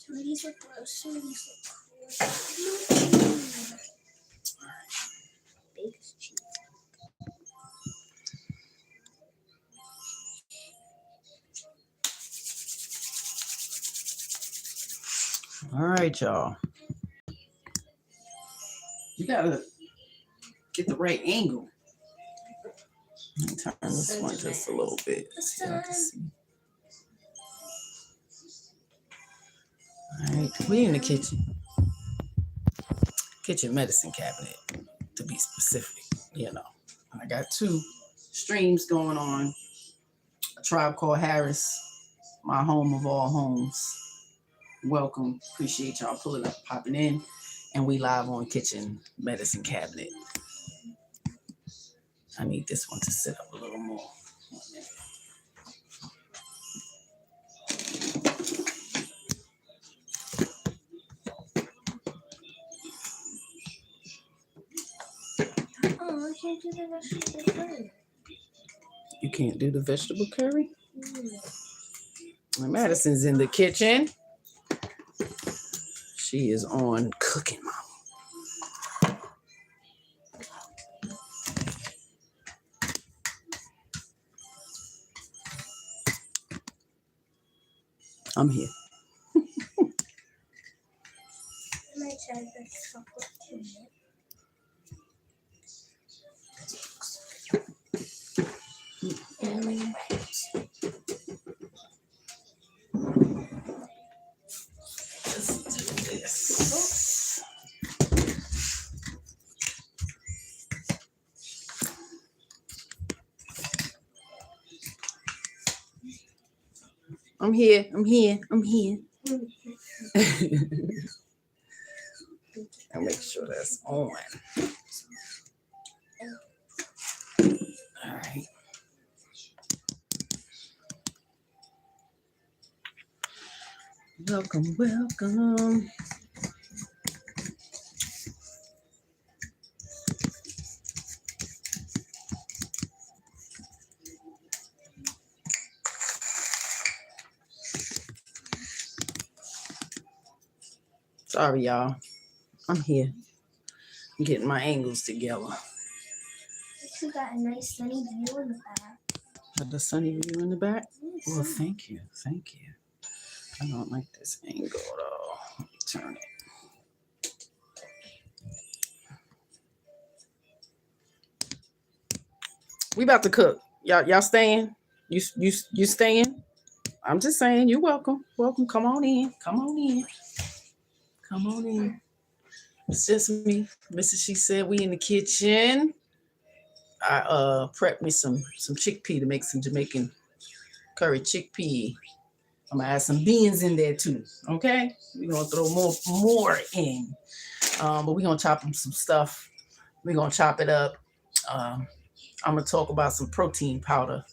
Some of these look gross. Some of these look gross. Biggest cheese. All right, y'all. You gotta get the right angle. Let me turn this one just a little bit so y'all can see. All right, we in the kitchen medicine cabinet, to be specific. You know, I got 2 streams going on. A Tribe Called Harris, my home of all homes. Welcome, appreciate y'all pulling up, popping in, and we live on kitchen medicine cabinet. I need this one to sit up a little more. 1 minute. Oh, I can't do the vegetable curry. You can't do the vegetable curry? Madison's in the kitchen. She is on cooking, mama. I'm here. I might try this chocolate too. Let's do this. I'm here. I'll make sure that's on. All right. Welcome. Sorry, y'all. I'm here. I'm getting my angles together. You got a nice sunny view in the back. Got the sunny view in the back? Yes. Well, thank you. I don't like this angle though. Let me turn it. We about to cook. Y'all staying? You staying? I'm just saying, you're welcome. Come on in. It's just me. Mrs. She said we in the kitchen. I prepped me some chickpea to make some Jamaican curry chickpea. I'm gonna add some beans in there too. Okay, we're gonna throw more in, but we're gonna chop them some stuff. We're gonna chop it up. I'm gonna talk about some protein powder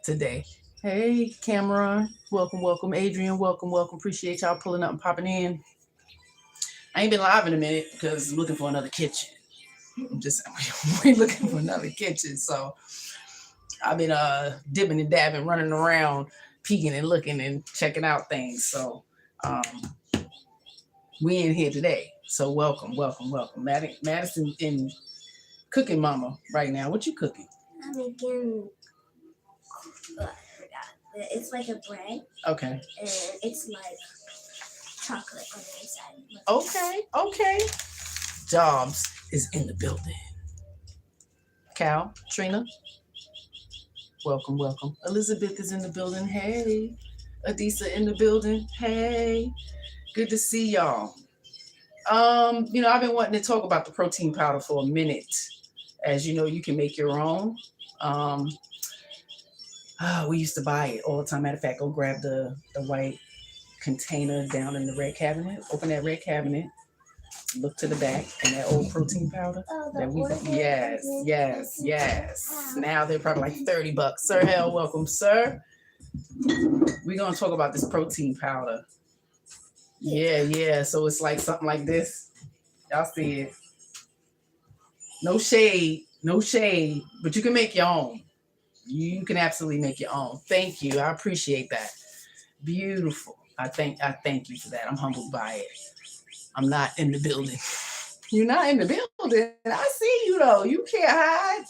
today. Hey, Cameron, welcome. Adrian, welcome. Appreciate y'all pulling up and popping in. I ain't been live in a minute because I'm looking for another kitchen. We're looking for another kitchen, so I've been dipping and dabbing, running around, peeking and looking and checking out things. So we in here today. So welcome. Madison in cooking mama right now. What you cooking? I'm making, I forgot. It's like a bread. Okay. And it's like chocolate on the inside. Okay. Jobs is in the building. Cal, Trina, welcome. Elizabeth is in the building. Hey. Adisa in the building. Hey. Good to see y'all. I've been wanting to talk about the protein powder for a minute. As you know, you can make your own. We used to buy it all the time. Matter of fact, go grab the white container down in the red cabinet. Open that red cabinet. Look to the back and that old protein powder. Yes. Now they're probably like $30. Sir Hell, welcome, sir. We're gonna talk about this protein powder. Yeah. So it's like something like this. Y'all see it. No shade, but you can make your own. You can absolutely make your own. Thank you. I appreciate that. Beautiful. I thank you for that. I'm humbled by it. I'm not in the building. You're not in the building. I see you though. You can't hide.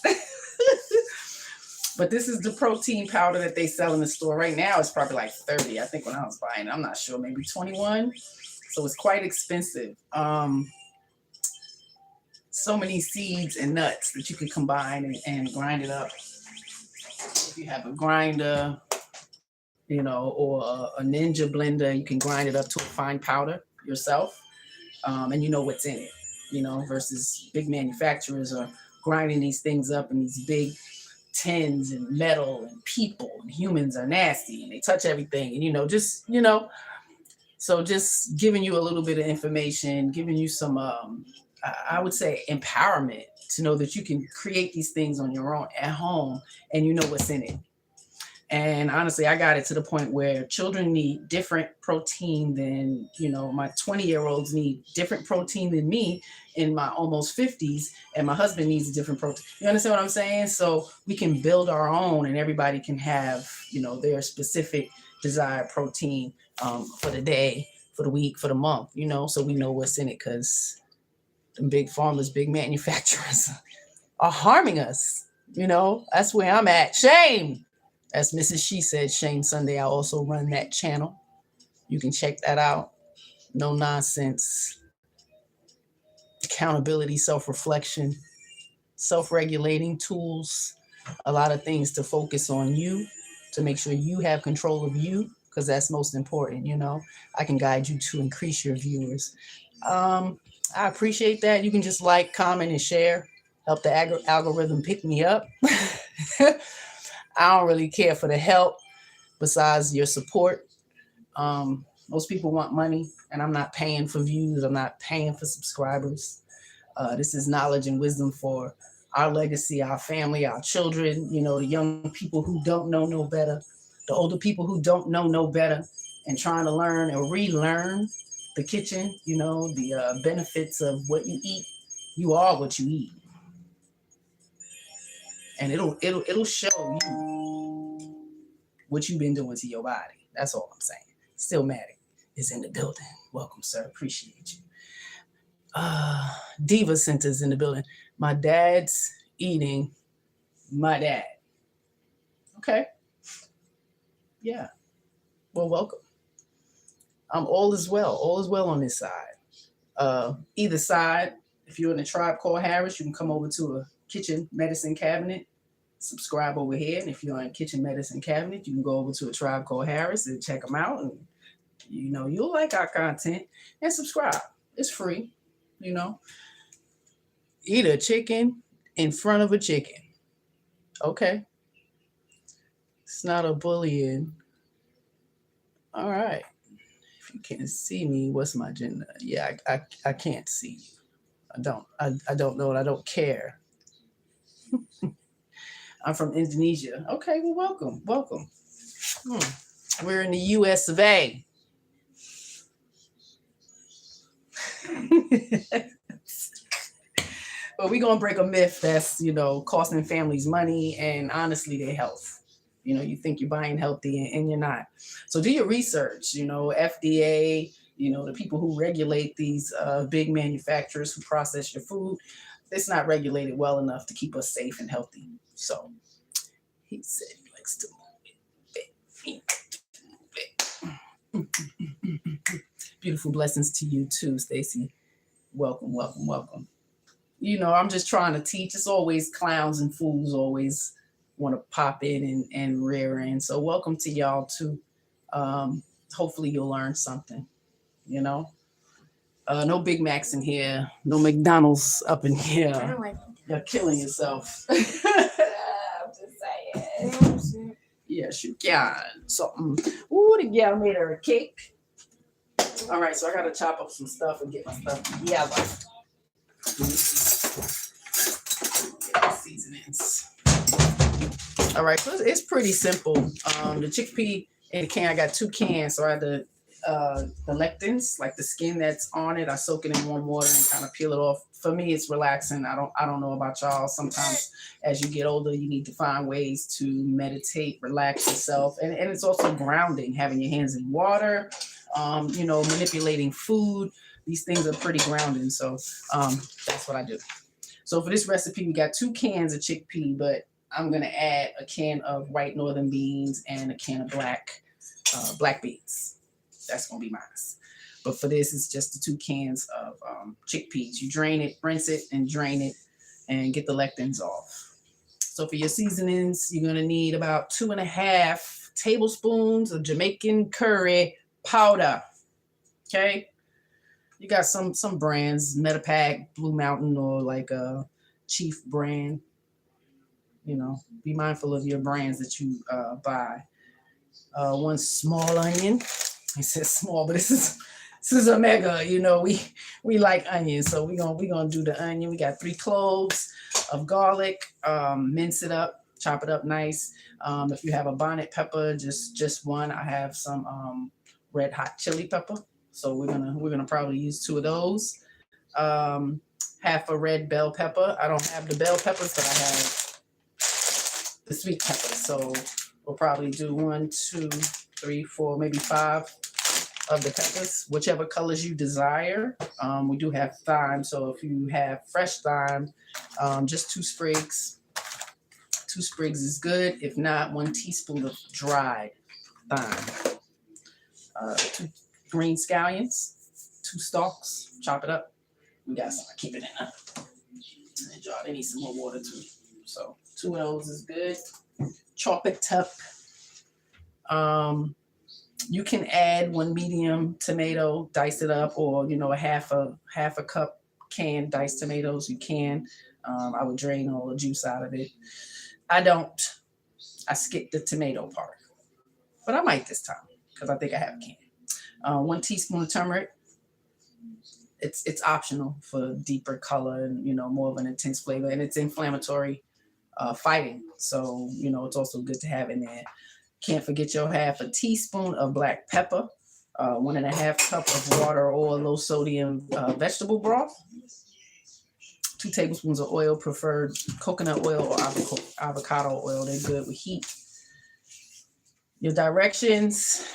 But this is the protein powder that they sell in the store right now. It's probably like 30. I think when I was buying it, I'm not sure, maybe 21. So it's quite expensive. So many seeds and nuts that you can combine and grind it up. If you have a grinder, you know, or a Ninja blender, you can grind it up to a fine powder yourself, and you know what's in it, you know, versus big manufacturers are grinding these things up in these big tins and metal, and people and humans are nasty and they touch everything, and, you know, just, you know, so just giving you a little bit of information, giving you some, I would say, empowerment to know that you can create these things on your own at home and you know what's in it. And honestly, I got it to the point where children need different protein than, you know, my 20-year-olds need different protein than me in my almost 50s, and my husband needs a different protein. You understand what I'm saying? So we can build our own and everybody can have, you know, their specific desired protein for the day, for the week, for the month, you know, so we know what's in it, because the big farmers, big manufacturers are harming us. You know, that's where I'm at. Shame. As Mrs. She said, Shame Sunday. I also run that channel. You can check that out. No nonsense. Accountability, self-reflection, self-regulating tools, a lot of things to focus on you, to make sure you have control of you, because that's most important. You know, I can guide you to increase your viewers. I appreciate that. You can just like, comment, and share. Help the algorithm pick me up. I don't really care for the help besides your support. Most people want money, and I'm not paying for views. I'm not paying for subscribers. This is knowledge and wisdom for our legacy, our family, our children, you know, the young people who don't know no better, the older people who don't know no better, and trying to learn and relearn the kitchen, you know, the benefits of what you eat. You are what you eat. And it'll show you what you've been doing to your body. That's all I'm saying. Stillmatic is in the building. Welcome, sir. Appreciate you. Diva Center's in the building. My dad's eating my dad. Okay. Yeah. Well, welcome. All is well. All is well on this side. Either side, if you're in a tribe called Harris, you can come over to a kitchen medicine cabinet. Subscribe over here. And if you're on kitchen medicine cabinet, you can go over to a tribe called Harris and check them out. And, you know, you'll like our content and subscribe. It's free, you know. Eat a chicken in front of a chicken. Okay. It's not a bullying. All right. If you can't see me, what's my gender? Yeah, I can't see you. I don't know, and I don't care. I'm from Indonesia. Okay, well, welcome. We're in the US of A. But we're going to break a myth that's, you know, costing families money and honestly their health. You know, you think you're buying healthy and you're not. So do your research, you know, FDA, you know, the people who regulate these big manufacturers who process your food. It's not regulated well enough to keep us safe and healthy. So he said he likes to move it. Beautiful blessings to you too, Stacy. Welcome. You know, I'm just trying to teach. It's always clowns and fools always want to pop in and rear in. So welcome to y'all too. Hopefully you'll learn something, you know. No Big Macs in here. No McDonald's up in here. I don't like You're killing yourself. I'm just saying. Yes, you can. Something. Ooh, the gal made her a cake. All right, so I got to chop up some stuff and get my stuff together. Seasonings. All right, so it's pretty simple. The chickpea in the can, I got 2 cans, so I had the lectins, like the skin that's on it. I soak it in warm water and kind of peel it off. For me, it's relaxing. I don't know about y'all. Sometimes as you get older, you need to find ways to meditate, relax yourself, and it's also grounding. Having your hands in water, manipulating food. These things are pretty grounding. So that's what I do. So for this recipe, we got 2 cans of chickpea, but I'm going to add a can of white northern beans and a can of black beans. That's going to be mine. But for this, it's just the 2 cans of chickpeas. You drain it, rinse it, and drain it, and get the lectins off. So for your seasonings, you're going to need about 2.5 tablespoons of Jamaican curry powder. Okay? You got some brands, Betapac, Blue Mountain, or like a Chief brand. Be mindful of your brands that you buy. 1 small onion. I said small, but this is a mega. We like onions, so we're gonna do the onion. We got 3 cloves of garlic. Mince it up, chop it up nice. If you have a bonnet pepper, just 1. I have some red hot chili pepper. So we're gonna probably use 2 of those. Half a red bell pepper. I don't have the bell peppers, but I have the sweet peppers. So we'll probably do 1, 2, 3, 4, maybe 5 of the peppers, whichever colors you desire. We do have thyme, so if you have fresh thyme, just 2 sprigs. 2 sprigs is good. If not, 1 teaspoon of dried thyme. 2 green scallions, 2 stalks, chop it up. We got some, I keep it in there. And y'all, they need some more water too. So 2 of those is good. Chop it up. You can add 1 medium tomato, dice it up, or a half a cup canned diced tomatoes. You can. I would drain all the juice out of it. I don't. I skip the tomato part, but I might this time because I think I have a can. 1 teaspoon of turmeric. It's optional for deeper color and more of an intense flavor, and it's inflammatory fighting. So it's also good to have in there. Can't forget your half a teaspoon of black pepper, 1.5 cup of water or low sodium vegetable broth, 2 tablespoons of oil, preferred coconut oil or avocado oil. They're good with heat. Your directions.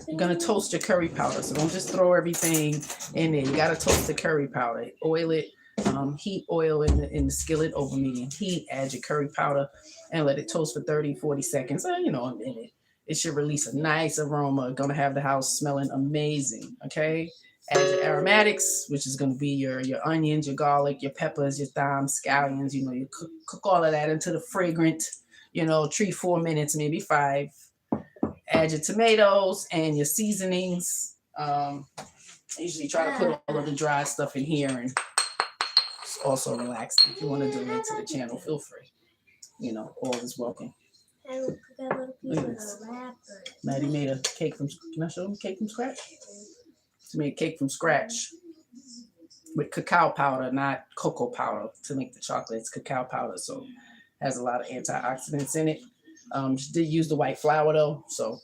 You're going to toast your curry powder. So don't just throw everything in there. You got to toast the curry powder. Oil it. Heat oil in the skillet over medium heat. Add your curry powder and let it toast for 30, 40 seconds. A minute. It should release a nice aroma. Going to have the house smelling amazing. Okay. Add your aromatics, which is going to be your onions, your garlic, your peppers, your thyme, scallions. You cook all of that into the fragrant, 3, 4 minutes, maybe 5. Add your tomatoes and your seasonings. I usually try to put all of the dry stuff in here, and it's also relaxing. If you want to donate to the channel, feel free. All is welcome. Look at that little piece of the wrapper. Maddie made a cake from. Can I show them cake from scratch? She made a cake from scratch with cacao powder, not cocoa powder, to make the chocolate. It's cacao powder, so it has a lot of antioxidants in it. She did use the white flour though, so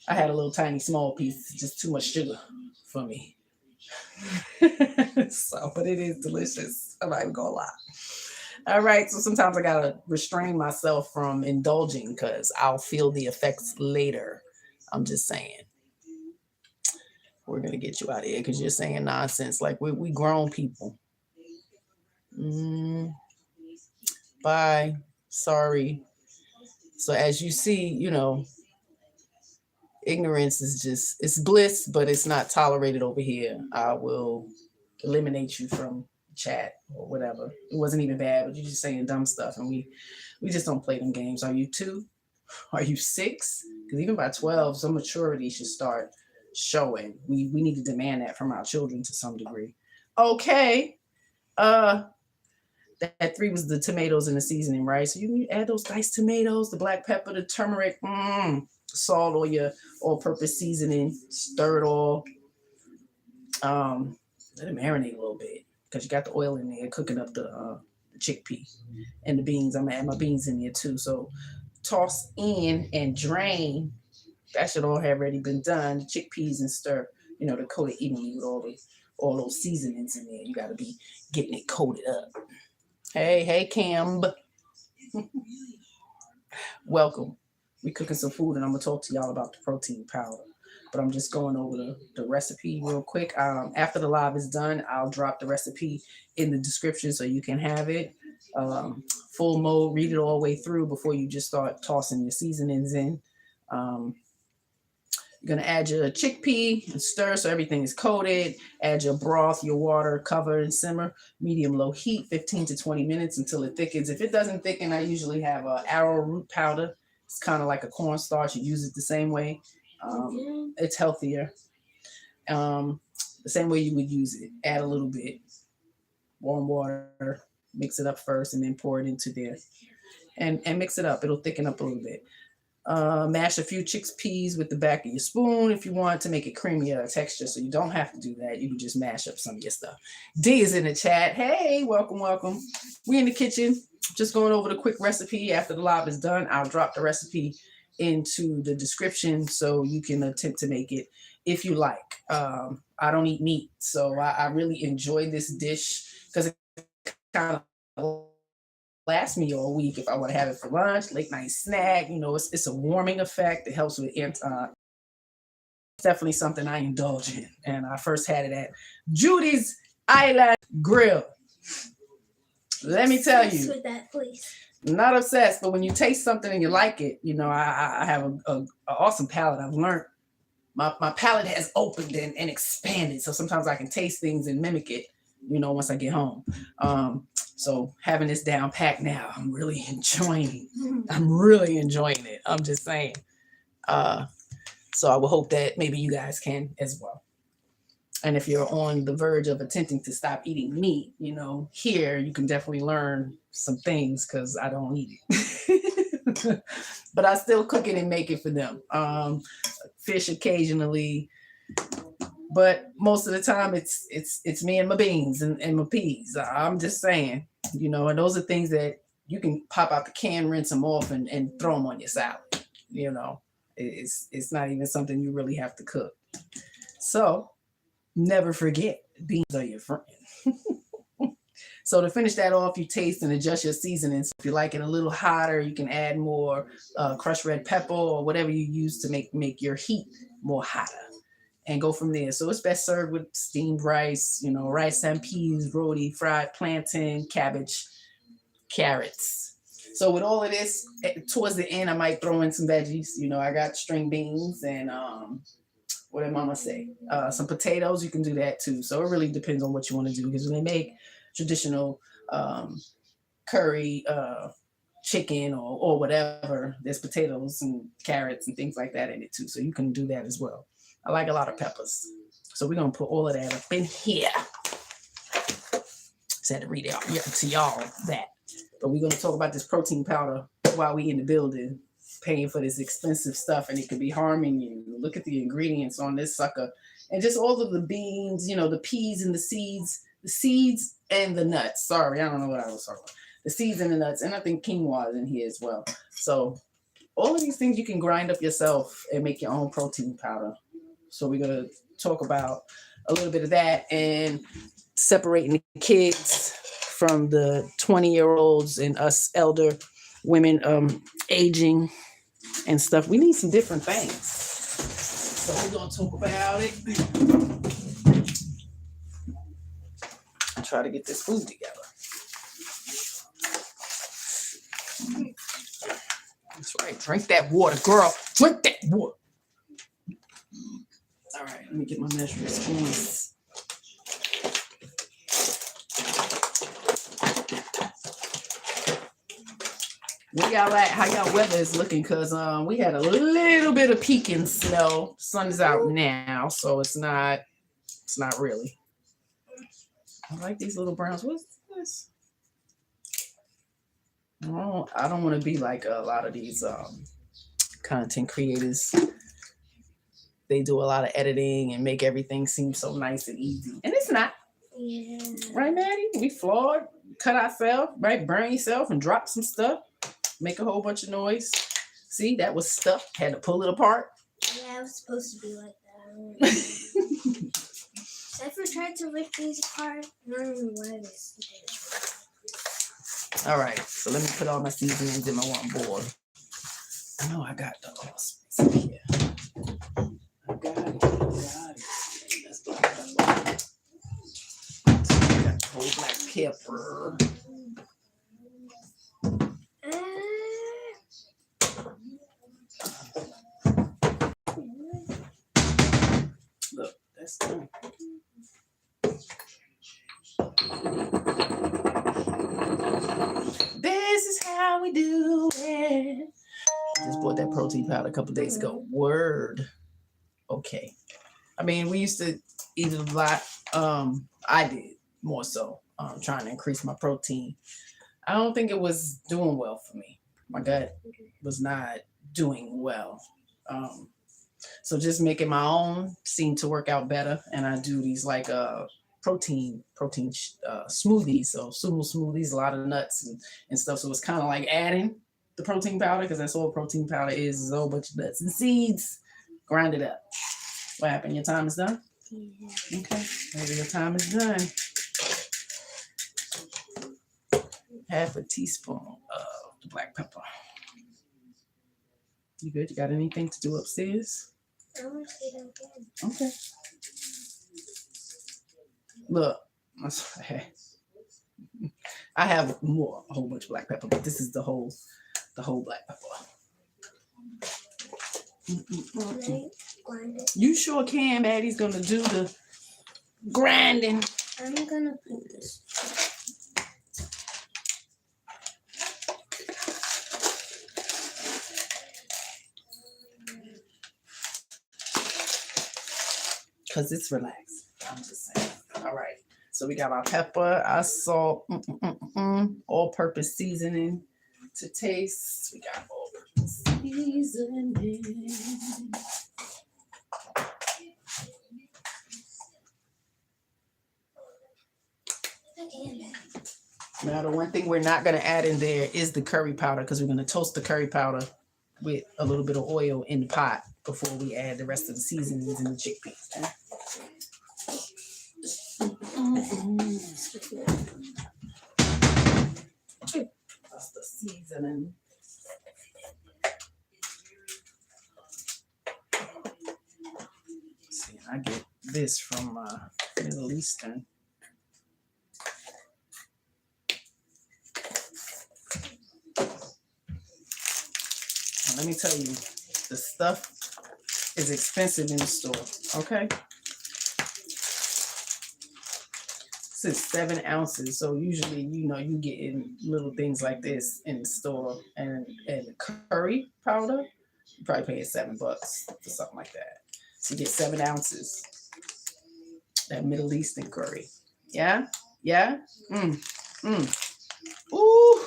I had a little tiny small piece, just too much sugar for me. But it is delicious. I'm not even gonna lie. All right, so sometimes I gotta restrain myself from indulging because I'll feel the effects later. I'm just saying. We're gonna get you out of here because you're saying nonsense. Like we grown people. Bye. Sorry. So as you see, ignorance is it's bliss, but it's not tolerated over here. I will eliminate you from chat or whatever. It wasn't even bad, but you're just saying dumb stuff, and we just don't play them games. Are you 2? Are you 6? Because even by 12, some maturity should start showing. We need to demand that from our children to some degree. Okay. That 3 was the tomatoes and the seasoning, right? So you add those diced tomatoes, the black pepper, the turmeric, salt, or your all-purpose seasoning, stir it all. Let it marinate a little bit because you got the oil in there cooking up the chickpea and the beans. I'm gonna add my beans in there too. So toss in and drain. That should all have already been done. The chickpeas and stir, to coat it evenly with all those seasonings in there. You got to be getting it coated up. Hey, Cam. Welcome. We cooking some food, and I'm gonna talk to y'all about the protein powder. but I'm just going over the recipe real quick. After the live is done, I'll drop the recipe in the description so you can have it. Full mode, read it all the way through before you just start tossing your seasonings in. You're gonna add your chickpea and stir so everything is coated. Add your broth, your water, cover and simmer, medium-low heat, 15 to 20 minutes until it thickens. If it doesn't thicken, I usually have arrowroot powder. It's kind of like a cornstarch. You use it the same way. It's healthier. The same way you would use it. Add a little bit. Warm water, mix it up first, and then pour it into there. And mix it up. It'll thicken up a little bit. Mash a few chickpeas with the back of your spoon if you want to make it creamier texture. So you don't have to do that. You can just mash up some of your stuff. D is in the chat. Hey, welcome, welcome. We in the kitchen. Just going over the quick recipe. After the live is done, I'll drop the recipe into the description so you can attempt to make it if you like. I don't eat meat, so I really enjoy this dish because it kind of last me all week if I want to have it for lunch, late night snack. You know, it's a warming effect. It helps with it's definitely something I indulge in. And I first had it at Judy's Island Grill. Let me tell you, with that, please. Not obsessed, but when you taste something and you like it, you know, I have an awesome palate. I've learned my palate has opened and expanded. So sometimes I can taste things and mimic it, you know, once I get home. So having this down packed now, I'm really enjoying it. I'm just saying. So I will hope that maybe you guys can as well. And if you're on the verge of attempting to stop eating meat, you know, here you can definitely learn some things because I don't eat it. But I still cook it and make it for them. Fish occasionally. But most of the time it's me and my beans and my peas. I'm just saying, you know, and those are things that you can pop out the can, rinse them off and throw them on your salad. You know, it's not even something you really have to cook. So never forget, beans are your friend. So to finish that off, you taste and adjust your seasonings. If you like it a little hotter, you can add more crushed red pepper or whatever you use to make your heat more hotter. And go from there. So it's best served with steamed rice, you know, rice and peas, roti, fried plantain, cabbage, carrots. So with all of this, towards the end, I might throw in some veggies. You know, I got string beans and what did Mama say? Some potatoes. You can do that too. So it really depends on what you want to do. Because when they make traditional curry chicken or whatever, there's potatoes and carrots and things like that in it too. So you can do that as well. I like a lot of peppers. So we're going to put all of that up in here. Just had to read it out to y'all that. But we're going to talk about this protein powder while we in the building, paying for this expensive stuff, and it could be harming you. Look at the ingredients on this sucker. And just all of the beans, you know, the peas and the seeds and the nuts. Sorry, I don't know what I was talking about. The seeds and the nuts. And I think quinoa is in here as well. So all of these things you can grind up yourself and make your own protein powder. So we're going to talk about a little bit of that and separating the kids from the 20-year-olds and us elder women aging and stuff. We need some different things. So we're going to talk about it. Try to get this food together. That's right. Drink that water, girl. Drink that water. All right, let me get my measuring spoons. What y'all like? How y'all weather is looking? Cause we had a little bit of peeking snow. Sun is out now, so it's not really. I like these little browns. What's this? I don't want to be like a lot of these content creators. They do a lot of editing and make everything seem so nice and easy. And it's not. Yeah. Right, Maddie? We flawed, cut ourselves, right? Burn yourself and drop some stuff. Make a whole bunch of noise. See, that was stuff. Had to pull it apart. Yeah, it was supposed to be like that. I ever tried to rip these apart? I don't even want this. All right, so let me put all my seasonings in my one bowl. I know I got the allspice in here. I got pepper. Look, that's done. This is how we do it. Just bought that protein powder a couple days ago. Word. Okay. I mean, we used to eat a lot. I did more so. Trying to increase my protein. I don't think it was doing well for me. My gut was not doing well. So just making my own seemed to work out better. And I do these like protein smoothies. So sumo smoothies, a lot of nuts and stuff. So it's kind of like adding the protein powder, because that's all protein powder is a whole bunch of nuts and seeds. Grind it up. What happened? Your time is done? Yeah. Okay. Maybe your time is done. Half a teaspoon of the black pepper. You good? You got anything to do upstairs? Okay. Look, I have a whole bunch of black pepper, but this is the whole black pepper. You sure can. Maddie's gonna do the grinding. I'm gonna put this. Because it's relaxed. I'm just saying. All right. So we got our pepper, our salt, all-purpose seasoning to taste. We got all-purpose seasoning. Now, the one thing we're not going to add in there is the curry powder, because we're going to toast the curry powder with a little bit of oil in the pot before we add the rest of the seasonings and the chickpeas. That's the seasoning. See, I get this from Middle Eastern. Let me tell you, the stuff is expensive in the store, okay? This is 7 ounces, so usually, you get in little things like this in the store, and curry powder, you probably pay $7 for something like that. So you get 7 ounces, that Middle Eastern curry. Yeah? Yeah? Ooh!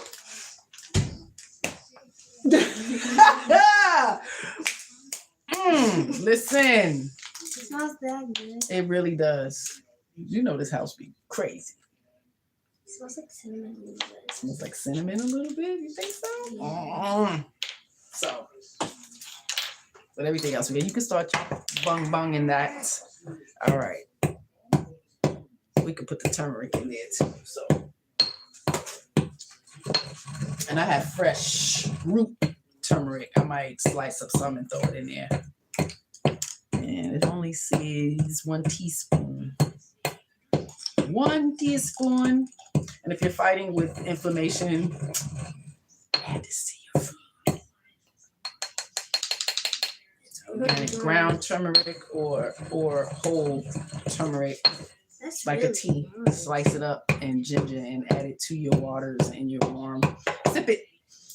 Listen. It smells that good. It really does. You know this house be crazy. It smells like cinnamon a little bit. It smells like cinnamon a little bit? You think so? Yeah. So, but everything else, you can start bung in that. All right. We could put the turmeric in there too. So, and I have fresh root turmeric. I might slice up some and throw it in there. And it only says 1 teaspoon. 1 teaspoon. And if you're fighting with inflammation, add this to your food. Organic ground turmeric or whole turmeric. That's like really a tea. good. Slice it up and ginger and add it to your waters and your warm. Sip it.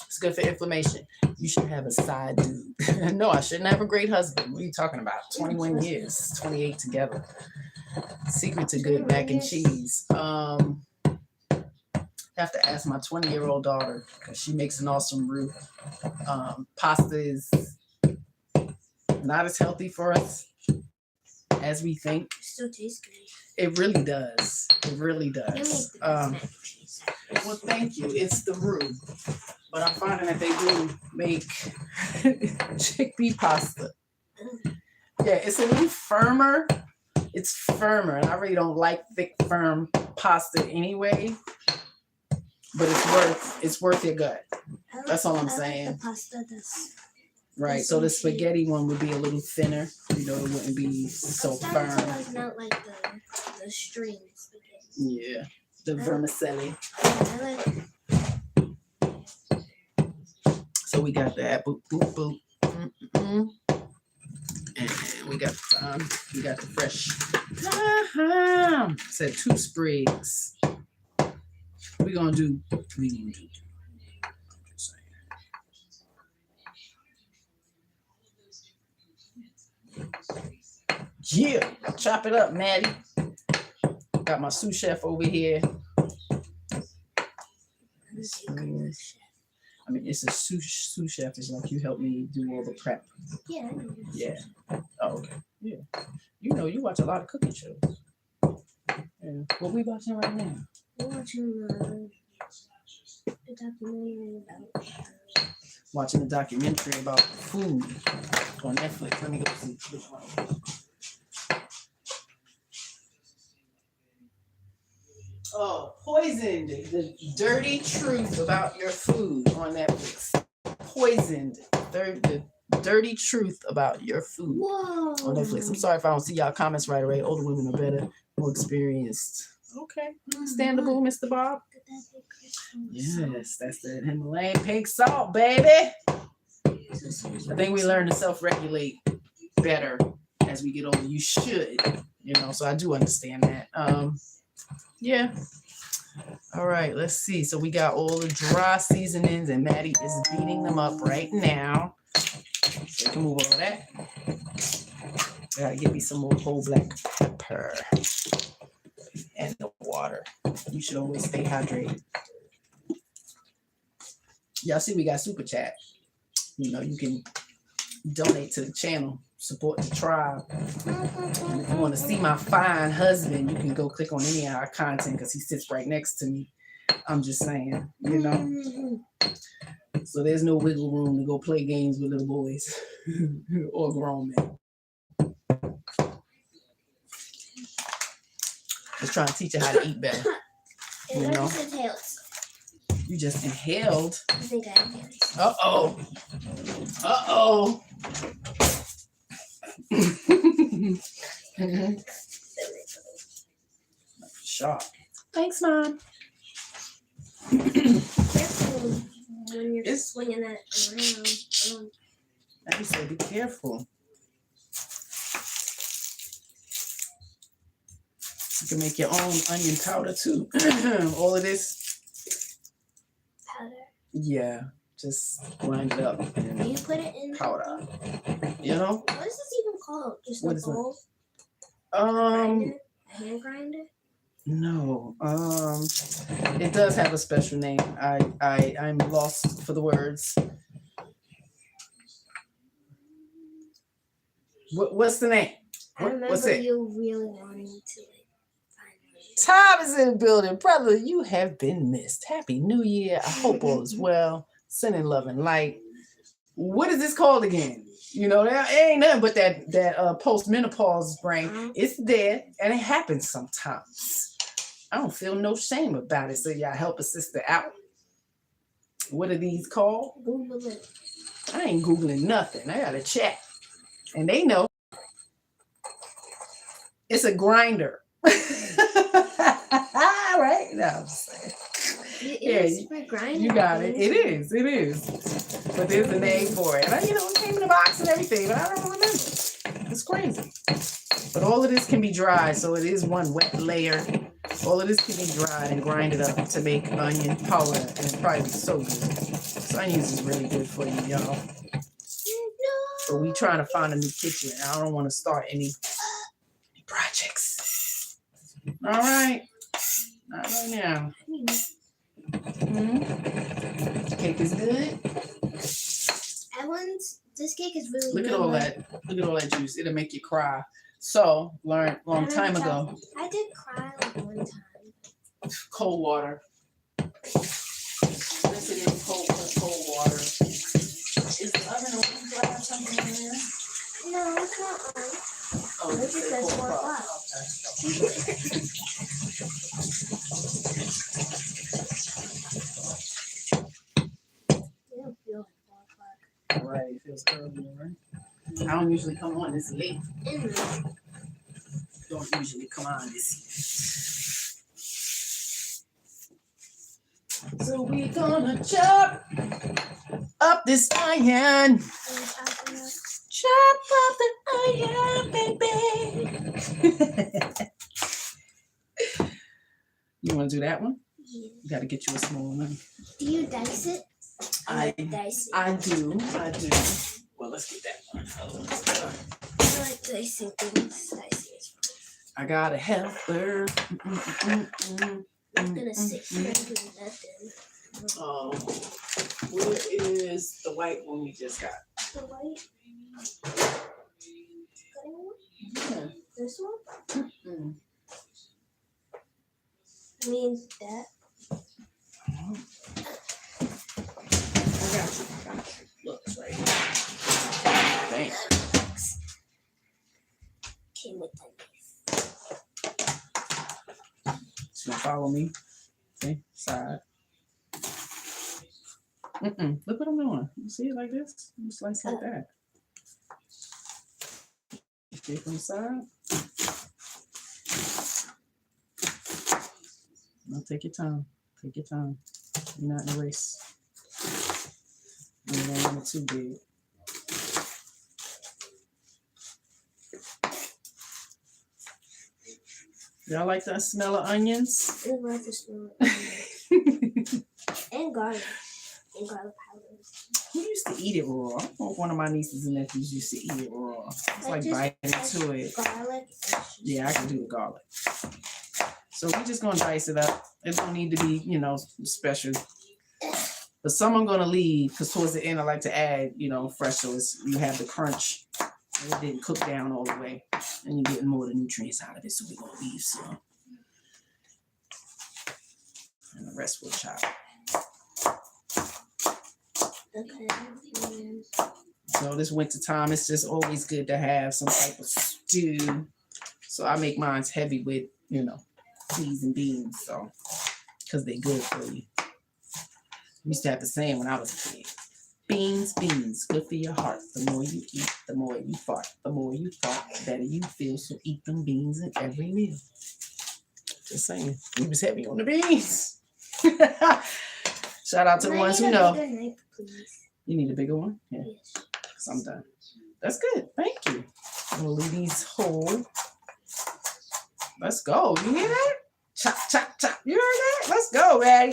It's good for inflammation. You should have a side dude. No, I shouldn't have a great husband. What are you talking about? 21 years, 28 together. Secret to good mac and cheese. Have to ask my 20-year-old daughter, because she makes an awesome roux. Pasta is not as healthy for us as we think. It still tastes good. It really does. It really does. Well, thank you. It's the roux. But I'm finding that they do make chickpea pasta. Yeah, it's a little firmer. It's firmer. And I really don't like thick, firm pasta anyway. But it's worth your gut. That's all I'm saying. Like the pasta that's right. So the spaghetti one would be a little thinner. It wouldn't be so firm. Like not like the string spaghetti. Yeah. the vermicelli. I like So we got that. Boop, boop, boop. Mm-mm. And we got the fresh. Said 2 sprigs. We gonna do. Yeah, chop it up, Maddie. Got my sous chef over here. I mean, it's a sous chef. It's like you help me do all the prep. Yeah. Yeah. Oh, okay. Yeah. You know, you watch a lot of cooking shows. Yeah. What we watching right now? We're watching a documentary about. Watching a documentary about food on Netflix. Let me go see which one. Oh, Poisoned, the dirty truth about your food on Netflix. Poisoned, the dirty truth about your food. Whoa. On Netflix. I'm sorry if I don't see y'all comments right away. Older women are better, more experienced. Okay, understandable, Mr. Bob. Yes, that's the Himalayan pink salt, baby. I think we learn to self-regulate better as we get older. You should, so I do understand that. Yeah. All right, let's see. So we got all the dry seasonings, and Maddie is beating them up right now. So you can move all that. I gotta give me some more whole black pepper and the water. You should always stay hydrated. Y'all see we got super chat. You can donate to the channel, support the tribe. And if you want to see my fine husband, you can go click on any of our content because he sits right next to me. I'm just saying, So there's no wiggle room to go play games with little boys or grown men. Just trying to teach you how to eat better. I just inhaled. You just inhaled? I think I inhaled. Uh-oh. Uh-oh. Sharp. Thanks, Mom. Careful when you're swinging that around. I just said be careful. You can make your own onion powder too. All of this. Powder? Yeah. Just grind it up. Do you put it in powder? What is this even called? Just a bowl? A hand grinder? No. It does have a special name. I'm lost for the words. What's the name? What's it? You really wanting to find it. Tom is in the building. Brother, you have been missed. Happy New Year. I hope all is well. Sending love and light. What is this called again? There ain't nothing but that post-menopause brain. It's there, and it happens sometimes. I don't feel no shame about it, so y'all help a sister out. What are these called? Google it. I ain't Googling nothing. I got a chat. And they know. It's a grinder. Right? No, I'm just saying. It is for grinding. You got it. It is. But there's a name for it. And it came in a box and everything, but I don't remember. It's crazy. But all of this can be dried, so it is one wet layer. All of this can be dried and grinded up to make onion powder, and it probably be so good. So onions is really good for you, y'all. But we trying to find a new kitchen. I don't want to start any projects. All right. Not right now. Cake is good. This cake is really Look good. at all that. Look at all that juice. It'll make you cry. So, learned a long time ago. I did cry one time. Cold water. Rinse it in cold water. Is the oven on? Do I have something in there? No, it's not on. Oh, It just says 4 o'clock. Right, it feels early, right? I don't usually come on this late. Don't usually come on this So we gonna chop up this onion. Chop up the onion, baby. You want to do that one? Yeah. You got to get you a small one. Do you dice it? I dice it. I do. Well, let's get that one. I like dicing things. Dicing is fun. I got a helper. I'm gonna sit here and do that then. Oh, where is the white one we just got? The white cutting one? Yeah. This one? Mm-mm. Means that. I got you. Look, it's right here. Thanks. Came with that. So follow me. Okay, side. Look what I'm doing. You see it like this? You slice like that. Okay, from the side. Now take your time. Take your time. You're not in a race. You don't want it too big. Y'all like that smell of onions? I love the smell of and garlic. And garlic powder. Who used to eat it raw? I know one of my nieces and nephews used to eat it raw. It's like biting into it. Garlic. Yeah, I can do the garlic. So we're just gonna dice it up. It don't need to be, special. But some I'm gonna leave because towards the end I like to add, fresh, so you have the crunch. And it didn't cook down all the way, and you're getting more of the nutrients out of it. So we're gonna leave some, and the rest we'll chop. Okay. So this winter time, it's just always good to have some type of stew. So I make mine heavy with, peas and beans, so because they're good for you. I used to have the saying when I was a kid. Beans, good for your heart. The more you eat, the more you fart. The more you fart, the better you feel. So eat them beans in every meal. Just saying. He was heavy on the beans. Shout out to the ones who know. Knife, You need a bigger one? Yeah. yes. Because I'm done. That's good. Thank you. I'm going to leave these whole. Let's go. You hear that? Chop, chop, chop. You heard that? Let's go, Ratty.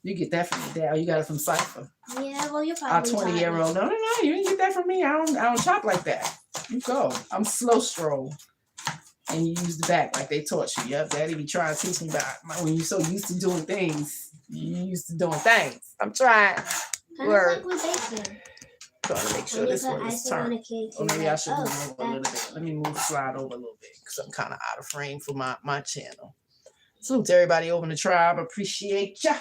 You get that from your dad. You got it from Cypher. Yeah, well, you're Our probably 20-year-old. No, you didn't get that from me. I don't chop like that. You go. I'm slow stroll. And you use the back like they taught you. Yep, Daddy be trying to teach me about when you're so used to doing things. You used to doing things. I'm trying. Word. Like with bacon. Trying to make sure this one is turned. Or maybe I should move over a little bit. Let me slide over a little bit because I'm kind of out of frame for my channel. Salute to everybody over in the tribe. Appreciate ya.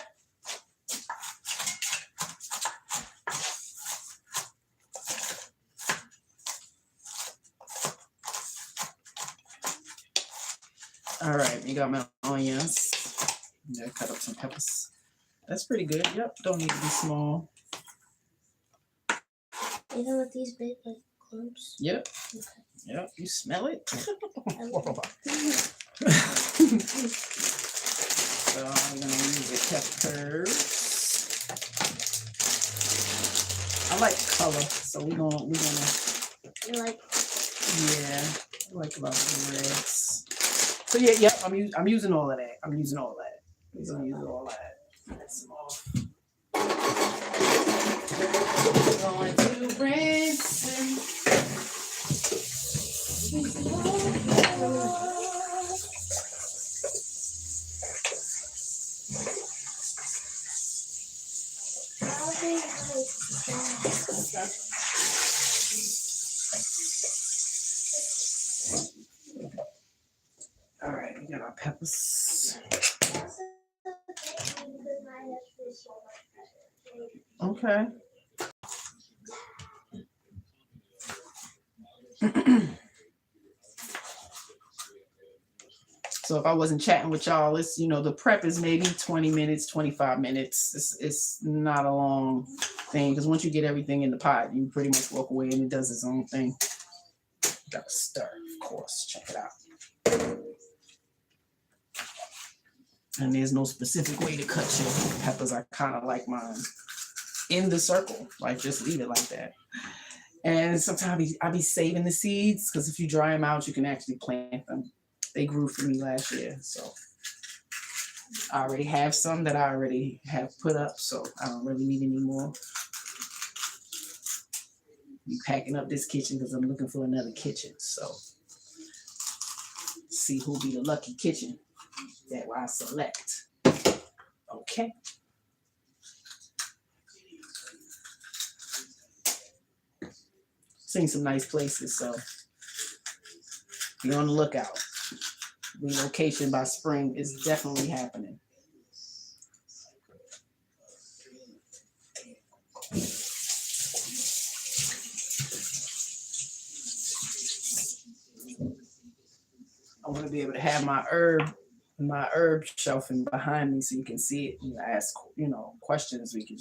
All right, you got my onions. I'm gonna cut up some peppers. That's pretty good. Yep, don't need to be small. Even with these big like clumps. Yep. Okay. Yep. You smell it? So I'm gonna use the peppers. I like color, so we're gonna. You like? Yeah, I like a lot of the reds. So yeah, yep. I'm using all of that. I'm using all that. That's small. Going to rinse and all right, we got our peppers. Okay. So if I wasn't chatting with y'all, it's, the prep is maybe 20 minutes, 25 minutes. It's not a long thing because once you get everything in the pot, you pretty much walk away and it does its own thing. Gotta stir, of course. Check it out. And there's no specific way to cut your peppers. I kind of like mine in the circle, like just leave it like that. And sometimes I be saving the seeds because if you dry them out, you can actually plant them. They grew for me last year, so I already have some that I already have put up, so I don't really need any more. I'm packing up this kitchen because I'm looking for another kitchen, so see who'll be the lucky kitchen that I select. Okay. Seen some nice places, so be on the lookout. Relocation by spring is definitely happening. I want to be able to have my herb shelving behind me so you can see it and ask, questions. We could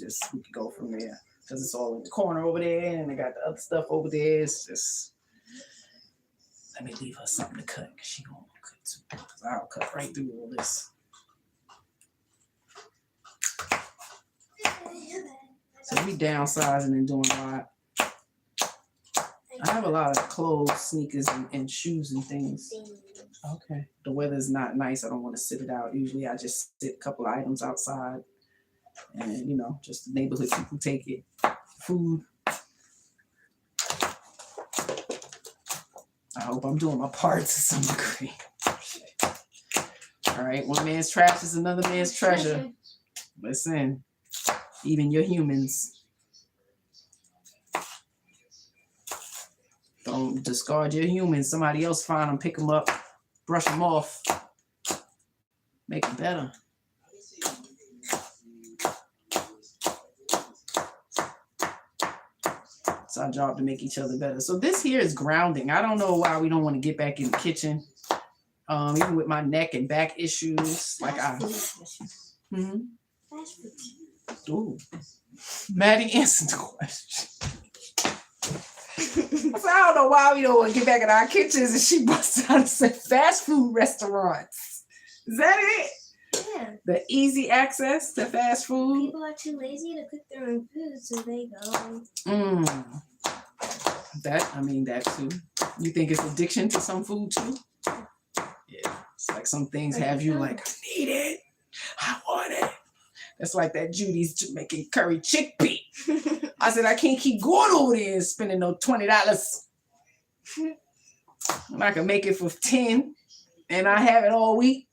go from there because it's all in the corner over there and I got the other stuff over there. It's just, let me leave her something to cut because she gonna cut too. I'll cut right through all this. So we downsizing and doing a lot. I have a lot of clothes, sneakers, and shoes and things. Okay. The weather's not nice. I don't want to sit it out. Usually I just sit a couple of items outside and, just the neighborhood people take it. Food. I hope I'm doing my part to some degree. All right. One man's trash is another man's treasure. Listen, even your humans. Don't discard your humans. Somebody else find them, pick them up, brush them off, make it better. It's our job to make each other better. So this here is grounding. I don't know why we don't want to get back in the kitchen. Even with my neck and back issues, Ooh. Maddie answered the question. So I don't know why we don't want to get back in our kitchens, and she busts out and said fast food restaurants. Is that it? Yeah. The easy access to fast food? People are too lazy to cook their own food, so they go. That too. You think it's addiction to some food too? Yeah. It's like some things have you like, I need it. I want it. That's like that Judy's Jamaican curried chickpea. I said, I can't keep going over there and spending no $20. I can make it for 10 and I have it all week.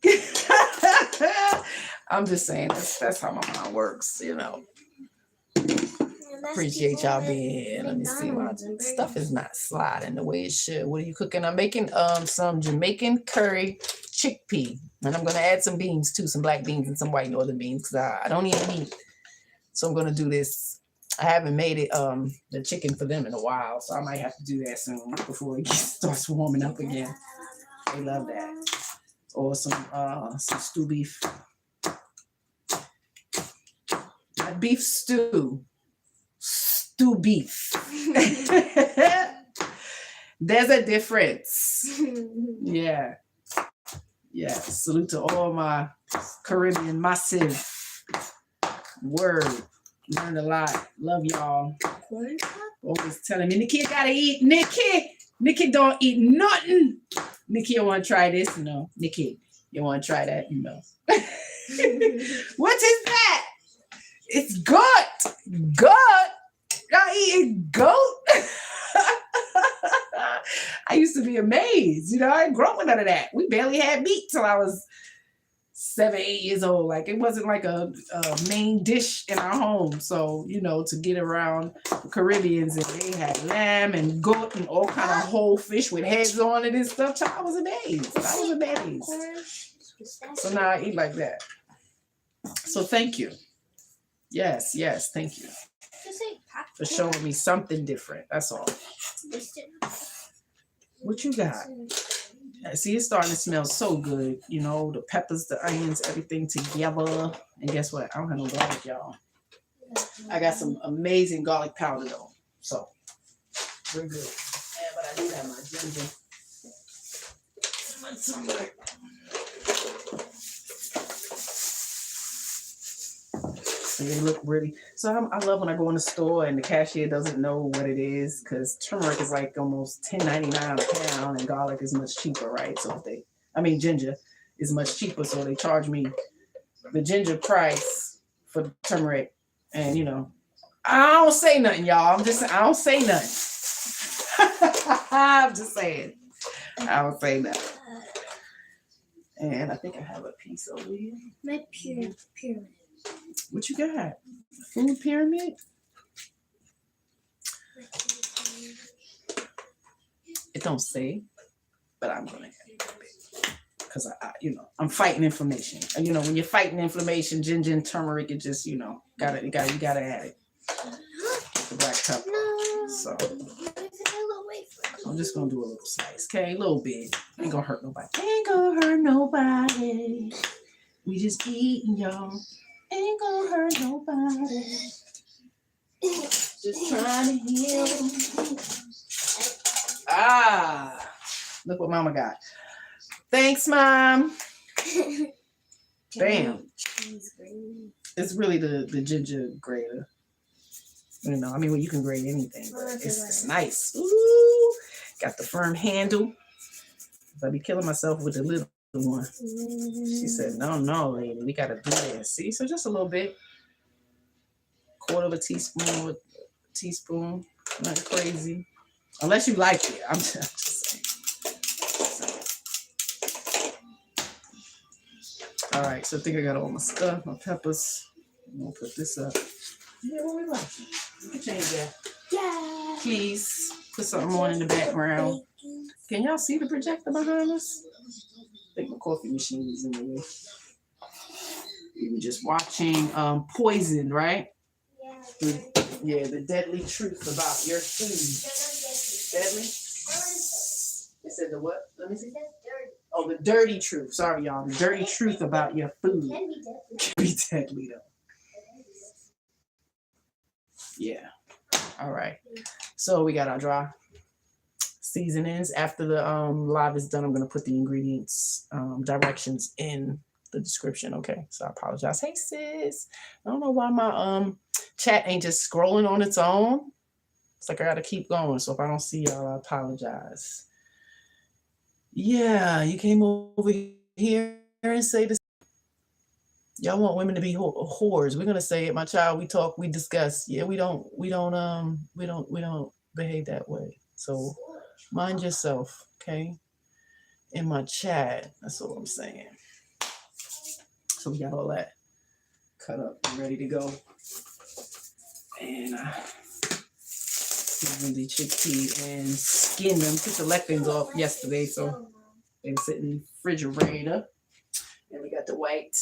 I'm just saying, that's how my mind works, Appreciate y'all being here. Let me see. My stuff is not sliding the way it should. What are you cooking? I'm making some Jamaican curry chickpea. And I'm going to add some beans too, some black beans and some white northern beans because I don't eat meat. So I'm going to do this. I haven't made it the chicken for them in a while, so I might have to do that soon before it starts warming up again. They love that. Or some stew beef. Not beef stew. Stew beef. There's a difference. Yeah. Yeah. Salute to all my Caribbean massive. Word. Learned a lot. Love y'all. Always telling me, Nikki, gotta eat. Nikki don't eat nothing. Nikki, you want to try this? No. Nikki, you want to try that? No. What is that? It's goat. Goat? Y'all eating goat? I used to be amazed. I didn't grow up with none of that. We barely had meat till I was 7, 8 years old. Like it wasn't like a main dish in our home. So, to get around the Caribbeans and they had lamb and goat and all kind of whole fish with heads on it and stuff. I was amazed. So now I eat like that. So thank you. Yes, thank you. For showing me something different. That's all. What you got? See, it's starting to smell so good. The peppers, the onions, everything together. And guess what? I don't have no garlic, y'all. I got some amazing garlic powder, though. So, we're good. Yeah, but I do have my ginger. So they look really. So I love when I go in the store and the cashier doesn't know what it is because turmeric is like almost $10.99 a pound and garlic is much cheaper, right? So ginger is much cheaper, so they charge me the ginger price for the turmeric, and I don't say nothing, y'all. I don't say nothing. I'm just saying. I don't say nothing. And I think I have a piece over here. My pyramid. What you got? Food pyramid? It don't say, but I'm gonna get it because I'm fighting inflammation. And when you're fighting inflammation, ginger and turmeric, it just you gotta add it. The black pepper. No. So I'm just gonna do a little slice, okay? A little bit. Ain't gonna hurt nobody. Ain't gonna hurt nobody. We just eating, y'all. Ain't gonna hurt nobody. Just trying to heal. Look what Mama got. Thanks, Mom. Bam. It's really the ginger grater. Well, you can grate anything, but it's nice. Ooh, got the firm handle. I'll be killing myself with the little one. She said, no, lady, we got to do this. See, so just a little bit. Quarter of a teaspoon with a teaspoon. Not crazy. Unless you like it. I'm just saying. All right, so I think I got all my stuff, my peppers. I'm going to put this up. Yeah, what we like? You can change that. Yeah. Please put something on in the background. Can y'all see the projector behind us? I think my coffee machine is in the way. We were just watching Poison, right? Yeah. The deadly truth about your food. Deadly? It said the what? Let me see. Oh, the dirty truth. Sorry, y'all. The dirty truth about your food. Can be deadly, though. Yeah. All right. So we got our dry seasonings. After the live is done, I'm going to put the ingredients directions in the description. Okay. So I apologize. Hey, sis. I don't know why my chat ain't just scrolling on its own. It's like I got to keep going. So if I don't see y'all, I apologize. Yeah. You came over here and say this. Y'all want women to be whores. We're gonna say it, my child. We talk, we discuss. Yeah, we don't behave that way. So mind yourself, okay? In my chat, that's all I'm saying. So we got all that cut up and ready to go. And seasoned the chickpea and skinned them. Took the lectins off yesterday, so they were sitting in the refrigerator. And we got the white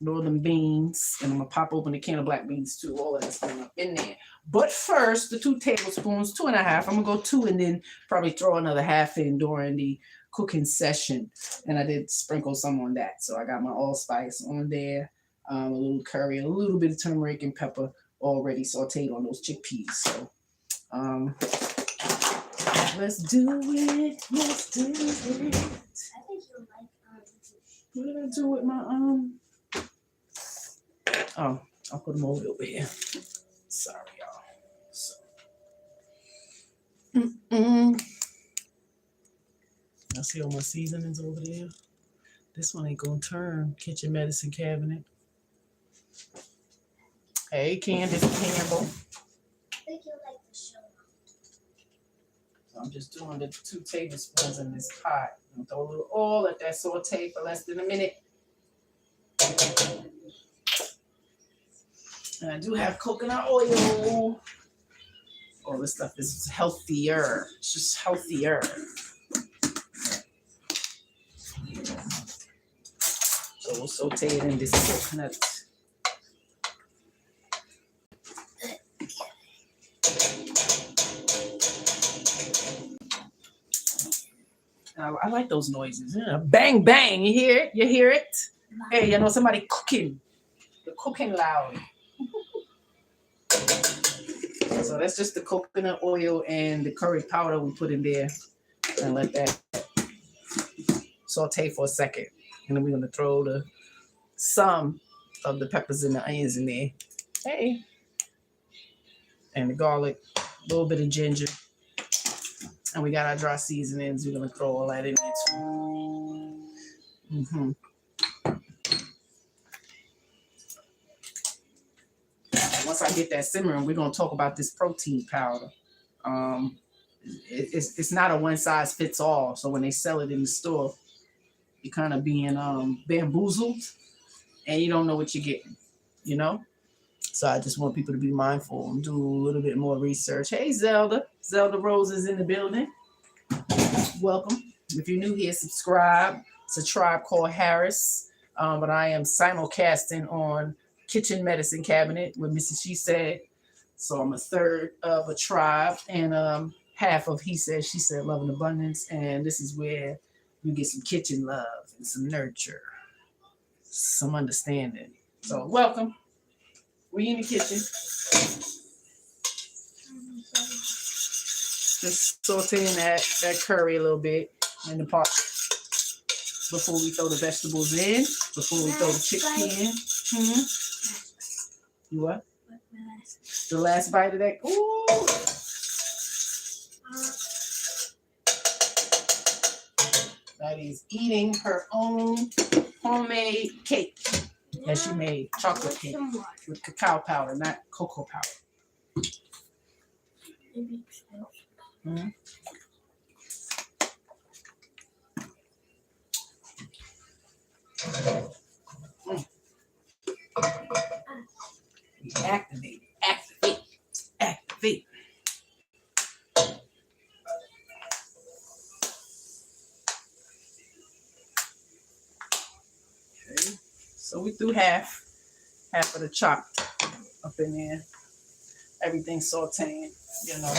northern beans, and I'm gonna pop open a can of black beans too. All of that's going up in there. But first, the 2 tablespoons, 2.5. I'm gonna go 2 and then probably throw another half in during the cooking session. And I did sprinkle some on that. So I got my allspice on there, a little curry, a little bit of turmeric and pepper already sauteed on those chickpeas. So let's do it. Let's do it. I think you like What did I do with my Oh, I'll put them over here. Sorry, y'all. So, I see all my seasonings over there. This one ain't gonna turn. Kitchen medicine cabinet. Hey, Candace Campbell. I think you like the show. So I'm just doing the 2 tablespoons in this pot. I'm gonna throw a little oil, let that saute for less than a minute. And I do have coconut oil. All this stuff is healthier. It's just healthier. So we'll saute it in this coconut. I like those noises. Yeah. Bang, bang. You hear it? You hear it? Hey, somebody cooking. The cooking loud. So that's just the coconut oil and the curry powder we put in there. And let that saute for a second. And then we're going to throw some of the peppers and the onions in there. Hey. And the garlic, a little bit of ginger. And we got our dry seasonings. We're going to throw all that in there too. Mm-hmm. Once I get that simmering, we're going to talk about this protein powder. It's not a one size fits all. So when they sell it in the store, you're kind of being bamboozled and you don't know what you're getting, you know? So I just want people to be mindful and do a little bit more research. Hey, Zelda. Zelda Rose is in the building. Welcome. If you're new here, subscribe. It's a tribe called Harris. But I am simulcasting on Kitchen Medicine Cabinet with Mrs. She Said. So I'm a third of a tribe and half of He Said, She Said, Love and Abundance. And this is where you get some kitchen love and some nurture, some understanding. So welcome. We in the kitchen. Just sauteing that curry a little bit in the pot before we throw the vegetables in, before we throw the chickpea in. You what? The last bite of that. Ooh. That is eating her own homemade cake that she made, chocolate cake with cacao powder, not cocoa powder. Mm-hmm. Activate. Okay. So we threw half of the chopped up in there. Everything sauteing, you know.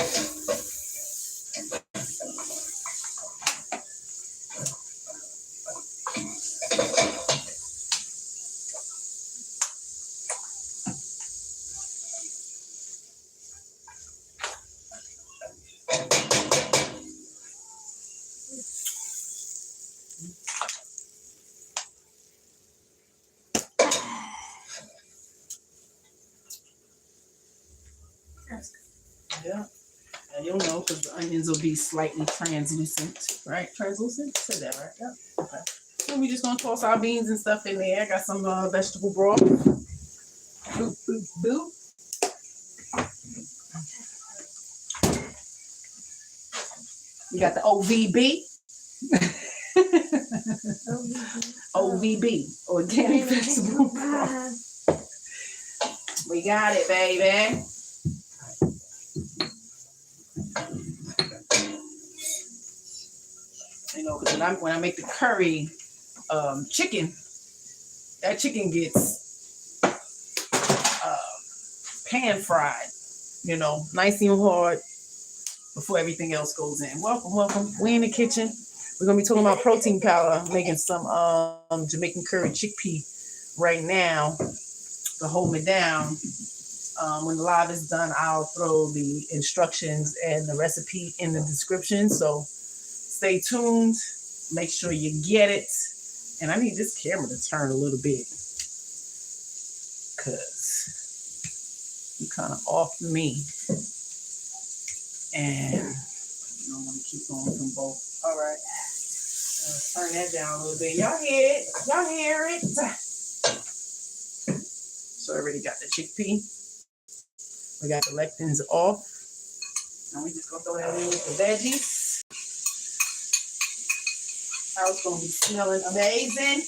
Yeah, and you'll know because the onions will be slightly translucent, right? Translucent? Say that right? Yep. Okay. And we're just gonna toss our beans and stuff in there. I got some vegetable broth. Boop, boop, boop. We got the OVB. OVB, organic vegetable broth. We got it, baby. You know, because when I make the curry chicken, that chicken gets pan fried, you know, nice and hard before everything else goes in. Welcome. We in the kitchen. We're gonna be talking about protein powder, making some Jamaican curry chickpea right now to hold me down. When the live is done, I'll throw the instructions and the recipe in the description. So stay tuned. Make sure you get it. And I need this camera to turn a little bit because you kind of off me. And you don't want to keep going from both. All right. Turn that down a little bit. Y'all hear it? Y'all hear it? So I already got the chickpea. We got the lectins off. Now we just gonna throw that in with the veggies. House gonna be smelling amazing.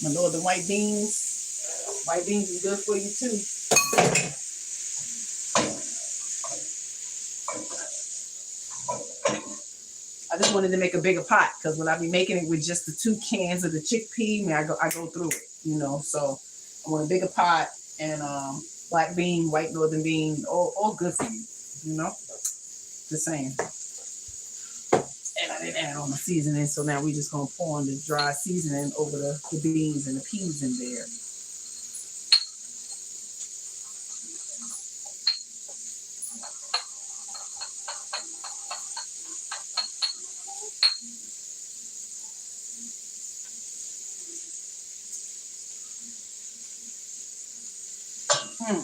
My northern white beans. White beans is good for you too. I just wanted to make a bigger pot because when I be making it with just the 2 cans of the chickpea, man, I go through it, you know. So I want a bigger pot and black bean, white northern bean, all good for you, you know. Just saying. And I didn't add all my seasoning, so now we just gonna pour on the dry seasoning over the beans and the peas in there. The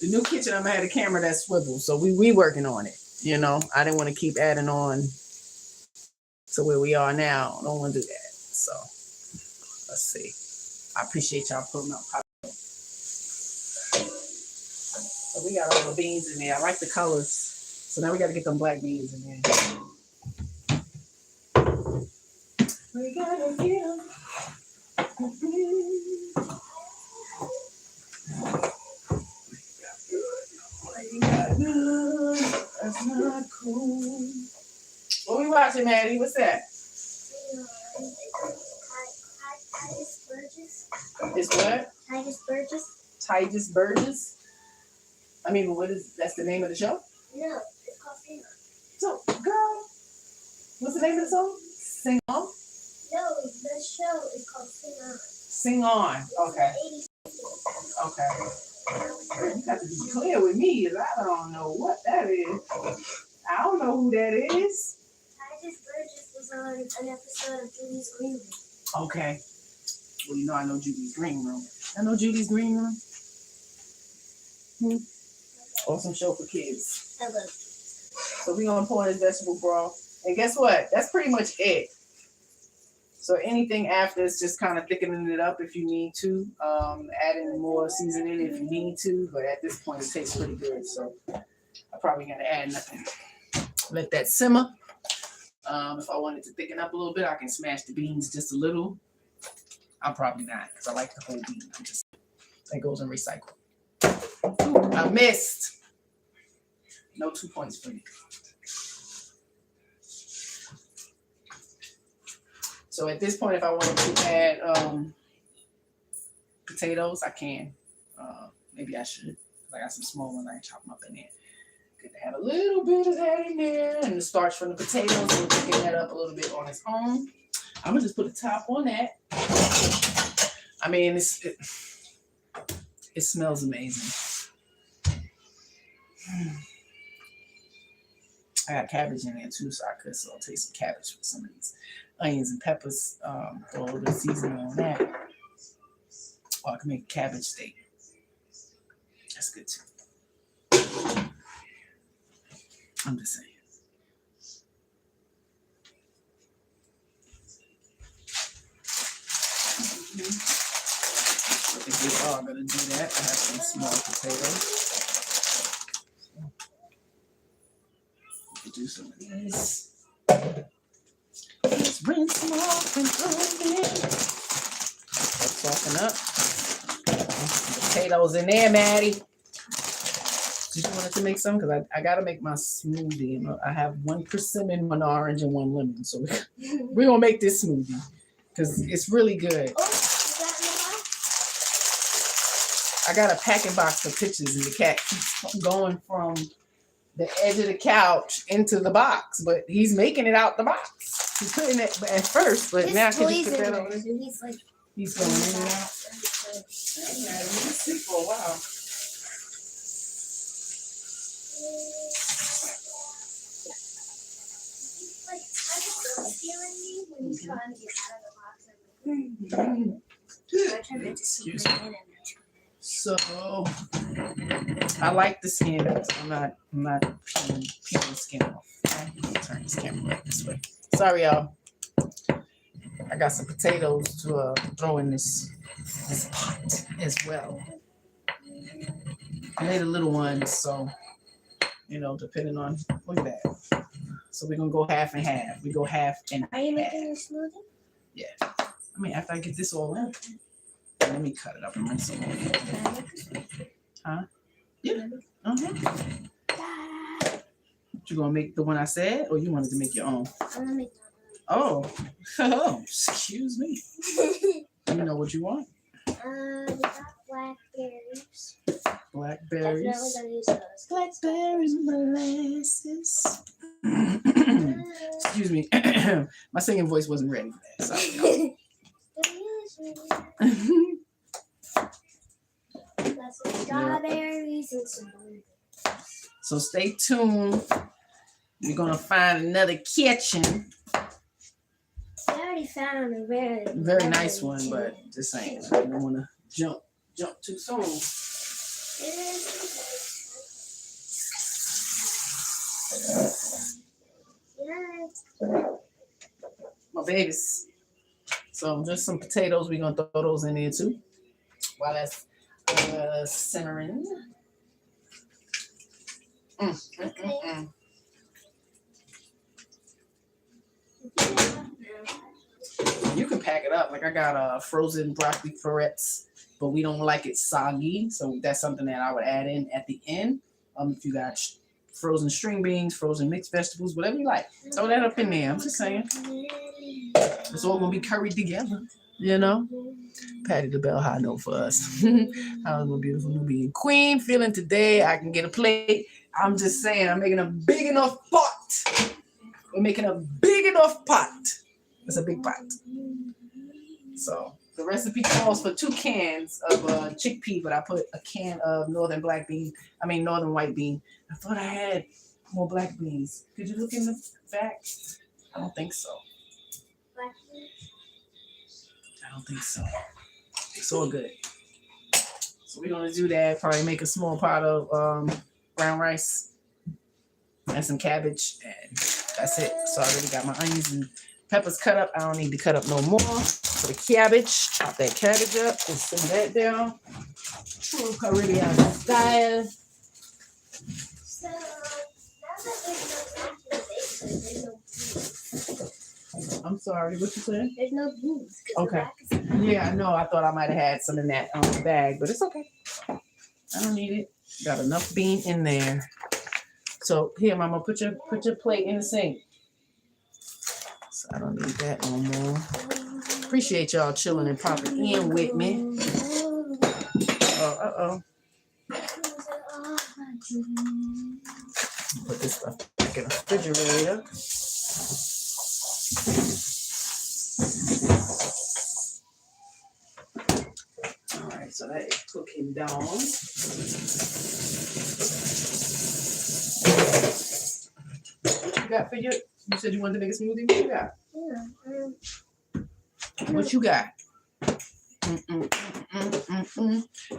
new kitchen, I'm gonna have a camera that swivels, so we working on it. You know, I didn't want to keep adding on to where we are now. I don't want to do that. So let's see. I appreciate y'all putting up. So we got all the beans in there. I like the colors. So now we got to get them black beans in there. We gotta get them. That's not cool. What we watching, Maddie? What's that? Titus Burgess. It's what? Titus Burgess. Titus Burgess? I mean, that's the name of the show? No, it's called Sing On. So, girl, what's the name of the song? Sing On? No, the show is called Sing On. Sing On. Okay. Okay. You got to be clear with me, because I don't know what that is. I don't know who that is. Titus Burgess was on an episode of Judy's Green Room. Okay. Well, you know I know Judy's Green Room. I know Judy's Green Room. Awesome show for kids. I love it. So we're going to pour in this vegetable broth. And guess what? That's pretty much it. So anything after is just kind of thickening it up if you need to. Adding more seasoning if you need to. But at this point, it tastes pretty good. So I'm probably going to add nothing. Let that simmer. If I wanted to thicken up a little bit, I can smash the beans just a little. I'm probably not because I like the whole bean. That goes in recycle. Ooh, I missed. No 2 points for me. So at this point, if I wanted to add potatoes, I can. Maybe I should. I got some small ones. I can chop them up in there. Good to have a little bit of that in there. And the starch from the potatoes. We'll pick that up a little bit on its own. I'm going to just put a top on that. I mean, it smells amazing. I got cabbage in there too, so I could saute some cabbage with some of these onions and peppers. Throw a little bit of seasoning on that. Or I can make a cabbage steak. That's good too. I'm just saying. If we are going to do that, I have some small potatoes. So, do some of these. Let's rinse them off and throw them in. Soften up. Potatoes in there, Maddie. Did you want to make some? Because I got to make my smoothie. I have 1 persimmon, 1 orange, and 1 lemon. So we're going to make this smoothie because it's really good. I got a packing box of pictures, and the cat keeps going from the edge of the couch into the box, but he's making it out the box. He's putting it at first, but now can you put that on? He's going in and out. Yeah, he's sick for a while. So I like the skin. I'm not peeling the skin off. I'm gonna turn this camera back this way. Sorry, y'all. I got some potatoes to throw in this pot as well. I made a little one, so depending on look at that. So we're gonna go half and half. We go half and half. Are you making a smoothie? Yeah. I mean, after I get this all in, let me cut it up and rinse it. Huh? Yeah. You gonna make the one I said, or you wanted to make your own? I'm gonna make Oh, excuse me. You know what you want? we got blackberries. Blackberries. Definitely gonna use those. Blackberries, molasses. Excuse me. My singing voice wasn't ready for that. Sorry, Got some strawberries and some blueberries. So stay tuned. We're gonna find another kitchen already found a very nice one, but just saying, I don't want to jump too soon. My babies. So just some potatoes. We're gonna throw those in there too, while that's simmering. You can pack it up. Like I got frozen broccoli florets, but we don't like it soggy, so that's something that I would add in at the end. If you got frozen string beans, frozen mixed vegetables, whatever you like, throw that up in there. I'm just saying, it's all gonna be curried together, you know. Patty the bell high note for us. How's my beautiful Nubian queen feeling today? I can get a plate. I'm just saying, I'm making a big enough pot. We're making a big enough pot. It's a big pot. So the recipe calls for 2 cans of chickpea, but I put a can of northern white bean. I thought I had more black beans. Could you look in the back? I don't think so. I don't think so. It's all good. So we're gonna do that. Probably make a small pot of brown rice and some cabbage, and that's it. So I already got my onions and peppers cut up. I don't need to cut up no more. For the cabbage, chop that cabbage up and send that down. True Caribbean style. So now that there's no beans. I'm sorry, what you saying? There's no beans. Okay. Yeah, I know. I thought I might have had some in that bag, but it's okay. I don't need it. Got enough bean in there. So here, Mama, put your plate in the sink. So I don't need that no more. Appreciate y'all chilling and popping in with me. Uh-oh. Put this stuff back in the refrigerator. All right, so that is cooking down. What you got for you said you wanted to make a smoothie? What you got? What you got?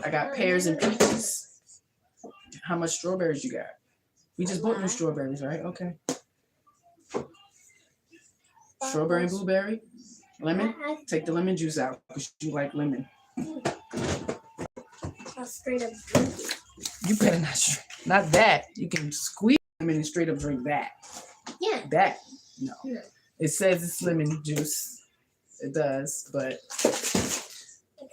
I got pears and peaches. How much strawberries you got? We just bought new strawberries, right? Okay. Strawberry and blueberry? Lemon? Take the lemon juice out because you like lemon. Straight up. You better not that. You can squeeze lemon and straight up drink that. Yeah. That, no. Yeah. It says it's lemon juice. It does, but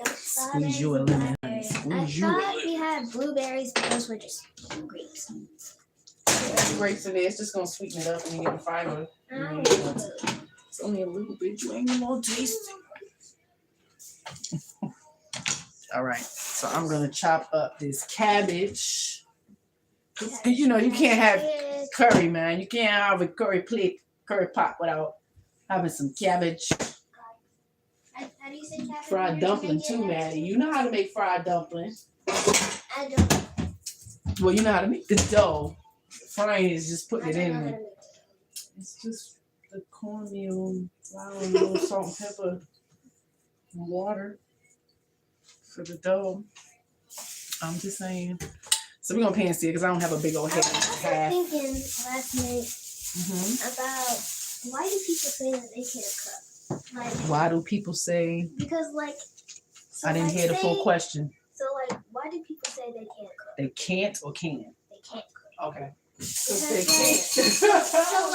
squeeze you a lemon. Squeeze you. I thought we had blueberries, but those were just grapes. Grapes in there. It's just gonna sweeten it up and you get the fiber. It's only a little bit. You ain't gonna taste it. All right. So I'm gonna chop up this cabbage. You know, you can't have curry, man. You can't have a curry pot without having some cabbage. How do you say cabbage? Fried dumpling too, Maddie. You know how to make fried dumpling. I don't. Well, you know how to make the dough. Frying is just putting it in there. It's just the cornmeal, flour, a little salt and pepper, and water for the dough. I'm just saying. So we're gonna pan sear because I don't have a big old head. I was thinking last night about why do people say that they can't cook? Like, why do people say? Because so I didn't hear the full question. So why do people say they can't cook? They can't or can? They can't cook. Okay. Because They can't. so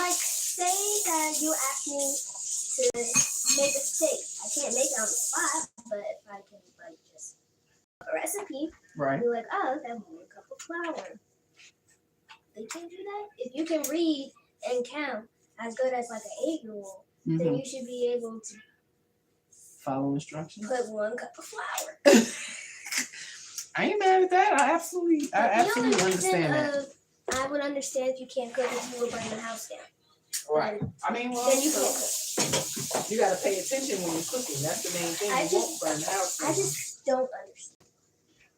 say that you ask me to make a steak. I can't make it on the spot, but if I can just a recipe, Right. you're like, oh, that's 1 cup of flour. They can't do that. If you can read and count as good as like an 8-year-old, then you should be able to follow instructions. Put 1 cup of flour. I ain't mad at that. I absolutely understand that. I would understand if you can't cook if you were burning the house down. Right. I mean, well, then you can't cook. You got to pay attention when you're cooking. That's the main thing. You won't burn the house down. I just don't understand.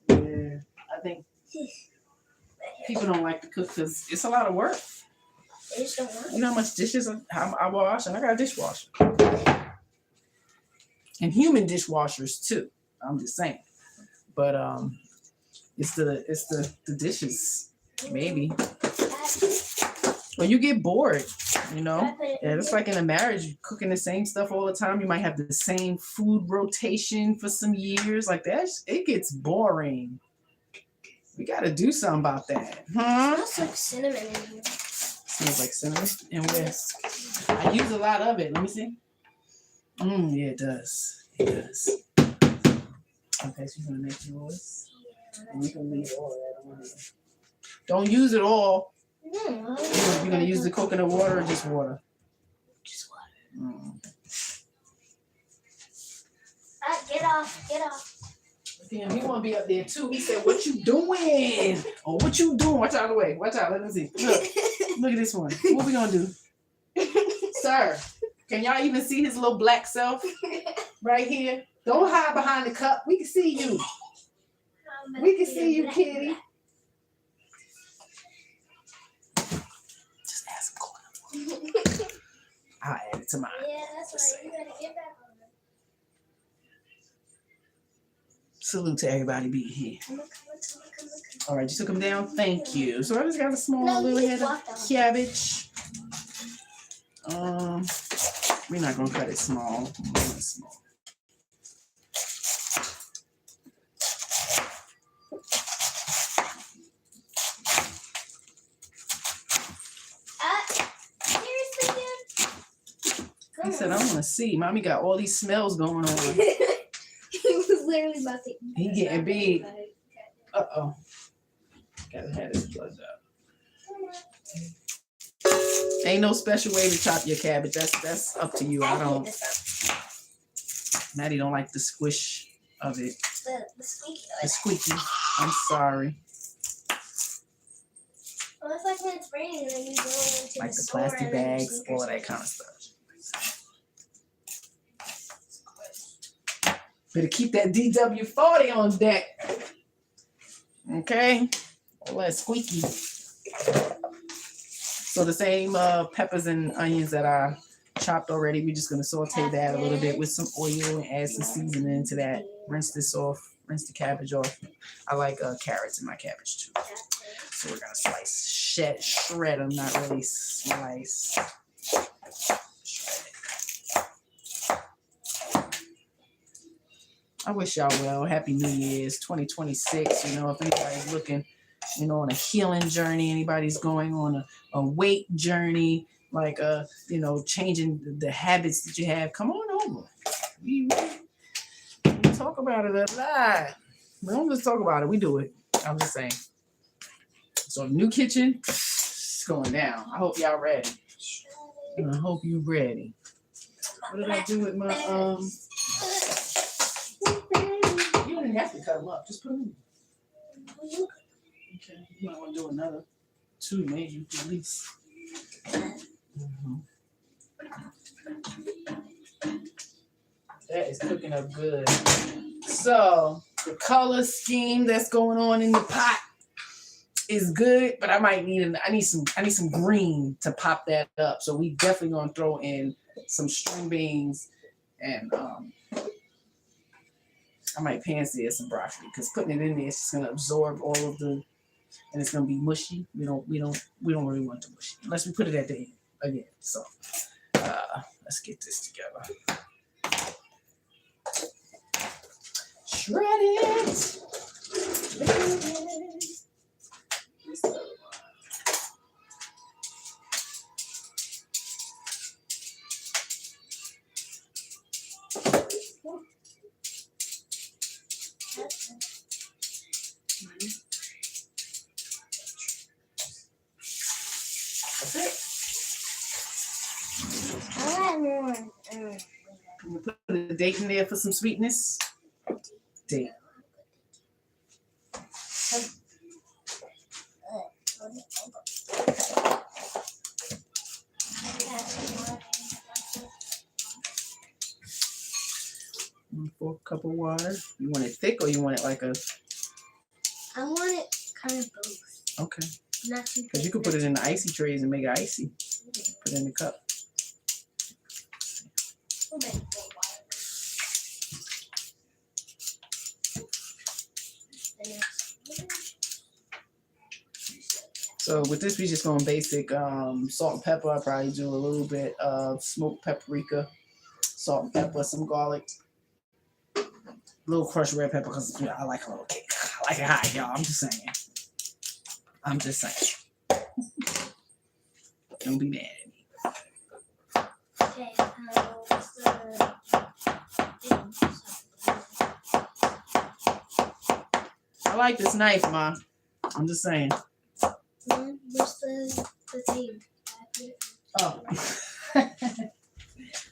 Yeah, I think people don't like to cook because it's a lot of work. They just don't want. You know how much dishes I wash, and I got a dishwasher. And human dishwashers too. I'm just saying. But it's the dishes, maybe. Or you get bored, you know? Yeah, it's like in a marriage, you're cooking the same stuff all the time. You might have the same food rotation for some years. Like that, it gets boring. We got to do something about that. Huh? It smells like cinnamon in here. Smells like cinnamon. And where? I use a lot of it. Let me see. Yeah, it does. It does. Okay, so you're going to make yours. And you can leave all of that on there. Don't use it all. You're going to use the coconut water or just water? Just water. Get off. Damn, he want to be up there too. He said, "What you doing? Oh, what you doing? Watch out of the way. Watch out. Let me see. Look at this one. What we going to do? Sir, can y'all even see his little black self right here? Don't hide behind the cup. We can see you. We can see you, kitty. Just ask him. I'll add it to mine. Yeah, that's right. You gotta get back on it. Salute to everybody being here. Come. All right, you took them down? Thank you. So I just got a small little head of cabbage. We're not going to cut it small. Small. Seriously, dude? He said, I want to see. Mommy got all these smells going on. He was literally about to eat. He getting big. Uh-oh. Gotta have his blood up. Ain't no special way to chop your cabbage. That's up to you. I don't. Maddie don't like the squish of it. The squeaky. The squeaky. I'm sorry. Well, it's like when it's raining and then you go into Like the the store plastic and then bags, you all of that kind of stuff. Better keep that DW40 on deck. Okay? All that squeaky. So the same peppers and onions that I chopped already, we're just going to saute that a little bit with some oil and add some seasoning into that. Rinse this off. Rinse the cabbage off. I like carrots in my cabbage too. So we're going to slice, shred them, not really slice. I wish y'all well. Happy New Year's 2026. You know, if anybody's looking, you know, on a healing journey, anybody's going on a weight journey, like, you know, changing the habits that you have, come on over. We talk about it a lot. We don't just talk about it. We do it. I'm just saying. So new kitchen, it's going down. I hope y'all ready. I hope you ready. What did I do with my, you don't even have to cut them up. Just put them in. Okay. You might want to do another 2, maybe, at least. That is cooking up good. So the color scheme that's going on in the pot is good, but I need some green to pop that up. So we definitely gonna throw in some string beans and I might pan-sear some broccoli because putting it in there is just gonna absorb all of the, and it's gonna be mushy. We don't really want to mushy unless we put it at the end again. So let's get this together. Shred it. That's it. I want more. Can we put a date in there for some sweetness? Date. For a cup of water. You want it thick or you want it like a? I want it kind of both. Okay. Not too thick. Because you could put it in the icy trays and make it icy. Put it in the cup. We'll make it more water. So with this, we just going basic salt and pepper. I'll probably do a little bit of smoked paprika, salt and pepper, some garlic, a little crushed red pepper because I like a little kick. I like it hot, y'all. I'm just saying. Don't be mad at me. Okay, what's the I like this knife, Ma. I'm just saying. what's the thing? Oh.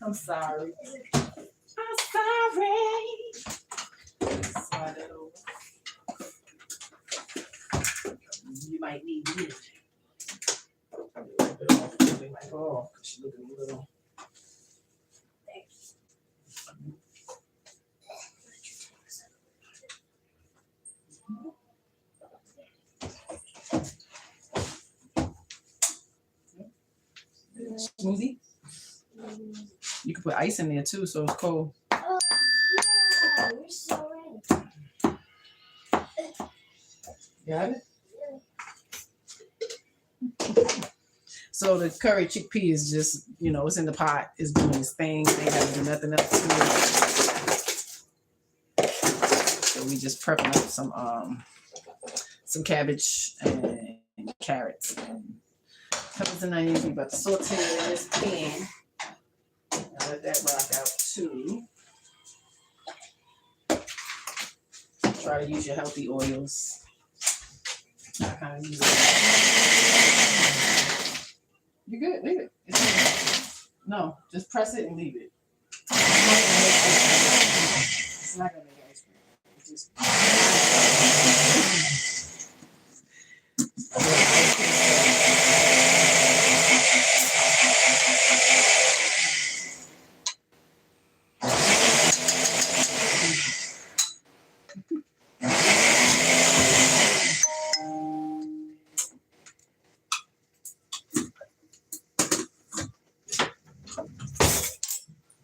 I'm sorry. I'm sorry. Slide it over. You might need it. Wipe it off. Wipe it off because she's looking a little. Smoothie. You can put ice in there too, so it's cold. Oh, yeah, you're so right. Got it? So the curry chickpea is just, it's in the pot. It's doing its thing. They ain't got to do nothing else to it. So we just prepping up some cabbage and carrots and peppers and onions. We about to saute it in this pan. And let that rock out too. Try to use your healthy oils. I kind of use it. You're good. Leave it. No, just press it and leave it. It's not gonna make ice cream. It's just.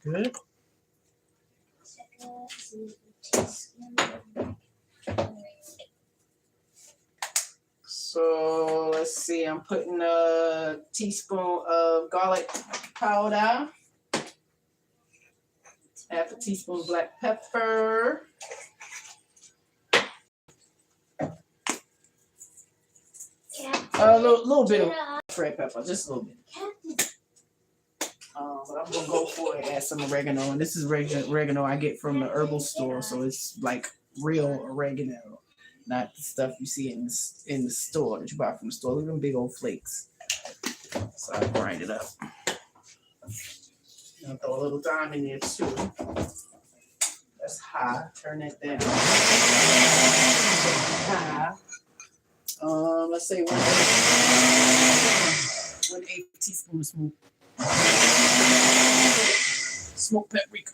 Good. So let's see, I'm putting a teaspoon of garlic powder, half a teaspoon of black pepper, a little bit of red pepper, just a little bit. But I'm gonna go for it, add some oregano, and this is oregano I get from the herbal store, so it's like real oregano, not the stuff you see in the store that you buy from the store. Look at them big old flakes. So I grind it up. I'll throw a little thyme in there too. That's high. Turn that down. High. Let's say 1/8 teaspoon of smoked paprika.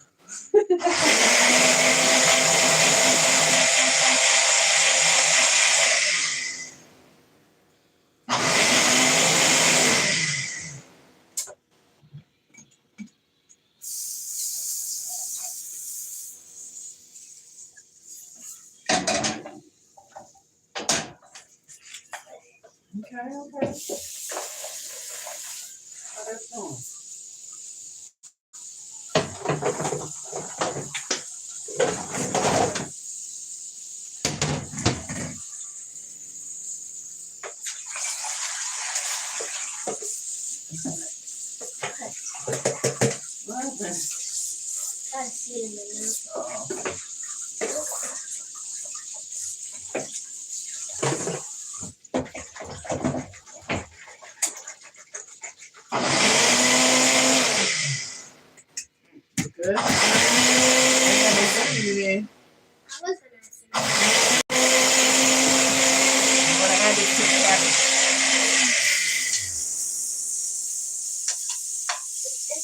Okay. How that's going? Good.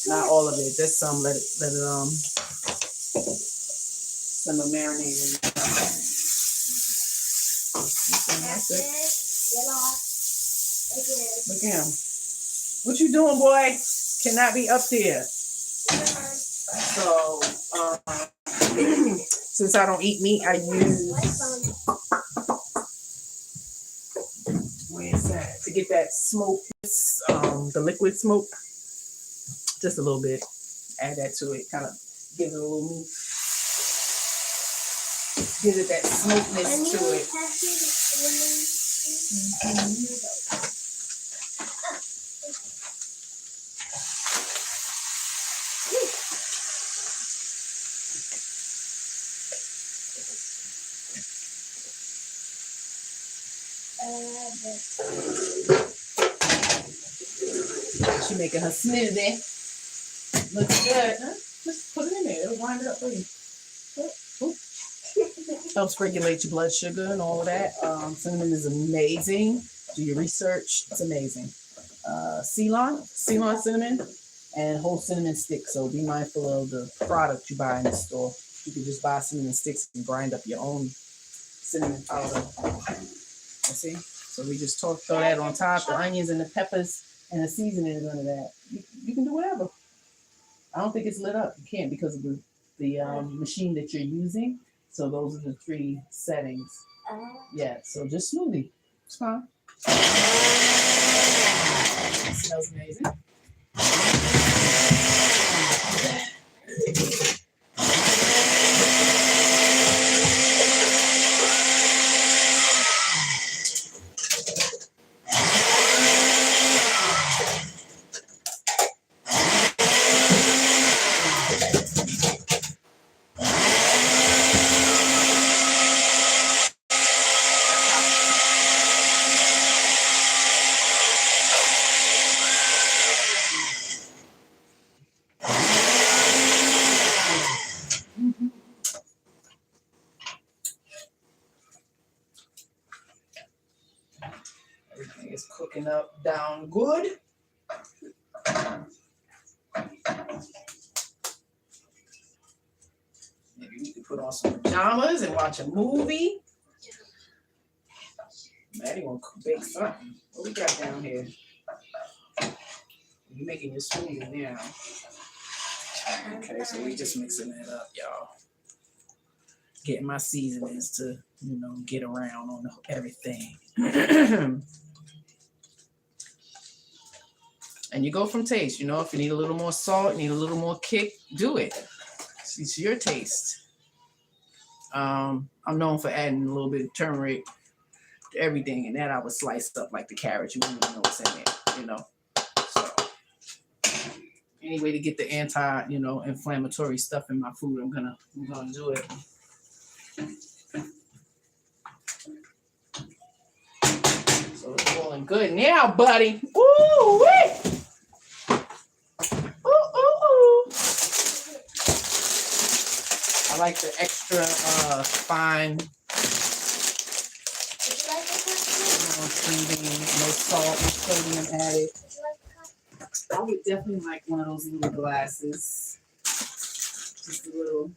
Not all of it, just some. Let it simmer marinating. Look at him. What you doing, boy? Cannot be up there. So, since I don't eat meat, I use. Where's that? to get that smoke, the liquid smoke. Just a little bit. Add that to it. Kind of give it a little meat. Give it that smokiness to it. She making her smoothie. Looks good. Huh? Just put it in there. It'll wind it up for you. Helps regulate your blood sugar and all of that. Cinnamon is amazing. Do your research. It's amazing. Ceylon cinnamon, and whole cinnamon sticks. So be mindful of the product you buy in the store. You can just buy cinnamon sticks and grind up your own cinnamon powder. You see? So we just throw that on top. The onions and the peppers and the seasoning is under that. You can do whatever. I don't think it's lit up. You can't because of the machine that you're using. So those are the 3 settings. Yeah, so just smoothie. It's fine. It smells amazing. Everything is cooking up down good. Maybe we can put on some pajamas and watch a movie. Maddie won't bake something. What we got down here? You're making your smoothie now. Okay, so we just mixing that up, y'all. Getting my seasonings to, get around on everything. And you go from taste. If you need a little more salt, need a little more kick, do it. It's your taste. I'm known for adding a little bit of turmeric to everything, and that I would slice up like the carrot. You wouldn't even know what's in there, So any way to get the inflammatory stuff in my food, I'm gonna do it. So it's rolling good now, buddy. Ooh, wait. Ooh. I like the extra fine. String beans, no salt, no sodium added. I would definitely like one of those little glasses. Just a little,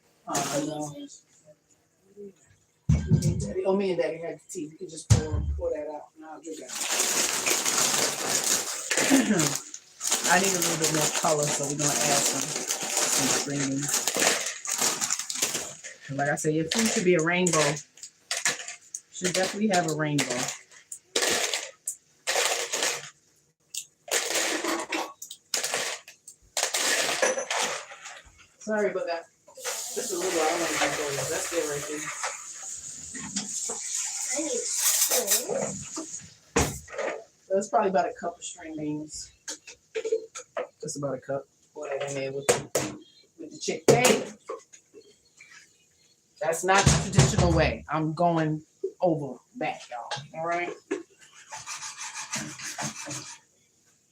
Oh, me and Daddy had the tea. You can just pour that out and I'll drink it. I need a little bit more color, so we're gonna add some string beans. Like I said, your food should be a rainbow. Should definitely have a rainbow. Sorry about that. Just a little. I don't want to go. That's it right there. That's probably about a cup of string beans. Just about a cup. Pour that in there with the chickpea. That's not the traditional way. I'm going over back, y'all. All right?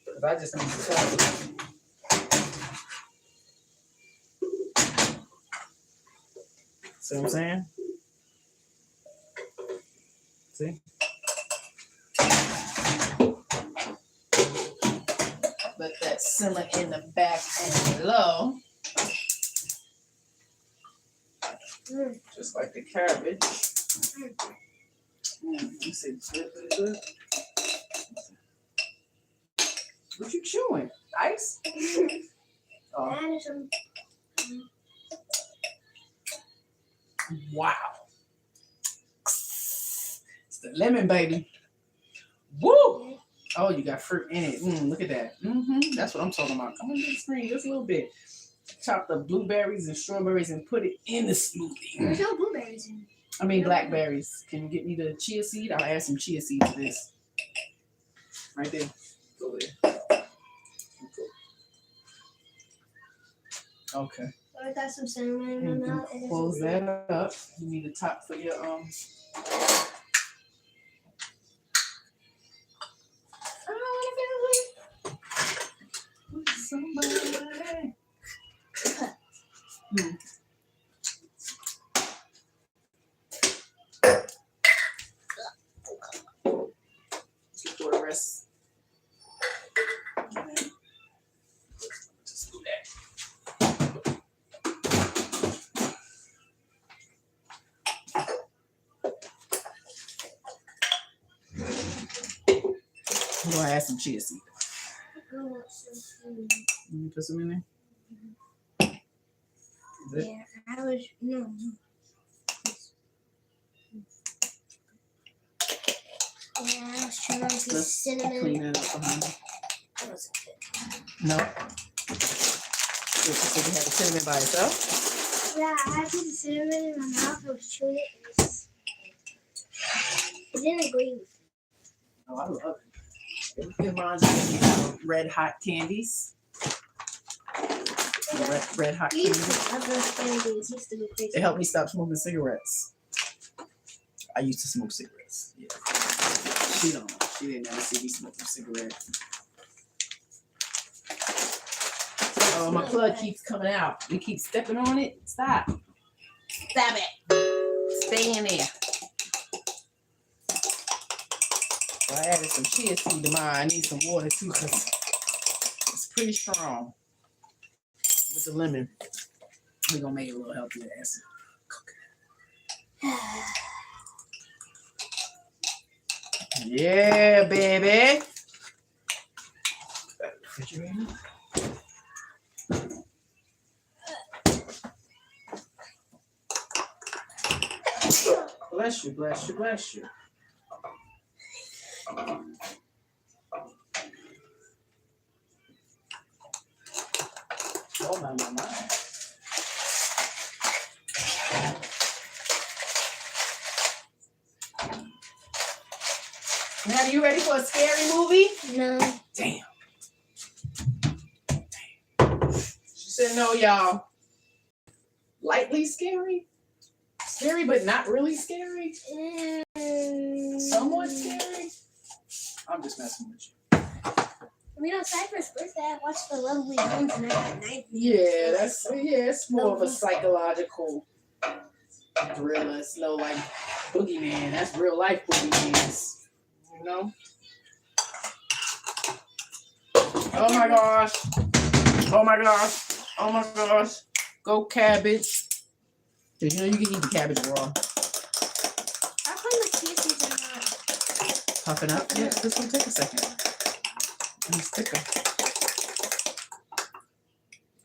Because I just need to tell you. See what I'm saying? See? Let that simmer in the back and low. Just like the cabbage. You see, it's good. What you chewing? Ice? Oh. Wow. It's the lemon, baby. Woo! Oh, you got fruit in it. Look at that. That's what I'm talking about. Come on to the screen just a little bit. Chop the blueberries and strawberries and put it in the smoothie. There's no blueberries in it. I mean blackberries. Can you get me the chia seed? I'll add some chia seed to this. Right there. Go there. Okay. So I got some cinnamon in my mouth. Close that up. You need a top for your somebody. For the rest. Just do that. I'm gonna add some chia seed. You put some in there? Is it? Yeah, I was no. Yeah, I was trying to get Let's cinnamon. clean it up behind you. That wasn't good. No. So you have the cinnamon by itself? Yeah, I put the cinnamon in my mouth. I was chewing it. It didn't agree with me. Oh, I love it. It reminds me of red hot candies. Red hot You used candies. to love those candies. Used to be crazy. It helped me stop smoking cigarettes. I used to smoke cigarettes. Yeah. She don't know. She didn't ever see me smoking cigarettes. Oh, my plug keeps coming out. You keep stepping on it. Stop. Stop it. Stay in there. So I added some chia seed to mine. I need some water too because it's pretty strong. With the lemon, we're gonna make it a little healthier. Yeah, baby. Refrigerator. Bless you, bless you, bless you. Oh my. Now, you ready for a scary movie? No. Damn. She said no, y'all. Lightly scary? Scary, but not really scary? Somewhat scary? I'm just messing with you. We know Cypher's birthday. I watched The Lovely Bones tonight at night. Yeah, it's more of a psychological thriller. It's no like boogeyman. That's real life boogeyman. You know? Oh my gosh. Oh my gosh. Oh my gosh. Go cabbage. Did you know you can eat the cabbage raw? How come the chia seeds are not? Puffing up? Yeah, this will take a second. It's thicker.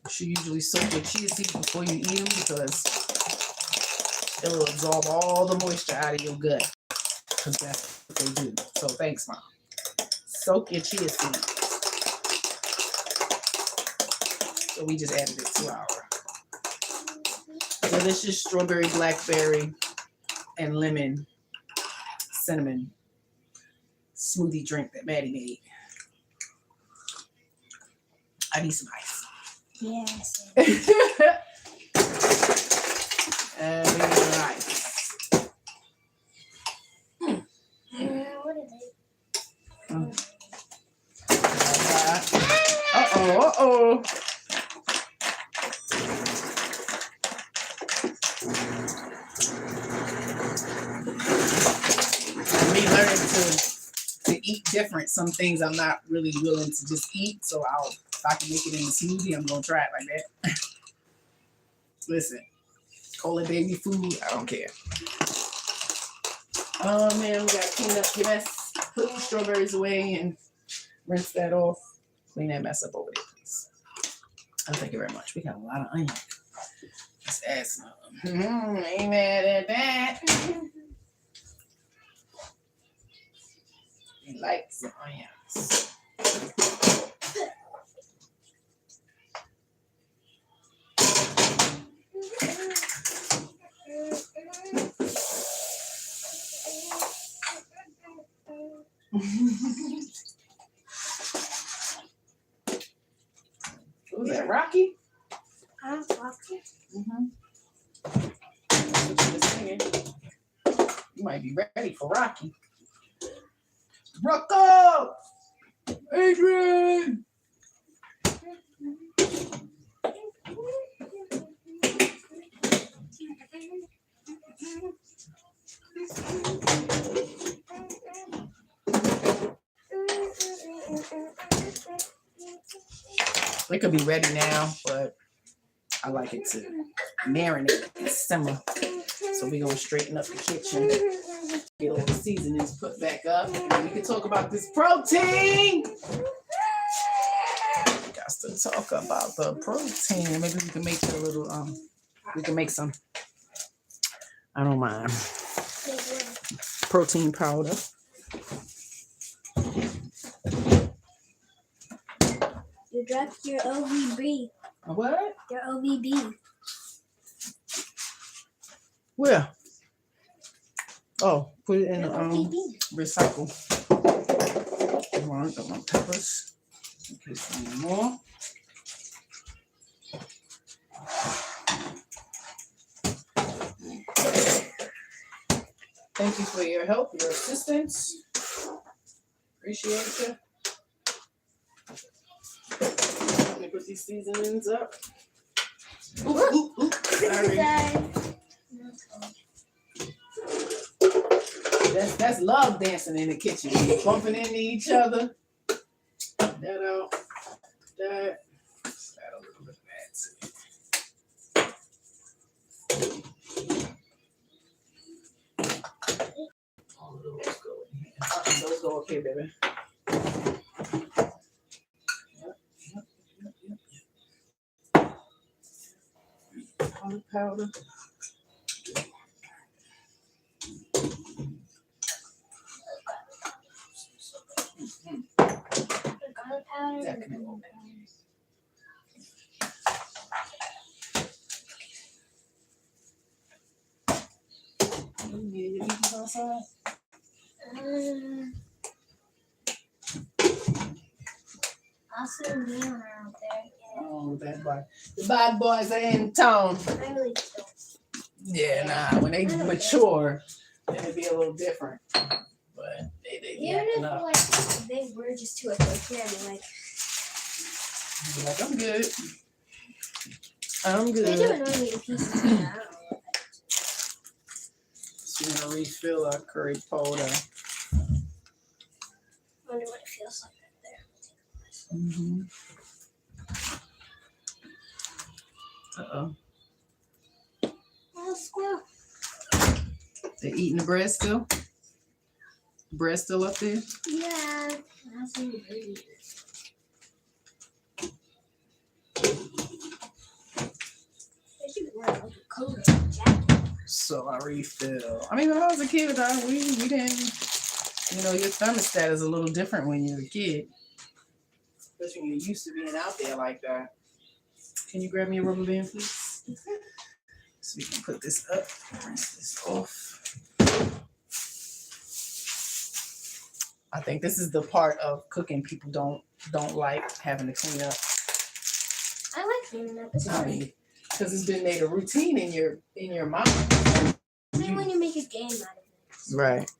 You should usually soak your chia seeds before you eat them because it will absorb all the moisture out of your gut. Because that's what they do. So thanks, Mom. Soak your chia seeds. So we just added it to our delicious strawberry, blackberry, and lemon cinnamon smoothie drink that Maddie made. I need some ice. Yes. And we need some ice. What are they? Uh-oh. Me learning to eat different. Some things I'm not really willing to just eat, so if I can make it in a smoothie, I'm gonna try it like that. Listen, call it baby food, I don't care. Oh man, we gotta clean up your mess. Put the strawberries away and rinse that off. Clean that mess up over there, please. Oh, thank you very much. We got a lot of onion. Let's add some. Ain't mad at that. We like some onions. Was that Rocky? Rocky. You might be ready for Rocky. Rocco! Adrian! It could be ready now, but I like it to marinate and simmer. So we're gonna straighten up the kitchen, get all the seasonings put back up, and then we can talk about this protein. Got to talk about the protein. Maybe we can make it a little. We can make some. I don't mind. Protein powder. You dropped your OVB. What? Your OVB. Where? Oh, put it in the recycle. Come on, got my peppers. In case I need more. Thank you for your help, your assistance. Appreciate you. Let me put these seasonings up. Ooh. Sorry. That's love dancing in the kitchen. Bumping into each other. That out. That. Add a little bit of that to it. All of those go in here. Those go up here, baby. Garlic powder. Garlic powder. That can go back. You need your beans outside? I'll soon be around there. Oh, the bad boys are in town. I really don't. Yeah, nah. When they mature, it'll be a little different. But they Even if acting up. like they were just too addicted, Be like, I'm good. I'm they do good. annoy me in pieces. But I don't know. So we're gonna refill our curry powder. I wonder what it feels like right there. Mm-hmm. Uh-oh. Oh, squirrel. They eating the bread still? Bread still up there? Yeah. That's really good. They should wear like a coat or a jacket. So I refill. I mean, when I was a kid, we didn't, your thermostat is a little different when you're a kid. Especially when you're used to being out there like that. Can you grab me a rubber band, please? So we can put this up, rinse this off. I think this is the part of cooking people don't like having to clean up. I like cleaning up. It's fun. Because it's been made a routine in your mind. I mean, when you make a game out of it. Right.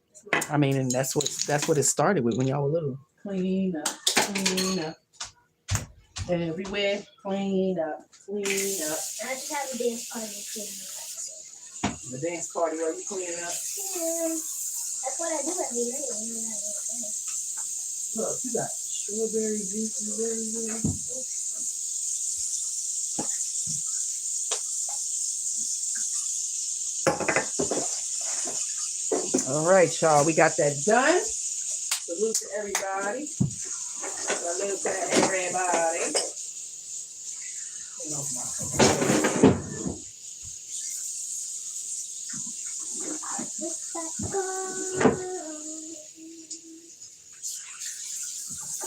I mean, and that's what it started with when y'all were little. Clean up. Everywhere, clean up. And I just have a dance party and clean up. The dance party where you cleaning up. Yeah. That's what I do every day. Look, you got strawberry juice and everything. All right, y'all. We got that done. Salute to everybody. Salute to everybody. Clean off my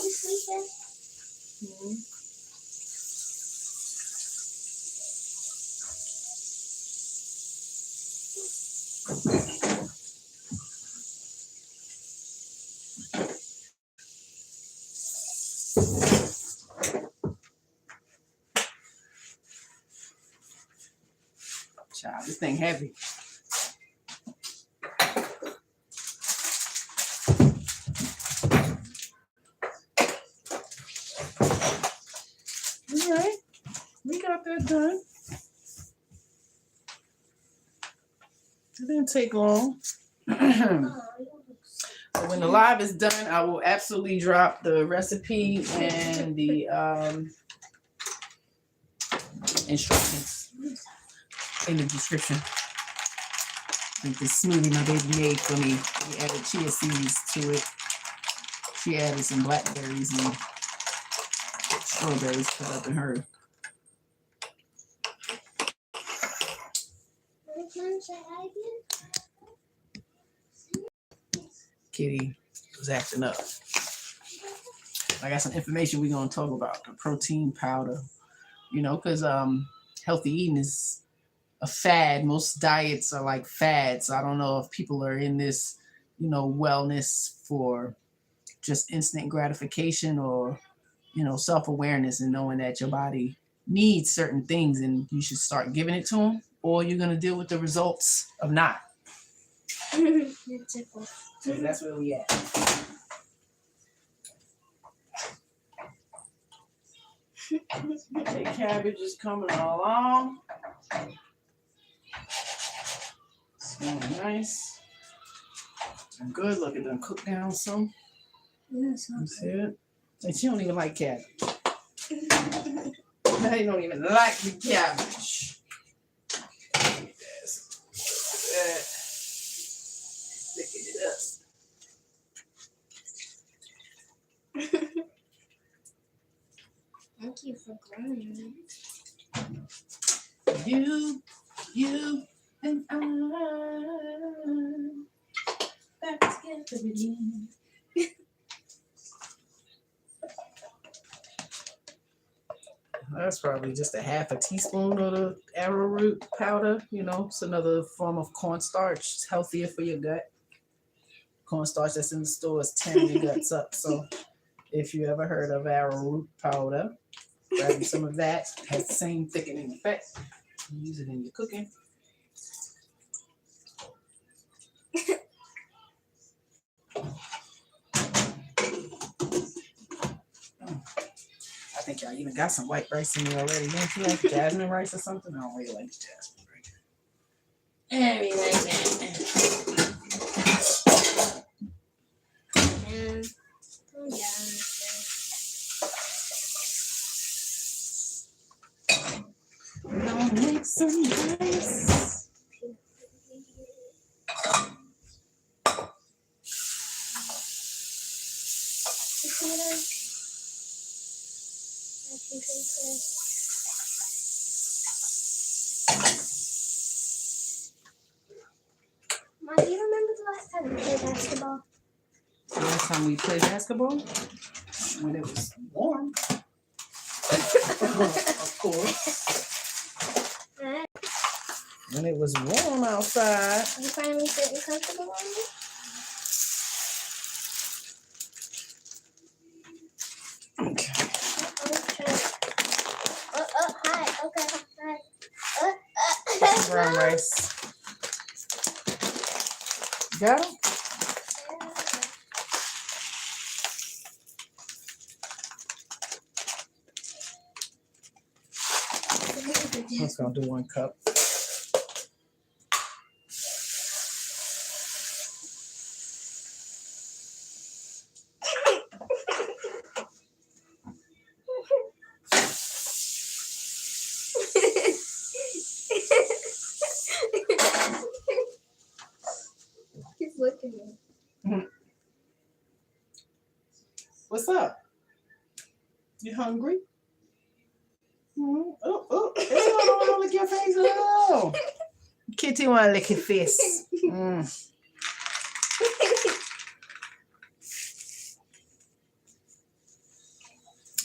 You sleeping? Mm-hmm. Child, this thing heavy. All right, we got that done. It didn't take long. When the live is done, I will absolutely drop the recipe and the instructions in the description. Like this smoothie my baby made for me. We added chia seeds to it. She added some blackberries and strawberries cut up in her. Kitty was acting up. I got some information we're gonna talk about the protein powder. You know, because healthy eating is a fad. Most diets are like fads. I don't know if people are in this, you know, wellness for just instant gratification or, you know, self-awareness and knowing that your body needs certain things and you should start giving it to them, or you're going to deal with the results of not. So that's where we at. Okay, cabbage is coming along. Smelling nice. I'm good. Look at them cook down some. Yes, You see it? And she don't even like cabbage. They don't even like the cabbage. Sticking it up. Thank you for growing. You, and I back together again. That's probably just a half a teaspoon of the arrowroot powder. You know, it's another form of cornstarch. It's healthier for your gut. Cornstarch that's in the store is tearing your guts up. So if you ever heard of arrowroot powder, grab some of that. It has the same thickening effect. You use it in your cooking. I think y'all even got some white rice in there already. Don't you like jasmine rice or something? I don't really like jasmine rice. Very like that. Gonna make some rice. Mom, do you remember the last time we played basketball? The last time we played basketball? When it was warm. Of course. When it was warm outside. You finally getting comfortable on me? Okay. Hi. Okay, hi. Brown rice. Got him? I'm just gonna do 1 cup. He's looking at me. What's up? You hungry? Oh, don't lick your face. Oh. Kitty wanna lick your face.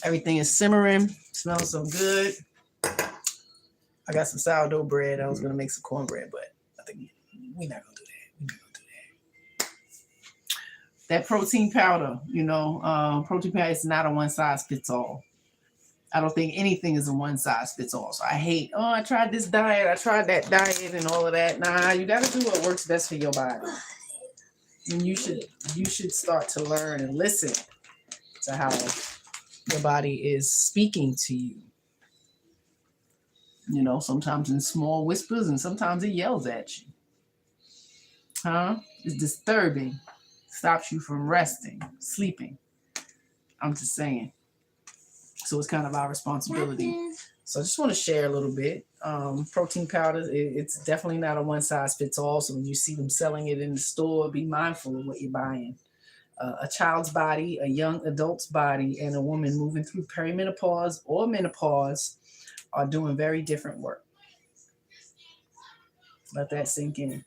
Everything is simmering. Smells so good. I got some sourdough bread. I was gonna make some cornbread, but I think we're not gonna do that. We're not gonna do that. That protein powder, protein powder is not a one size fits all. I don't think anything is a one size fits all. So I hate, I tried this diet, I tried that diet and all of that. Nah, you gotta do what works best for your body. And you should start to learn and listen to how your body is speaking to you. Sometimes in small whispers and sometimes it yells at you. It's disturbing. Stops you from resting, sleeping. I'm just saying. So it's kind of our responsibility. So I just want to share a little bit. Protein powder, it's definitely not a one size fits all. So when you see them selling it in the store, be mindful of what you're buying. A child's body, a young adult's body, and a woman moving through perimenopause or menopause are doing very different work. Let that sink in.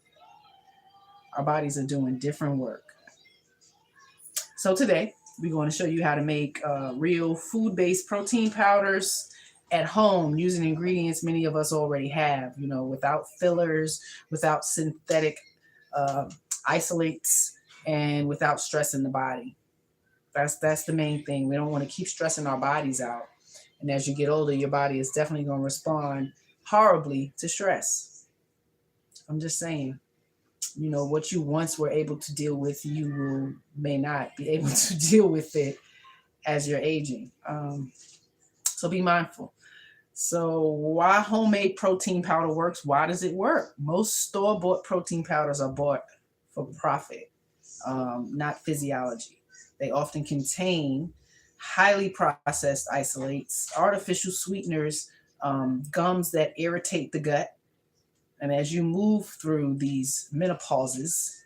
Our bodies are doing different work. So today, we're going to show you how to make real food-based protein powders at home using ingredients many of us already have, without fillers, without synthetic isolates, and without stressing the body. That's the main thing. We don't want to keep stressing our bodies out. And as you get older, your body is definitely going to respond horribly to stress. I'm just saying. What you once were able to deal with, you may not be able to deal with it as you're aging. So be mindful. So why homemade protein powder works? Why does it work? Most store-bought protein powders are bought for profit, not physiology. They often contain highly processed isolates, artificial sweeteners, gums that irritate the gut. And as you move through these menopauses,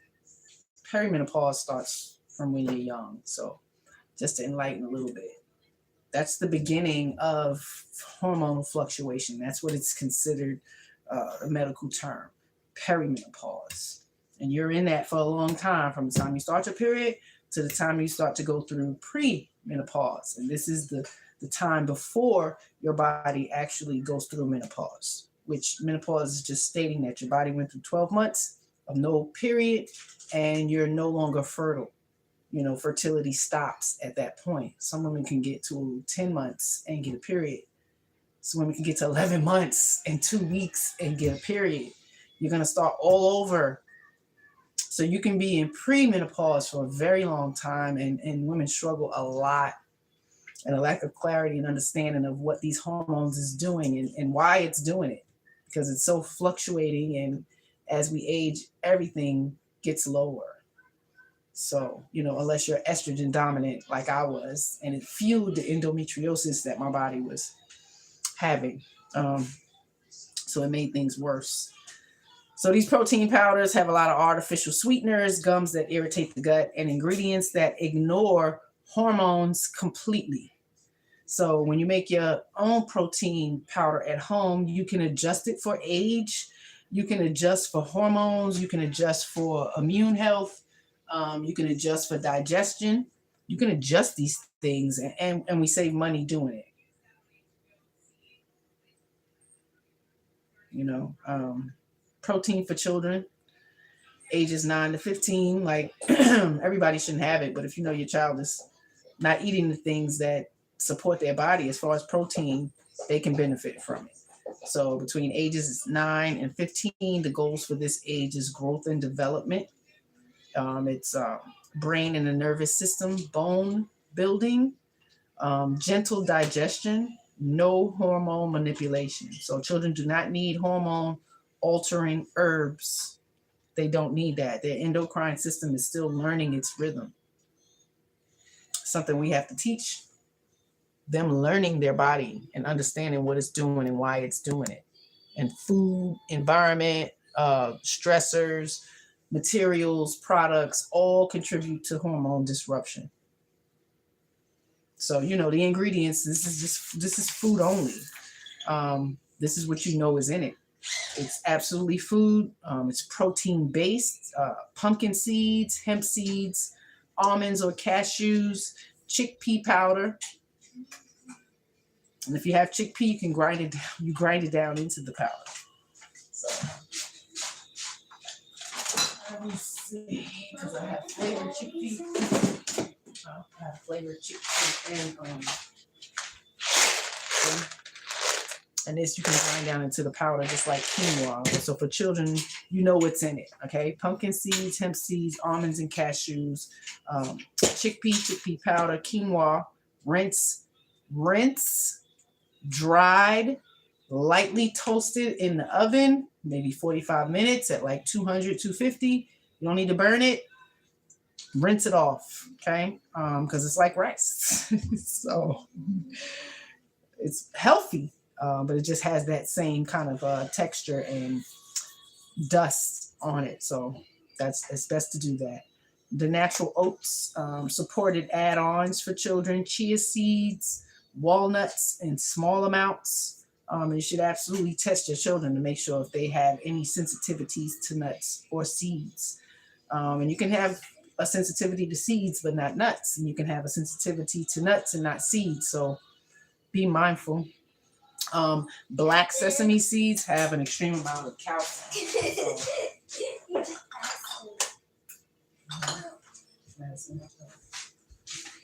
perimenopause starts from when you're young. So just to enlighten a little bit, that's the beginning of hormonal fluctuation. That's what it's considered a medical term, perimenopause. And you're in that for a long time, from the time you start your period to the time you start to go through premenopause. And this is the time before your body actually goes through menopause, which menopause is just stating that your body went through 12 months of no period and you're no longer fertile. Fertility stops at that point. Some women can get to 10 months and get a period. Some women can get to 11 months and 2 weeks and get a period. You're going to start all over. So you can be in premenopause for a very long time, and women struggle a lot, and a lack of clarity and understanding of what these hormones is doing and why it's doing it, because it's so fluctuating, and as we age, everything gets lower. So, unless you're estrogen dominant like I was, and it fueled the endometriosis that my body was having. So it made things worse. So these protein powders have a lot of artificial sweeteners, gums that irritate the gut, and ingredients that ignore hormones completely. So when you make your own protein powder at home, you can adjust it for age, you can adjust for hormones, you can adjust for immune health, you can adjust for digestion. You can adjust these things, and we save money doing it. Protein for children, ages 9 to 15. Like everybody shouldn't have it, but if your child is not eating the things that support their body as far as protein, they can benefit from it. So between ages 9 and 15, the goals for this age is growth and development. It's brain and the nervous system, bone building, gentle digestion, no hormone manipulation. So children do not need hormone altering herbs. They don't need that. Their endocrine system is still learning its rhythm. Something we have to teach them, learning their body and understanding what it's doing and why it's doing it. And food, environment, stressors, materials, products, all contribute to hormone disruption. So, the ingredients, this is food only. This is what is in it. It's absolutely food. It's protein based, pumpkin seeds, hemp seeds, almonds or cashews, chickpea powder, And if you have chickpea, you can grind it down. You grind it down into the powder. So let me see, because I have flavored chickpea. I have flavored chickpea and this you can grind down into the powder just like quinoa. So for children, you know what's in it, okay? Pumpkin seeds, hemp seeds, almonds and cashews, chickpea powder, quinoa, rinse, dried, lightly toasted in the oven, maybe 45 minutes at like 200, 250. You don't need to burn it. Rinse it off, okay? Because it's like rice. So it's healthy. But it just has that same kind of texture and dust on it. So it's best to do that. The natural oats, supported add-ons for children, chia seeds, walnuts in small amounts. You should absolutely test your children to make sure if they have any sensitivities to nuts or seeds. And you can have a sensitivity to seeds but not nuts. And you can have a sensitivity to nuts and not seeds. So be mindful. Black sesame seeds have an extreme amount of calcium.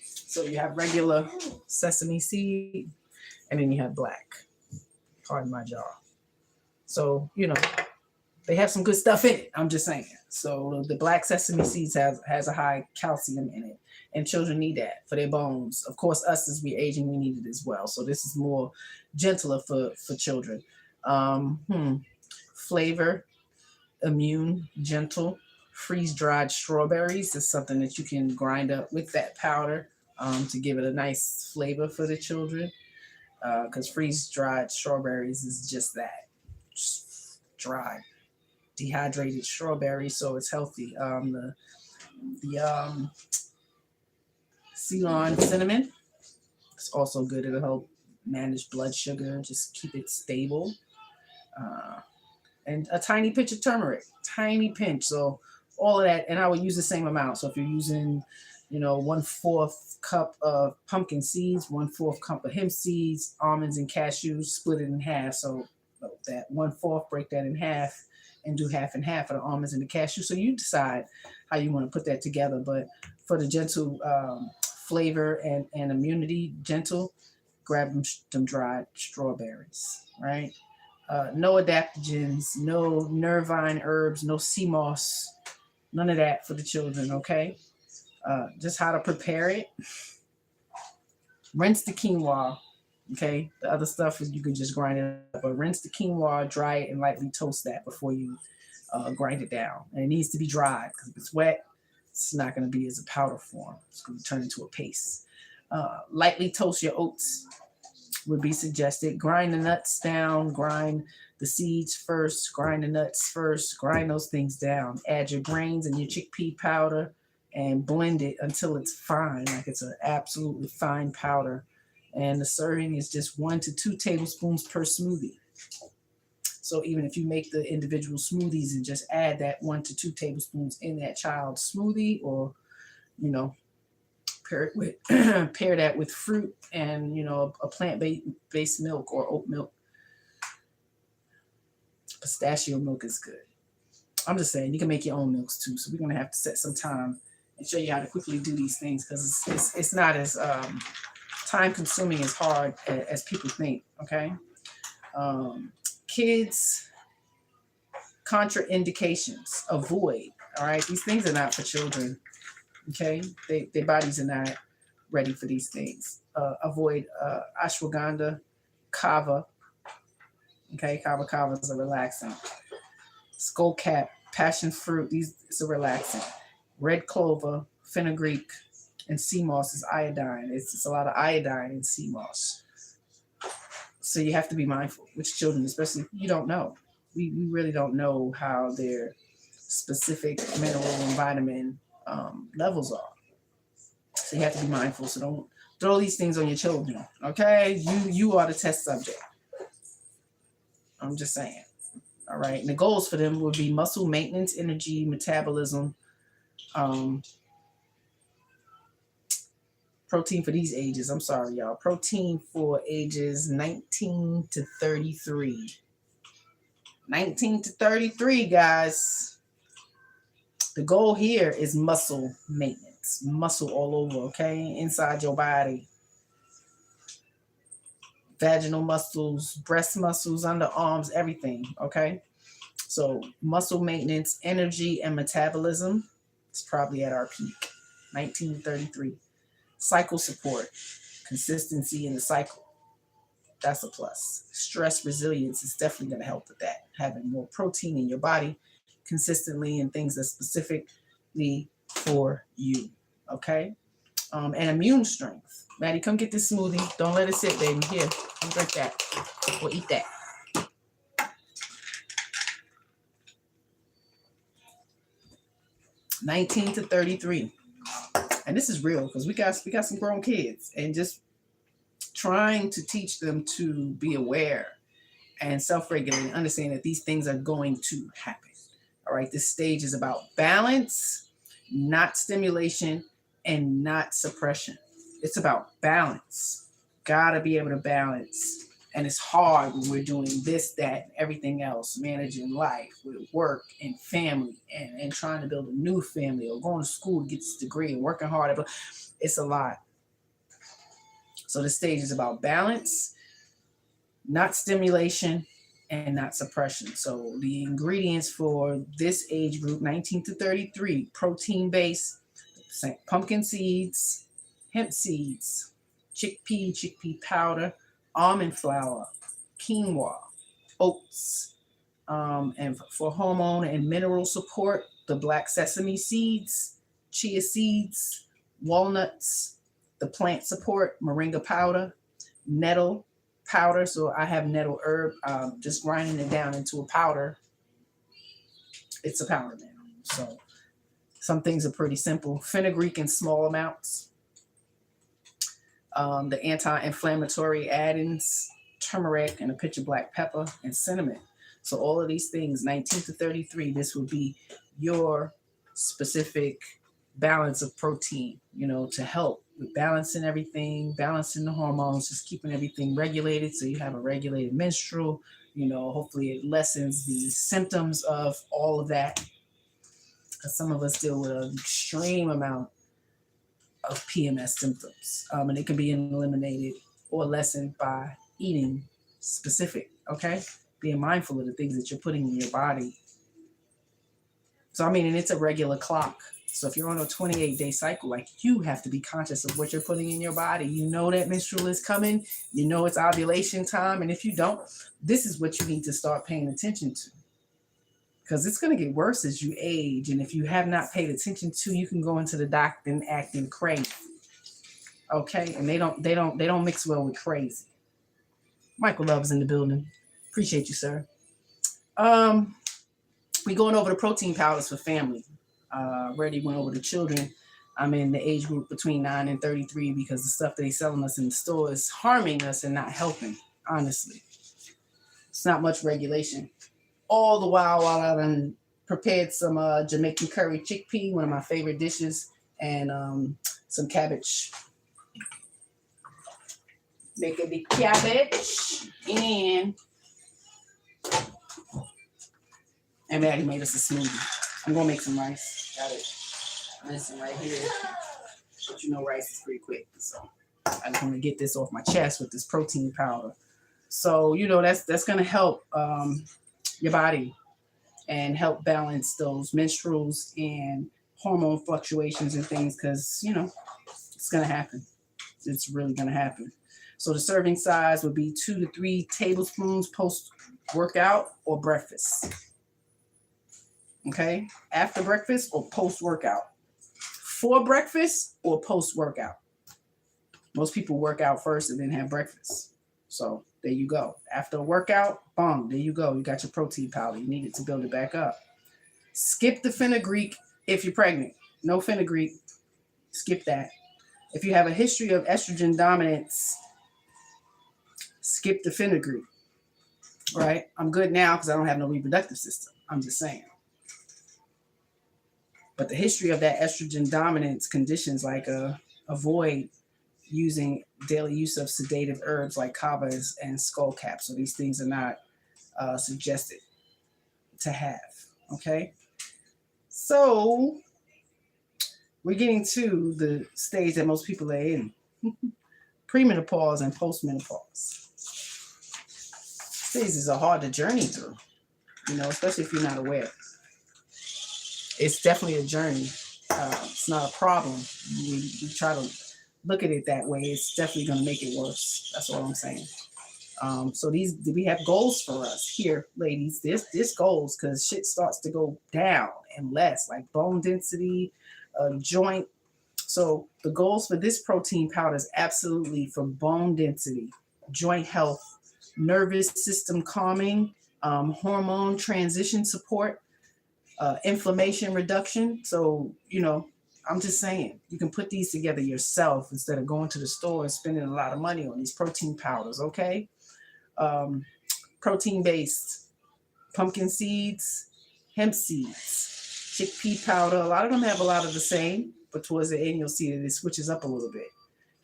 So you have regular sesame seed, and then you have black. Pardon my jaw. So, they have some good stuff in it. I'm just saying. So the black sesame seeds has a high calcium in it. And children need that for their bones. Of course, us as we're aging, we need it as well. So this is more gentler for children. Flavor, immune, gentle. Freeze-dried strawberries is something that you can grind up with that powder to give it a nice flavor for the children. Because freeze-dried strawberries is just that. Just dried, dehydrated strawberries, so it's healthy. The Ceylon cinnamon, it's also good. It'll help manage blood sugar, just keep it stable. And a tiny pinch of turmeric, tiny pinch. So all of that, and I would use the same amount. So if you're using, 1/4 cup of pumpkin seeds, 1/4 cup of hemp seeds, almonds and cashews, split it in half. So that 1/4, break that in half and do half and half of the almonds and the cashews. So you decide how you want to put that together. But for the gentle flavor and immunity, gentle, grab them dried strawberries, right? No adaptogens, no nervine herbs, no sea moss, none of that for the children, okay? Just how to prepare it. Rinse the quinoa, okay? The other stuff is you can just grind it up, but rinse the quinoa, dry it, and lightly toast that before you grind it down. And it needs to be dried because if it's wet, it's not going to be as a powder form. It's going to turn into a paste. Lightly toast your oats would be suggested. Grind the nuts down, grind the seeds first, grind the nuts first, grind those things down. Add your grains and your chickpea powder and blend it until it's fine, like it's an absolutely fine powder. And the serving is just 1 to 2 tablespoons per smoothie. So even if you make the individual smoothies and just add that 1 to 2 tablespoons in that child's smoothie, or, pair that with fruit and, a plant-based milk or oat milk. Pistachio milk is good. I'm just saying, you can make your own milks too. So we're going to have to set some time and show you how to quickly do these things because it's not as time-consuming as hard as people think, okay? Kids, contraindications, avoid, all right? These things are not for children, okay? Their bodies are not ready for these things. Avoid ashwagandha, kava, okay? Kava is a relaxant. Skullcap, passion fruit, it's a relaxant. Red clover, fenugreek, and sea moss is iodine. It's a lot of iodine in sea moss. So you have to be mindful with children, especially if you don't know. We really don't know how their specific mineral and vitamin levels are. So you have to be mindful. So don't throw these things on your children, okay? You are the test subject. I'm just saying. All right. And the goals for them would be muscle maintenance, energy, metabolism, Protein for these ages. I'm sorry, y'all. Protein for ages 19 to 33. 19 to 33, guys. The goal here is muscle maintenance. Muscle all over, okay? Inside your body. Vaginal muscles, breast muscles, underarms, everything, okay? So muscle maintenance, energy, and metabolism is probably at our peak. 19 to 33. Cycle support, consistency in the cycle. That's a plus. Stress resilience is definitely going to help with that. Having more protein in your body consistently and things that's specifically for you. Okay? And immune strength. Maddie, come get this smoothie. Don't let it sit, baby. Here, come drink that. Or eat that. (19 to 33). And this is real because we got some grown kids, and just trying to teach them to be aware and self-regulate and understand that these things are going to happen. All right, this stage is about balance, not stimulation, and not suppression. It's about balance. Gotta be able to balance. And it's hard when we're doing this, that, and everything else, managing life with work and family and trying to build a new family or going to school to get this degree and working hard. It's a lot. So the stage is about balance, not stimulation, and not suppression. So the ingredients for this age group, 19 to 33, protein-based, pumpkin seeds, hemp seeds, chickpea powder, almond flour, quinoa, oats, and for hormone and mineral support, the black sesame seeds, chia seeds, walnuts, the plant support, moringa powder, nettle powder. So I have nettle herb, just grinding it down into a powder. It's a powder now. So some things are pretty simple. Fenugreek in small amounts. The anti-inflammatory add-ins, turmeric, and a pinch of black pepper and cinnamon. So all of these things, 19 to 33, this would be your specific balance of protein, to help with balancing everything, balancing the hormones, just keeping everything regulated so you have a regulated menstrual. Hopefully it lessens the symptoms of all of that. Because some of us deal with an extreme amount of PMS symptoms, and it can be eliminated or lessened by eating specific, okay? Being mindful of the things that you're putting in your body. So, and it's a regular clock. So if you're on a 28-day cycle, you have to be conscious of what you're putting in your body. You know that menstrual is coming. You know it's ovulation time. And if you don't, this is what you need to start paying attention to. Because it's going to get worse as you age. And if you have not paid attention to, you can go into the doctor and acting crazy. Okay? And they don't mix well with crazy. Michael Love's in the building. Appreciate you, sir. We going over the protein powders for family. Already went over the children. I'm in the age group between 9 and 33 because the stuff that they're selling us in the store is harming us and not helping, honestly. It's not much regulation. All the while I prepared some Jamaican curry chickpea, one of my favorite dishes, and some cabbage. Making the cabbage, and Maddie made us a smoothie. I'm gonna make some rice. Got it. Listen right here. But rice is pretty quick, so I just want to get this off my chest with this protein powder. So that's gonna help your body and help balance those menstruals and hormone fluctuations and things, because it's gonna happen. It's really gonna happen. So the serving size would be 2 to 3 tablespoons post-workout or breakfast. Okay? After breakfast or post-workout. For breakfast or post-workout. Most people work out first and then have breakfast. So there you go. After a workout, boom, there you go. You got your protein powder. You need it to build it back up. Skip the fenugreek if you're pregnant. No fenugreek. Skip that. If you have a history of estrogen dominance, skip the fenugreek. Right? I'm good now because I don't have no reproductive system. I'm just saying. But the history of that estrogen dominance conditions avoid using daily use of sedative herbs like kavas and skullcap. So these things are not suggested to have. Okay. So we're getting to the stage that most people are in. Premenopause and postmenopause. Stages are hard to journey through, especially if you're not aware. It's definitely a journey. It's not a problem. We try to look at it that way. It's definitely going to make it worse. That's all I'm saying. So we have goals for us here, ladies. This goals, because shit starts to go down and less, like bone density, joint. So the goals for this protein powder is absolutely for bone density, joint health, nervous system calming, hormone transition support, inflammation reduction. So, I'm just saying, you can put these together yourself instead of going to the store and spending a lot of money on these protein powders, okay? Protein-based pumpkin seeds, hemp seeds, chickpea powder. A lot of them have a lot of the same, but towards the end, you'll see that it switches up a little bit.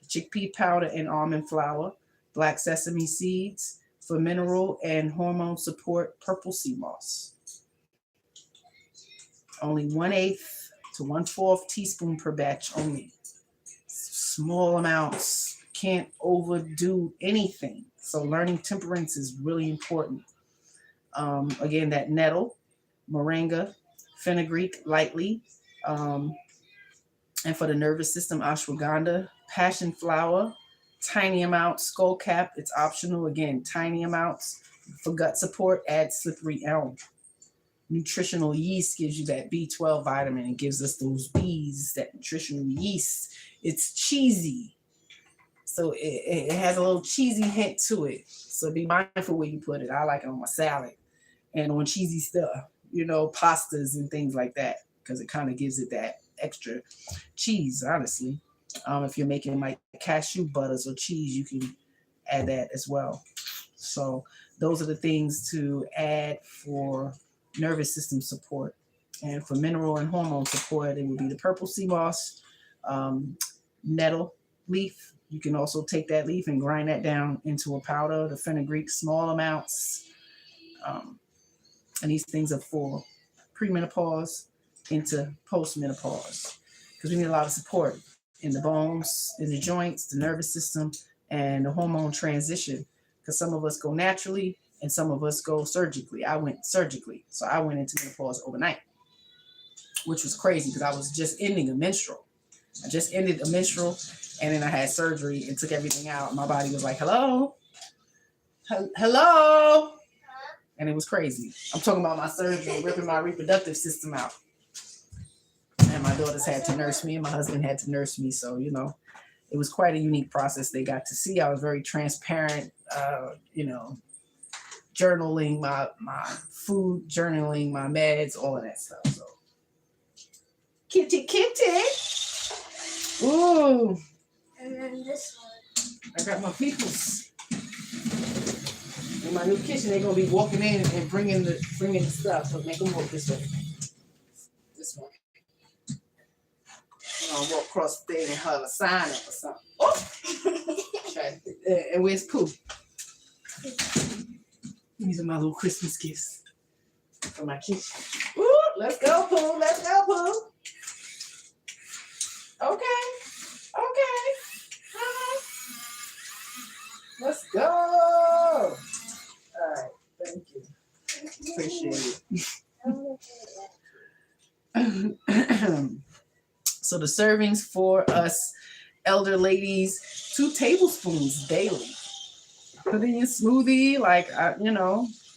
Chickpea powder and almond flour, black sesame seeds for mineral and hormone support, purple sea moss. Only 1/8 to 1/4 teaspoon per batch only. Small amounts. Can't overdo anything. So learning temperance is really important. Again, that nettle, moringa, fenugreek lightly. And for the nervous system, ashwagandha, passion flower, tiny amounts, skullcap, it's optional. Again, tiny amounts. For gut support, add slippery elm. Nutritional yeast gives you that B12 vitamin. It gives us those B's, that nutritional yeast. It's cheesy. So it has a little cheesy hint to it. So be mindful where you put it. I like it on my salad and on cheesy stuff, pastas and things like that, because it kind of gives it that extra cheese, honestly. If you're making like cashew butters or cheese, you can add that as well. So those are the things to add for nervous system support. And for mineral and hormone support, it would be the purple sea moss, nettle leaf. You can also take that leaf and grind that down into a powder. The fenugreek, small amounts. And these things are for premenopause into postmenopause, because we need a lot of support in the bones, in the joints, the nervous system, and the hormone transition, because some of us go naturally and some of us go surgically. I went surgically, so I went into menopause overnight, which was crazy because I was just ending a menstrual. I just ended a menstrual, and then I had surgery and took everything out. And my body was like, hello? Hello? And it was crazy. I'm talking about my surgery, ripping my reproductive system out. And my daughters had to nurse me, and my husband had to nurse me. So, it was quite a unique process they got to see. I was very transparent, journaling my food, journaling my meds, all of that stuff. So, kitty. Ooh. And then this one. I got my peoples. In my new kitchen, they're gonna be walking in and bringing the stuff. So make them walk this way. This way. I'm gonna walk across the thing and have a sign up or something. Oh! And where's Pooh? These are my little Christmas gifts for my kitchen. Ooh, let's go, Pooh. Let's go, Pooh. Okay. Let's go. All right. Thank you. Appreciate it. So the servings for us elder ladies, 2 tablespoons daily. Put in your smoothie,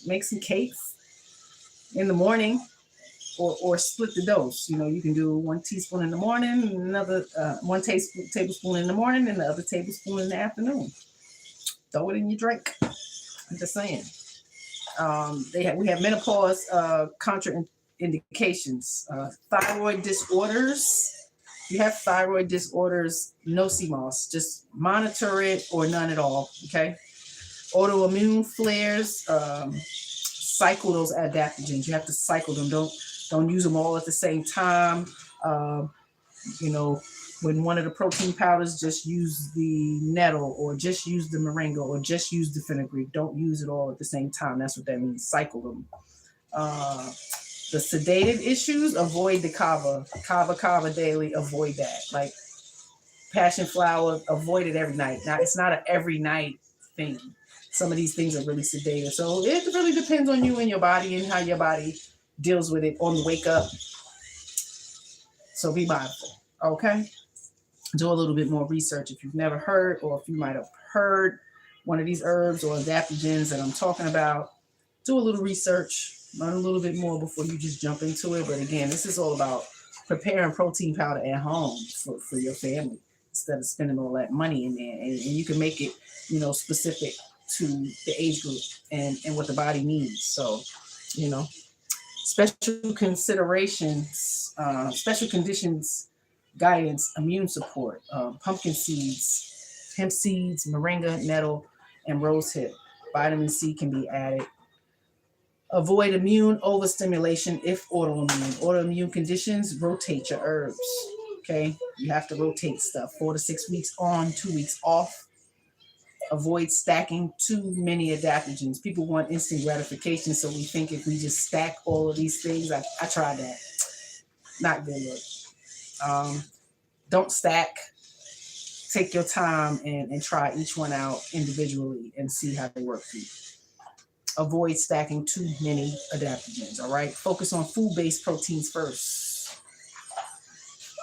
make some cakes in the morning, or split the dose. You can do 1 teaspoon in the morning, another 1 tablespoon in the morning, and the other tablespoon in the afternoon. Throw it in your drink. I'm just saying. We have menopause contraindications, thyroid disorders. If you have thyroid disorders, no CMOS. Just monitor it or none at all. Okay. Autoimmune flares. Cycle those adaptogens. You have to cycle them. Don't use them all at the same time. When one of the protein powders, just use the nettle or just use the moringa or just use the fenugreek. Don't use it all at the same time. That's what that means. Cycle them. The sedative issues, avoid the kava daily. Avoid that. Like passion flower, avoid it every night. Now, it's not an every night thing. Some of these things are really sedative. So it really depends on you and your body and how your body deals with it on the wake up. So be mindful. Okay? Do a little bit more research if you've never heard, or if you might have heard one of these herbs or adaptogens that I'm talking about. Do a little research, learn a little bit more before you just jump into it. But again, this is all about preparing protein powder at home for your family instead of spending all that money in there. And you can make it, specific to the age group and what the body needs. So, special considerations, special conditions, guidance, immune support, pumpkin seeds, hemp seeds, moringa, nettle, and rosehip. Vitamin C can be added. Avoid immune overstimulation if autoimmune. Autoimmune conditions, rotate your herbs. Okay? You have to rotate stuff. 4 to 6 weeks on, 2 weeks off. Avoid stacking too many adaptogens. People want instant gratification, so we think if we just stack all of these things, I tried that. Not good look. Don't stack. Take your time and try each one out individually and see how they work for you. Avoid stacking too many adaptogens, all right? Focus on food-based proteins first.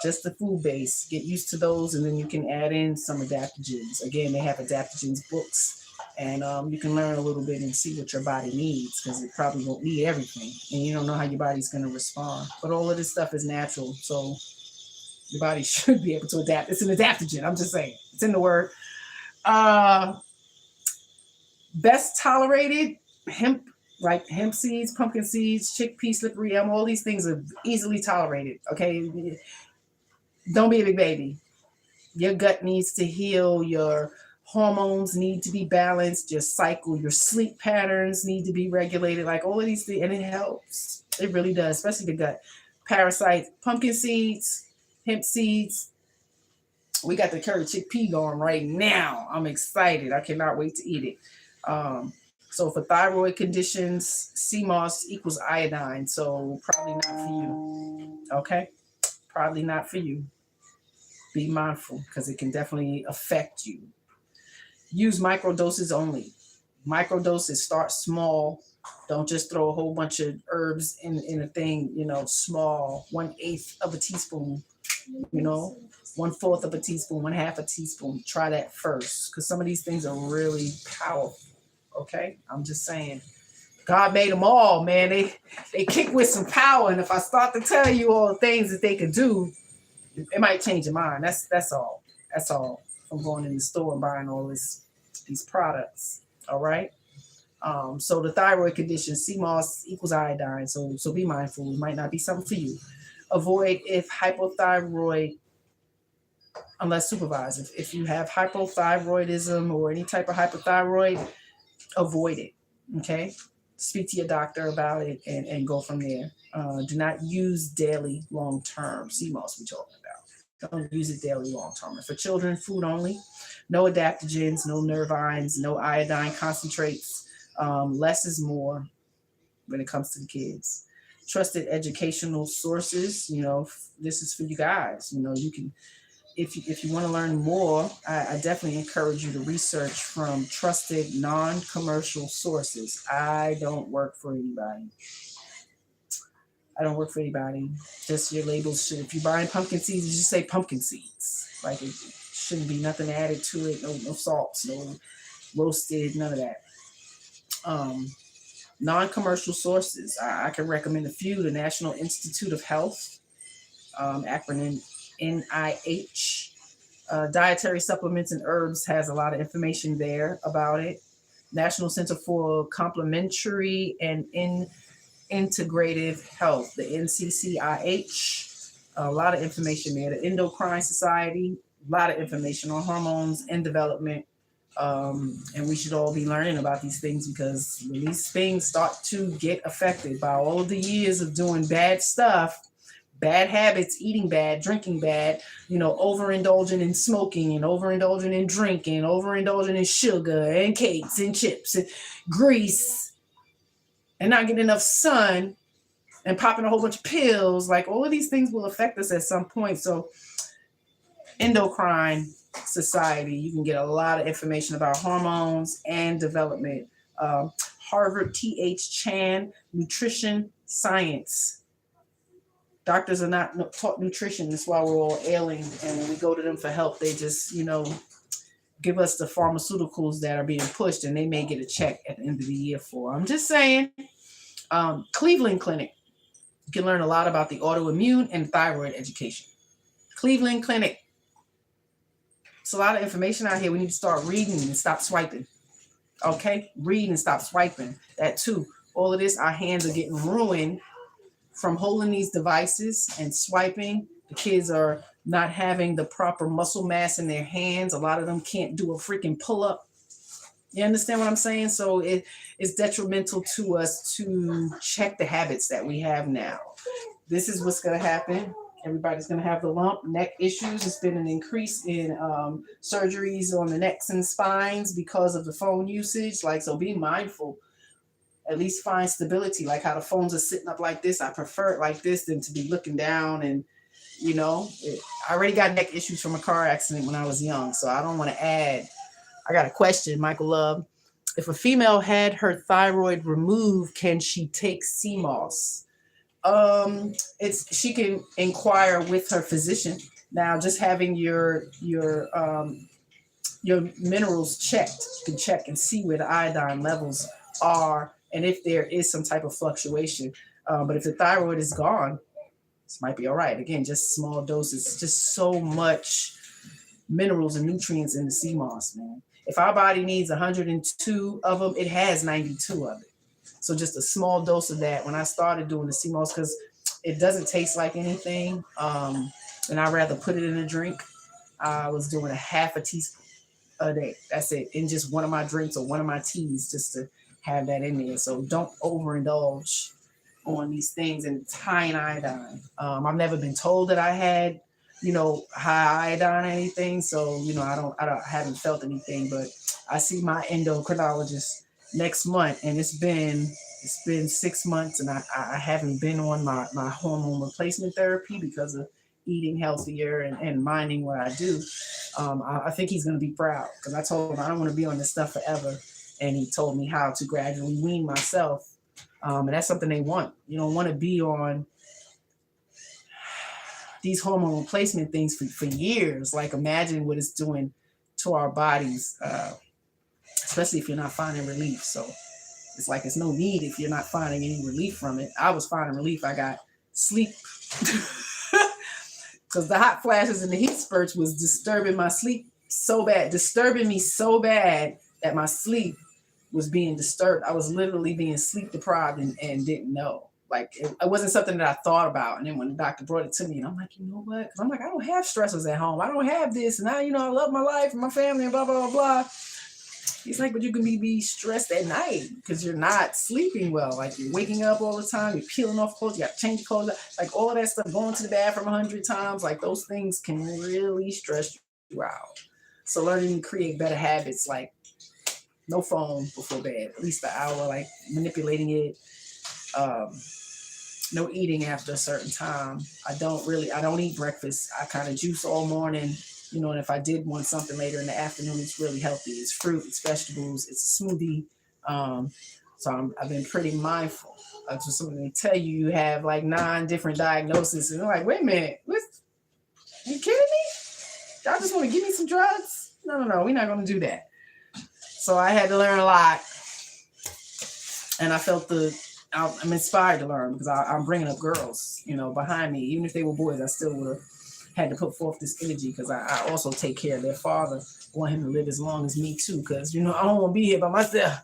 Just the food base. Get used to those, and then you can add in some adaptogens. Again, they have adaptogens books, and you can learn a little bit and see what your body needs, because it probably won't need everything, and you don't know how your body's going to respond. But all of this stuff is natural, so your body should be able to adapt. It's an adaptogen. I'm just saying. It's in the word. Best tolerated, hemp, like hemp seeds, pumpkin seeds, chickpea, slippery elm, all these things are easily tolerated. Okay. Don't be a big baby. Your gut needs to heal. Your hormones need to be balanced. Your cycle, your sleep patterns need to be regulated. Like all of these things. And it helps. It really does, especially the gut. Parasites, pumpkin seeds, hemp seeds. We got the curried chickpea going right now. I'm excited. I cannot wait to eat it. So for thyroid conditions, sea moss equals iodine. So probably not for you. Okay? Probably not for you. Be mindful, because it can definitely affect you. Use microdoses only. Microdoses, start small. Don't just throw a whole bunch of herbs in a thing, small, 1/8 of a teaspoon, 1/4 of a teaspoon, 1/2 a teaspoon. Try that first, because some of these things are really powerful. Okay? I'm just saying. God made them all, man. They kick with some power, and if I start to tell you all the things that they could do, it might change your mind. That's all. That's all. From going in the store and buying all these products. All right. So the thyroid condition, sea moss equals iodine. So be mindful. It might not be something for you. Avoid if hypothyroid, unless supervised. If you have hypothyroidism or any type of hypothyroid, avoid it. Okay. Speak to your doctor about it and go from there. Do not use daily long-term sea moss we're talking about. Don't use it daily long-term. For children, food only. No adaptogens, no nervines, no iodine concentrates. Less is more when it comes to the kids. Trusted educational sources. This is for you guys. You can, if you want to learn more, I definitely encourage you to research from trusted non-commercial sources. I don't work for anybody. Just your labels should, if you're buying pumpkin seeds, just say pumpkin seeds. Like it shouldn't be nothing added to it. No salts, no roasted, none of that. Non-commercial sources. I can recommend a few. The National Institute of Health, acronym NIH. Dietary supplements and herbs has a lot of information there about it. National Center for Complementary and Integrative Health, the NCCIH, a lot of information there. The Endocrine Society, a lot of information on hormones and development. And we should all be learning about these things, because when these things start to get affected by all of the years of doing bad stuff, bad habits, eating bad, drinking bad, overindulging in smoking and overindulging in drinking, overindulging in sugar and cakes and chips and grease and not getting enough sun and popping a whole bunch of pills. Like all of these things will affect us at some point. So Endocrine Society, you can get a lot of information about hormones and development. Harvard T.H. Chan, Nutrition Science. Doctors are not taught nutrition. That's why we're all ailing. And when we go to them for help, they just, give us the pharmaceuticals that are being pushed, and they may get a check at the end of the year for. I'm just saying. Cleveland Clinic. You can learn a lot about the autoimmune and thyroid education. Cleveland Clinic. It's a lot of information out here. We need to start reading and stop swiping. Okay? Read and stop swiping. That too. All of this, our hands are getting ruined from holding these devices and swiping. The kids are not having the proper muscle mass in their hands. A lot of them can't do a freaking pull-up. You understand what I'm saying? So it's detrimental to us to check the habits that we have now. This is what's going to happen. Everybody's going to have the lump, neck issues. It's been an increase in surgeries on the necks and spines because of the phone usage. So be mindful. At least find stability, like how the phones are sitting up like this. I prefer it like this than to be looking down. And, I already got neck issues from a car accident when I was young. So I don't want to add. I got a question, Michael Love. If a female had her thyroid removed, can she take sea moss? She can inquire with her physician. Now, just having your minerals checked, you can check and see where the iodine levels are, and if there is some type of fluctuation. But if the thyroid is gone, this might be all right. Again, just small doses. Just so much minerals and nutrients in the sea moss, man. If our body needs 102 of them, it has 92 of it. So just a small dose of that. When I started doing the sea moss, because it doesn't taste like anything, and I'd rather put it in a drink, I was doing a half a teaspoon a day. That's it. In just one of my drinks or one of my teas, just to have that in there. So don't overindulge on these things and high in iodine. I've never been told that I had, high iodine or anything. So, I haven't felt anything, but I see my endocrinologist next month, and it's been 6 months, and I haven't been on my hormone replacement therapy because of eating healthier and minding what I do. I think he's going to be proud, because I told him I don't want to be on this stuff forever. And he told me how to gradually wean myself. And that's something they want. You don't want to be on these hormone replacement things for years. Like, imagine what it's doing to our bodies, especially if you're not finding relief. So it's like it's no need if you're not finding any relief from it. I was finding relief. I got sleep. Because the hot flashes and the heat spurts was disturbing my sleep so bad, disturbing me so bad that my sleep was being disturbed. I was literally being sleep deprived and didn't know. Like, it wasn't something that I thought about. And then when the doctor brought it to me, and I'm like, you know what? Because I'm like, I don't have stressors at home. I don't have this. And I love my life and my family and blah, blah, blah, blah. He's like, but you can be stressed at night because you're not sleeping well. Like, you're waking up all the time. You're peeling off clothes. You got to change clothes. Like, all of that stuff, going to the bathroom 100 times. Like, those things can really stress you out. So learning to create better habits, like no phone before bed, at least an hour, like manipulating it. No eating after a certain time. I don't eat breakfast. I kind of juice all morning, and if I did want something later in the afternoon, it's really healthy. It's fruit, it's vegetables, it's a smoothie. So I've been pretty mindful. Just something they tell you, you have like 9 different diagnoses, and they're like, wait a minute, what? Are you kidding me? Y'all just want to give me some drugs? No, we're not going to do that. So I had to learn a lot, and I felt I'm inspired to learn because I'm bringing up girls, behind me. Even if they were boys, I still would have had to put forth this energy because I also take care of their father. I want him to live as long as me too, because, I don't want to be here by myself.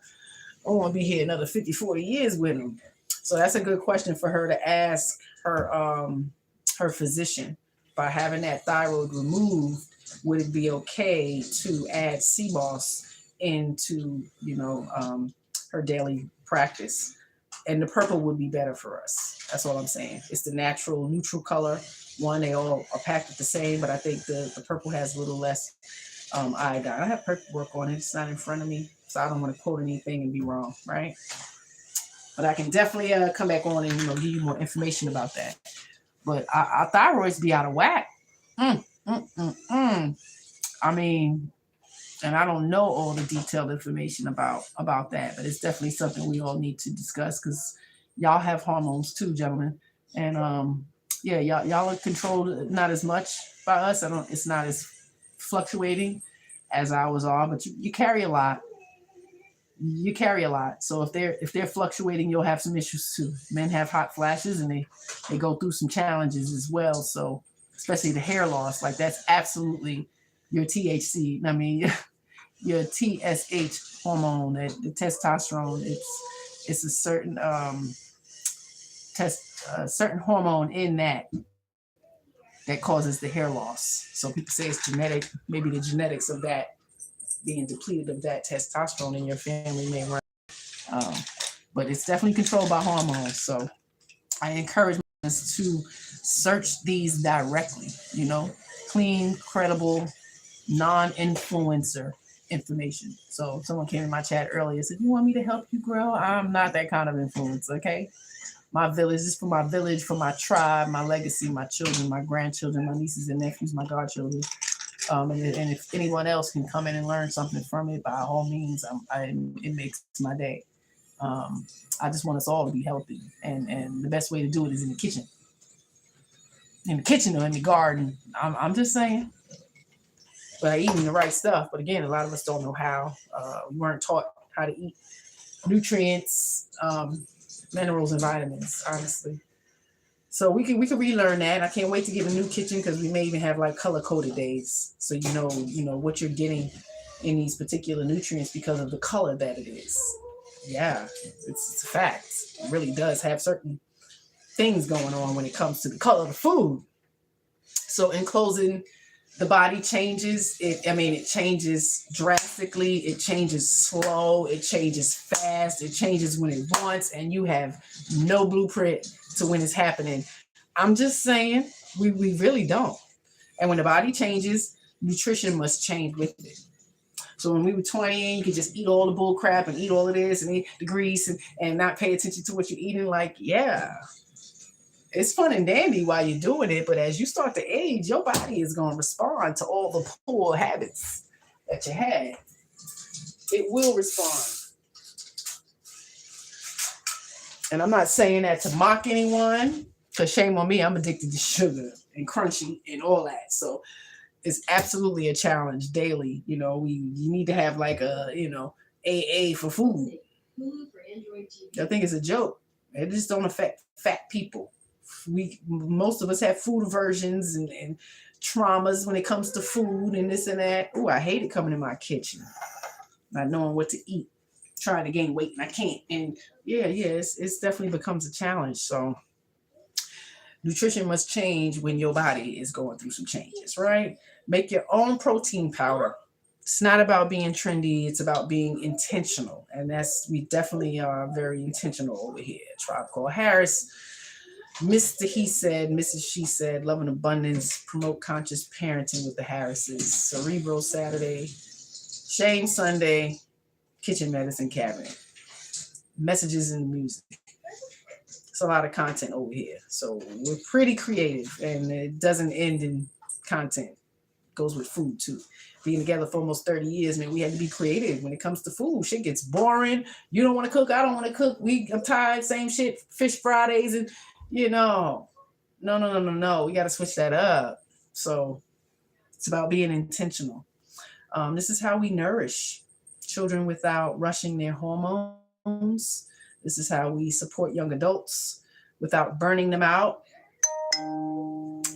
I want to be here another 50, 40 years with him. So that's a good question for her to ask her physician. By having that thyroid removed, would it be okay to add sea moss into, her daily practice? And the purple would be better for us. That's all I'm saying. It's the natural neutral color one. They all are packed the same, but I think the purple has a little less iodine. I have paperwork on it. It's not in front of me, so I don't want to quote anything and be wrong, right? But I can definitely come back on and give you more information about that. But our thyroids be out of whack. I mean, and I don't know all the detailed information about that, but it's definitely something we all need to discuss because y'all have hormones too, gentlemen. And yeah, y'all are controlled not as much by us. It's not as fluctuating as ours are, but you carry a lot. You carry a lot. So if they're fluctuating, you'll have some issues too. Men have hot flashes and they go through some challenges as well. So especially the hair loss, like that's absolutely your THC. I mean, your TSH hormone, the testosterone. It's a certain certain hormone in that causes the hair loss. So people say it's genetic. Maybe the genetics of that being depleted of that testosterone in your family may run. But it's definitely controlled by hormones. So I encourage us to search these directly, clean, credible, non-influencer information. So someone came in my chat earlier and said, you want me to help you grow? I'm not that kind of influence, okay? My village is for my village, for my tribe, my legacy, my children, my grandchildren, my nieces and nephews, my godchildren. And if anyone else can come in and learn something from it, by all means, it makes my day. I just want us all to be healthy. And the best way to do it is in the kitchen. In the kitchen or in the garden. I'm just saying. By eating the right stuff. But again, a lot of us don't know how. We weren't taught how to eat nutrients, minerals, and vitamins, honestly. So we can relearn that. I can't wait to get a new kitchen because we may even have like color coded days. So you know what you're getting in these particular nutrients because of the color that it is. Yeah, it's a fact. It really does have certain things going on when it comes to the color of the food. So in closing, the body changes. It changes drastically. It changes slow. It changes fast. It changes when it wants, and you have no blueprint to when it's happening. I'm just saying, we really don't. And when the body changes, nutrition must change with it. So when we were 20, you could just eat all the bull crap and eat all of this and eat the grease and not pay attention to what you're eating. Like, yeah. It's fun and dandy while you're doing it, but as you start to age, your body is going to respond to all the poor habits that you had. It will respond. And I'm not saying that to mock anyone, because shame on me, I'm addicted to sugar and crunchy and all that. So it's absolutely a challenge daily. You need to have like a, AA for food. I think it's a joke. It just don't affect fat people. Most of us have food aversions and traumas when it comes to food and this and that. Oh, I hate it coming in my kitchen, not knowing what to eat, trying to gain weight and I can't. And it's definitely becomes a challenge. So nutrition must change when your body is going through some changes, right? Make your own protein powder. It's not about being trendy. It's about being intentional. And we definitely are very intentional over here. Tribe Called Harris. Mr. He Said, Mrs. She Said, Love and Abundance, Promote Conscious Parenting with the Harrises, Cerebral Saturday, Shame Sunday, Kitchen Medicine Cabinet, Messages in the Music. It's a lot of content over here. So we're pretty creative and it doesn't end in content. It goes with food too. Being together for almost 30 years, man, we had to be creative when it comes to food. Shit gets boring. You don't want to cook. I don't want to cook. I'm tired. Same shit. Fish Fridays and no. We got to switch that up. So it's about being intentional. This is how we nourish children without rushing their hormones. This is how we support young adults without burning them out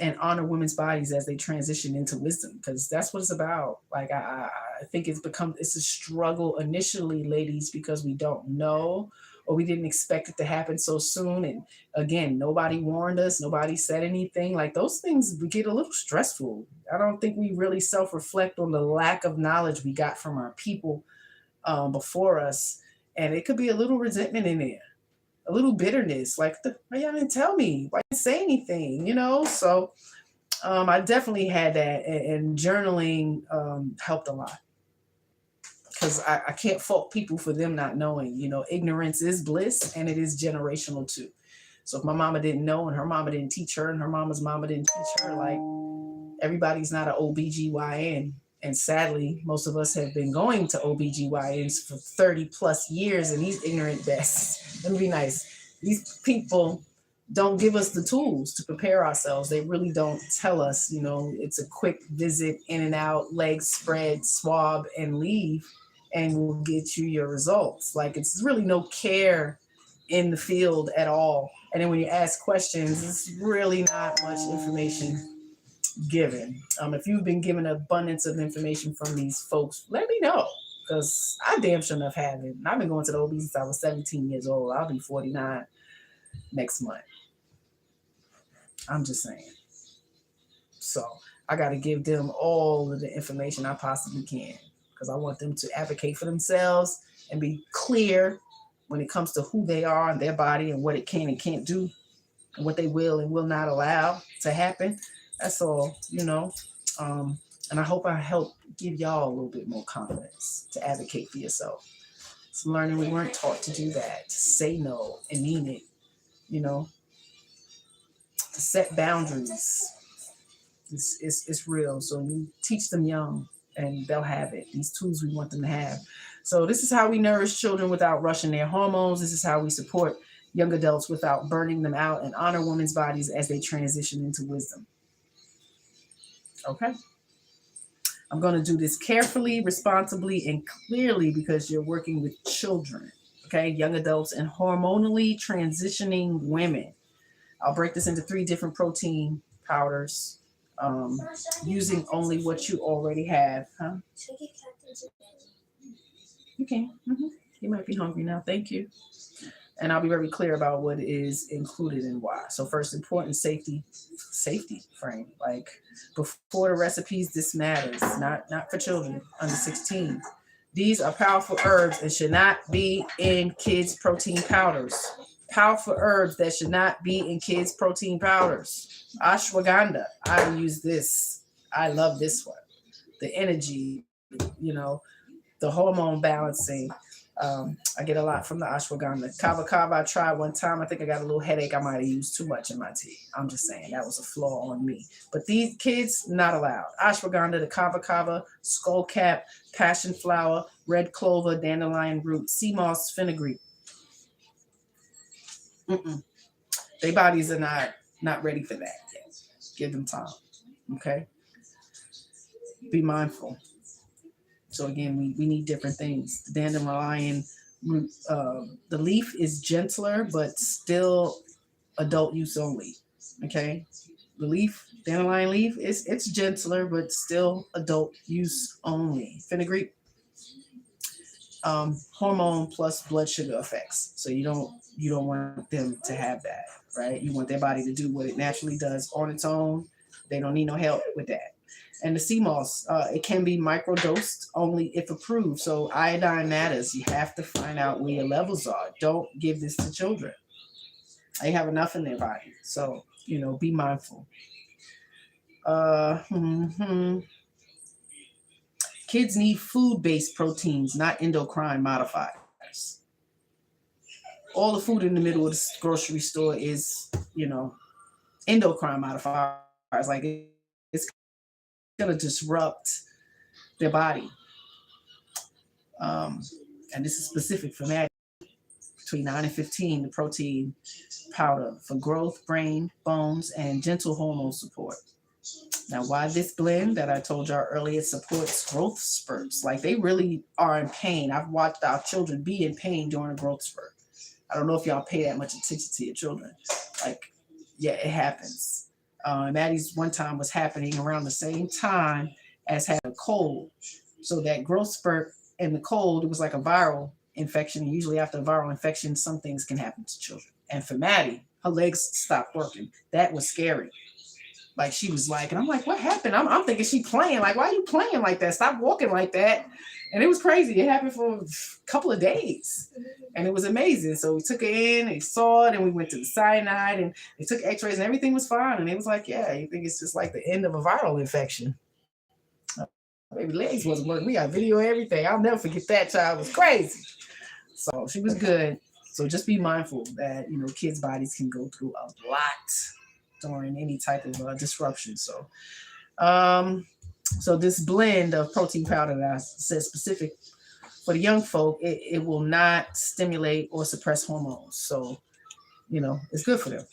and honor women's bodies as they transition into wisdom, because that's what it's about. Like, I think it's a struggle initially, ladies, because we don't know or we didn't expect it to happen so soon. And again, nobody warned us. Nobody said anything. Like, those things get a little stressful. I don't think we really self-reflect on the lack of knowledge we got from our people before us. And it could be a little resentment in there. a little bitterness, like, why y'all didn't tell me? Why didn't say anything? You know, so I definitely had that, and journaling helped a lot, because I can't fault people for them not knowing. You know, ignorance is bliss, and it is generational too. So if my mama didn't know, and her mama didn't teach her, and her mama's mama didn't teach her, like, everybody's not an OBGYN. And sadly, most of us have been going to OBGYNs for 30 plus years, and these ignorant bastards, let me be nice, these people don't give us the tools to prepare ourselves. They really don't tell us, you know, it's a quick visit, in and out, legs spread, swab, and leave, and we'll get you your results. Like, it's really no care in the field at all. And then when you ask questions, it's really not much information given. If you've been given abundance of information from these folks, let me know, because I damn sure enough haven't. And I've been going to the OB since I was 17 years old. I'll be 49 next month. I'm just saying. So I got to give them all of the information I possibly can, because I want them to advocate for themselves and be clear when it comes to who they are and their body and what it can and can't do, and what they will and will not allow to happen. That's all, you know. And I hope I help give y'all a little bit more confidence to advocate for yourself. It's learning we weren't taught to do that, to say no and mean it, you know, to set boundaries. It's real. So you teach them young, and they'll have it. These tools we want them to have. So this is how we nourish children without rushing their hormones. This is how we support young adults without burning them out, and honor women's bodies as they transition into wisdom. Okay. I'm going to do this carefully, responsibly, and clearly, because you're working with children, okay, young adults, and hormonally transitioning women. I'll break this into 3 different protein powders, using only what you already have. Huh? You can. You might be hungry now. Thank you. And I'll be very clear about what is included and why. So first, important safety frame. Like, before the recipes, this matters. Not for children under 16. These are powerful herbs and should not be in kids' protein powders. Powerful herbs that should not be in kids' protein powders. Ashwagandha. I use this. I love this one. The energy, you know, the hormone balancing. I get a lot from the ashwagandha. Kava kava, I tried one time. I think I got a little headache. I might have used too much in my tea. I'm just saying that was a flaw on me. But these kids, not allowed. Ashwagandha, the kava kava, skullcap, passion flower, red clover, dandelion root, sea moss, fenugreek. Their bodies are not ready for that yet. Give them time. Okay? Be mindful. So again, we need different things. The dandelion root, the leaf is gentler, but still adult use only. Okay, the leaf, dandelion leaf, it's gentler, but still adult use only. Fenugreek, hormone plus blood sugar effects. So you don't want them to have that, right? You want their body to do what it naturally does on its own. They don't need no help with that. And the sea moss, it can be microdosed only if approved. So iodine matters. You have to find out where your levels are. Don't give this to children. They have enough in their body. So, you know, be mindful. Kids need food-based proteins, not endocrine modifiers. All the food in the middle of the grocery store is, you know, endocrine modifiers. Like, it's going to disrupt their body. And this is specific for Maddie. Between 9 and 15, the protein powder for growth, brain, bones, and gentle hormone support. Now, why this blend that I told y'all earlier supports growth spurts? Like, they really are in pain. I've watched our children be in pain during a growth spurt. I don't know if y'all pay that much attention to your children. Like, yeah, it happens. Maddie's one time was happening around the same time as had a cold. So that growth spurt and the cold, it was like a viral infection. Usually after a viral infection, some things can happen to children. And for Maddie, her legs stopped working. That was scary. Like she was like, and I'm like, what happened? I'm thinking she playing. Like, why are you playing like that? Stop walking like that. And it was crazy. It happened for a couple of days. And it was amazing. So we took her in, they saw it, and we went to the cyanide, and they took x-rays, and everything was fine. And it was like, yeah, you think it's just like the end of a viral infection. Baby legs wasn't working. We got video and everything. I'll never forget that child. It was crazy. So she was good. So just be mindful that, kids' bodies can go through a lot during any type of disruption. So this blend of protein powder that I said specific for the young folk, it will not stimulate or suppress hormones. So, it's good for them.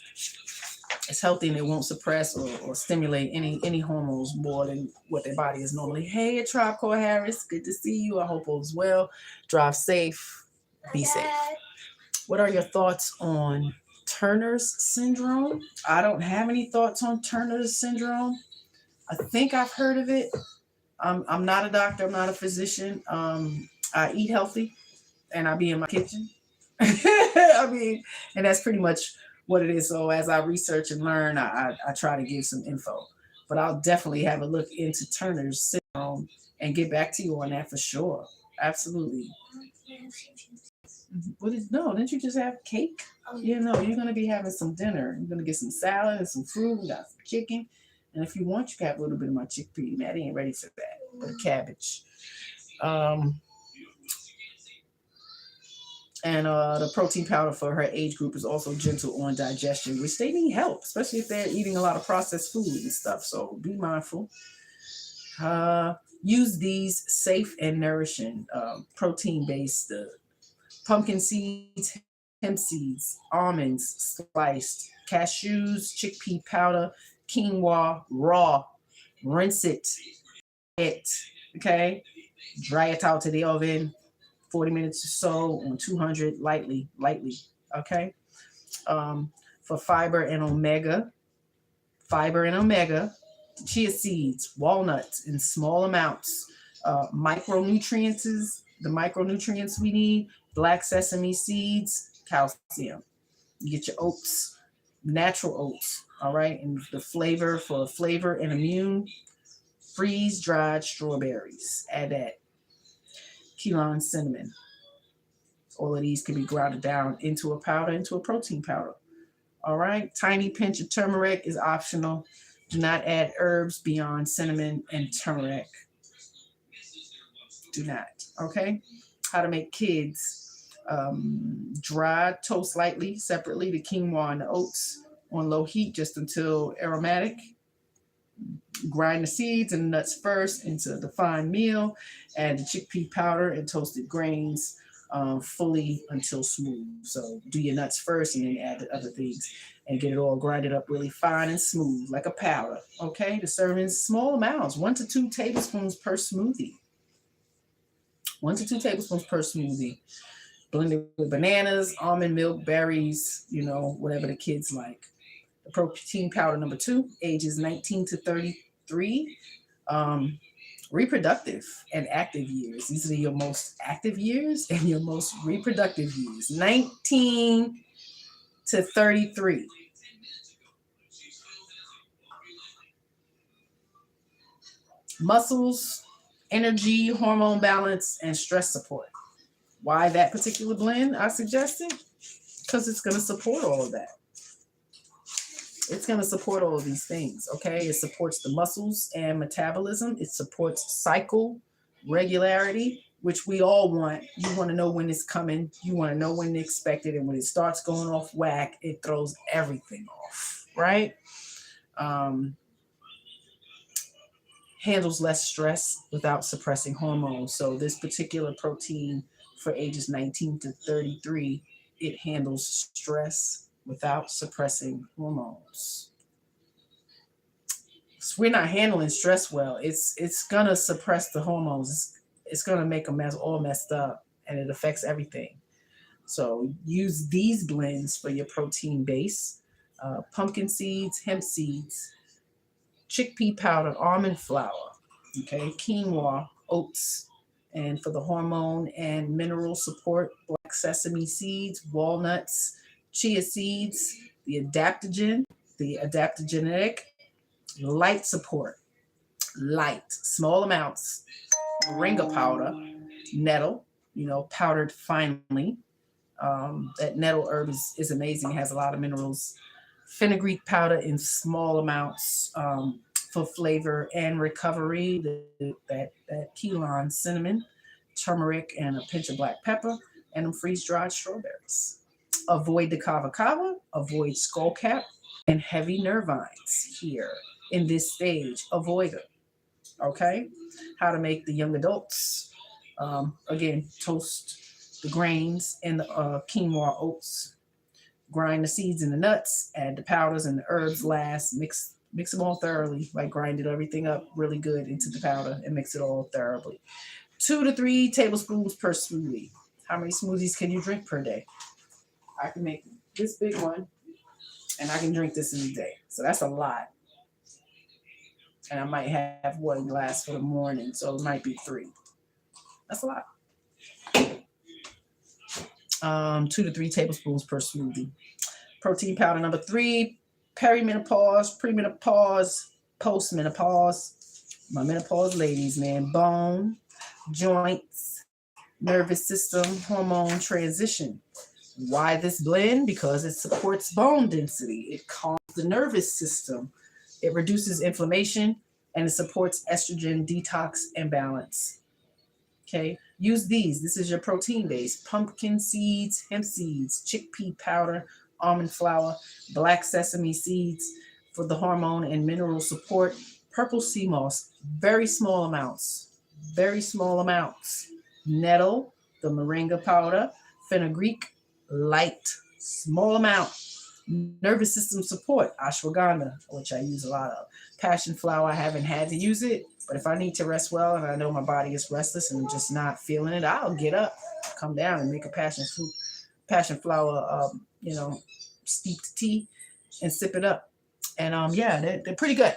It's healthy and it won't suppress or stimulate any hormones more than what their body is normally. Hey, Tribe Called Harris, good to see you. I hope all is well. Drive safe. Be safe. What are your thoughts on Turner's syndrome? I don't have any thoughts on Turner's syndrome. I think I've heard of it. I'm not a doctor. I'm not a physician. I eat healthy and I be in my kitchen. And that's pretty much what it is. So as I research and learn, I try to give some info. But I'll definitely have a look into Turner's syndrome and get back to you on that for sure. Absolutely. No, didn't you just have cake? You're going to be having some dinner. You're going to get some salad and some fruit. We got some chicken. And if you want, you can have a little bit of my chickpea. Maddie ain't ready for that. But a cabbage. And the protein powder for her age group is also gentle on digestion, which they need help, especially if they're eating a lot of processed food and stuff. So be mindful. Use these safe and nourishing protein-based pumpkin seeds, hemp seeds, almonds sliced, cashews, chickpea powder, quinoa raw. Rinse it, okay? Dry it out to the oven, 40 minutes or so on 200, lightly, okay? For fiber and omega, chia seeds, walnuts in small amounts, micronutrients, the micronutrients we need, black sesame seeds, calcium. You get your oats, natural oats, all right? And the flavor and immune, freeze-dried strawberries. Add that. Keelan cinnamon. All of these can be grounded down into a powder, into a protein powder. All right? Tiny pinch of turmeric is optional. Do not add herbs beyond cinnamon and turmeric. Do not. Okay? How to make kids. Dry, toast lightly, separately, the quinoa and the oats on low heat just until aromatic. Grind the seeds and the nuts first into the fine meal. Add the chickpea powder and toasted grains fully until smooth. So do your nuts first and then add the other things and get it all grinded up really fine and smooth like a powder. Okay, to serve in small amounts, 1 to 2 tablespoons per smoothie. 1 to 2 tablespoons per smoothie. Blended with bananas, almond milk, berries, whatever the kids like. The protein powder number 2, ages 19 to 33. Reproductive and active years. These are your most active years and your most reproductive years. 19 to 33. Muscles, energy, hormone balance, and stress support. Why that particular blend I suggested? Because it's going to support all of that. It's going to support all of these things, okay? It supports the muscles and metabolism. It supports cycle regularity, which we all want. You want to know when it's coming. You want to know when to expect it. And when it starts going off whack, it throws everything off, right? Handles less stress without suppressing hormones. So this particular protein for ages 19 to 33, it handles stress without suppressing hormones. So we're not handling stress well. It's gonna suppress the hormones. It's gonna make a mess, all messed up, and it affects everything. So use these blends for your protein base: pumpkin seeds, hemp seeds, chickpea powder, almond flour, okay, quinoa, oats, and for the hormone and mineral support, black sesame seeds, walnuts, chia seeds, the adaptogen, the adaptogenic, light support, light, small amounts, moringa powder, nettle, powdered finely. That nettle herb is amazing. It has a lot of minerals. Fenugreek powder in small amounts for flavor and recovery. That Ceylon cinnamon, turmeric, and a pinch of black pepper, and them freeze-dried strawberries. Avoid the kava kava, avoid skullcap, and heavy nervines here in this stage. Avoid them. Okay? How to make the young adults. Again, toast the grains and the quinoa oats. Grind the seeds and the nuts. Add the powders and the herbs last. Mix them all thoroughly. Like grinded everything up really good into the powder and mix it all thoroughly. 2 to 3 tablespoons per smoothie. How many smoothies can you drink per day? I can make this big one, and I can drink this in a day. So that's a lot. And I might have one glass for the morning, so it might be 3. That's a lot. 2 to 3 tablespoons per smoothie. Protein powder number 3, perimenopause, premenopause, postmenopause. My menopause ladies, man. Bone, joints, nervous system, hormone transition. Why this blend? Because it supports bone density. It calms the nervous system. It reduces inflammation, and it supports estrogen detox and balance. Okay, use these. This is your protein base: pumpkin seeds, hemp seeds, chickpea powder, almond flour, black sesame seeds for the hormone and mineral support, purple sea moss, very small amounts, nettle, the moringa powder, fenugreek, light, small amount, nervous system support, ashwagandha, which I use a lot of, passion flower. I haven't had to use it, but if I need to rest well and I know my body is restless and I'm just not feeling it, I'll get up, come down and make a passion flower, steeped tea and sip it up. And they're pretty good.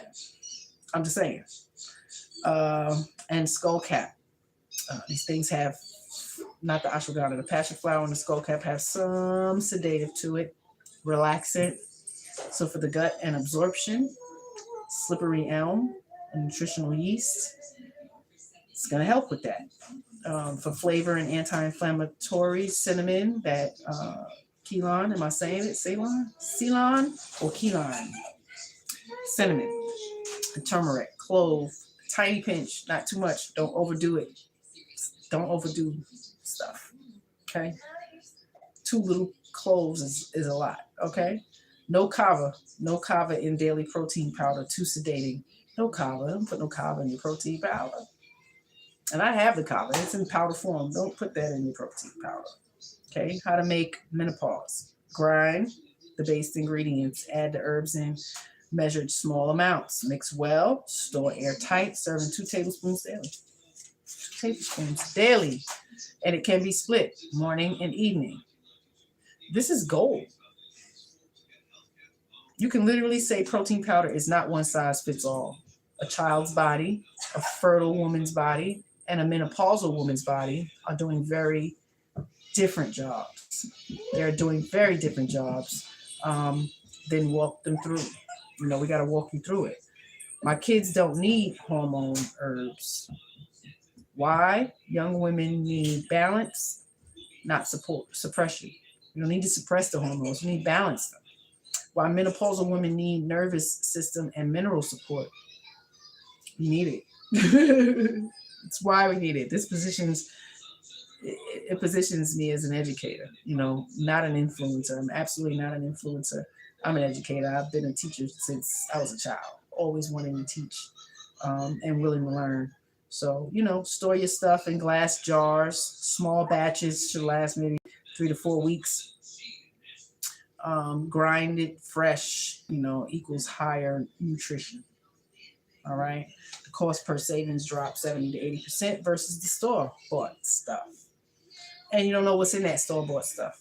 I'm just saying. And skull cap. These things have, not the ashwagandha, the passion flower and the skull cap have some sedative to it, relaxant. So for the gut and absorption, slippery elm and nutritional yeast, it's going to help with that. For flavor and anti-inflammatory, cinnamon, that Ceylon, am I saying it? Ceylon or Ceylon? Cinnamon, turmeric, clove, tiny pinch, not too much. Don't overdo it. Don't overdo stuff. Okay? 2 little cloves is a lot. Okay? No kava in daily protein powder. Too sedating. No kava. Don't put no kava in your protein powder. And I have the kava. It's in powder form. Don't put that in your protein powder. Okay? How to make menopause. Grind the base ingredients. Add the herbs in measured small amounts. Mix well. Store airtight. Serve in 2 tablespoons daily. 2 tablespoons daily. And it can be split morning and evening. This is gold. You can literally say protein powder is not one size fits all. A child's body, a fertile woman's body, and a menopausal woman's body are doing very different jobs. They're doing very different jobs. Then walk them through. We got to walk you through it. My kids don't need hormone herbs. Why? Young women need balance, not suppression. You don't need to suppress the hormones. You need to balance them. Why menopausal women need nervous system and mineral support. You need it. That's why we need it. It positions me as an educator, not an influencer. I'm absolutely not an influencer. I'm an educator. I've been a teacher since I was a child, always wanting to teach and willing to learn. So, store your stuff in glass jars, small batches, should last maybe 3 to 4 weeks. Grind it fresh, equals higher nutrition. All right. The cost per savings dropped 70 to 80% versus the store-bought stuff. And you don't know what's in that store-bought stuff.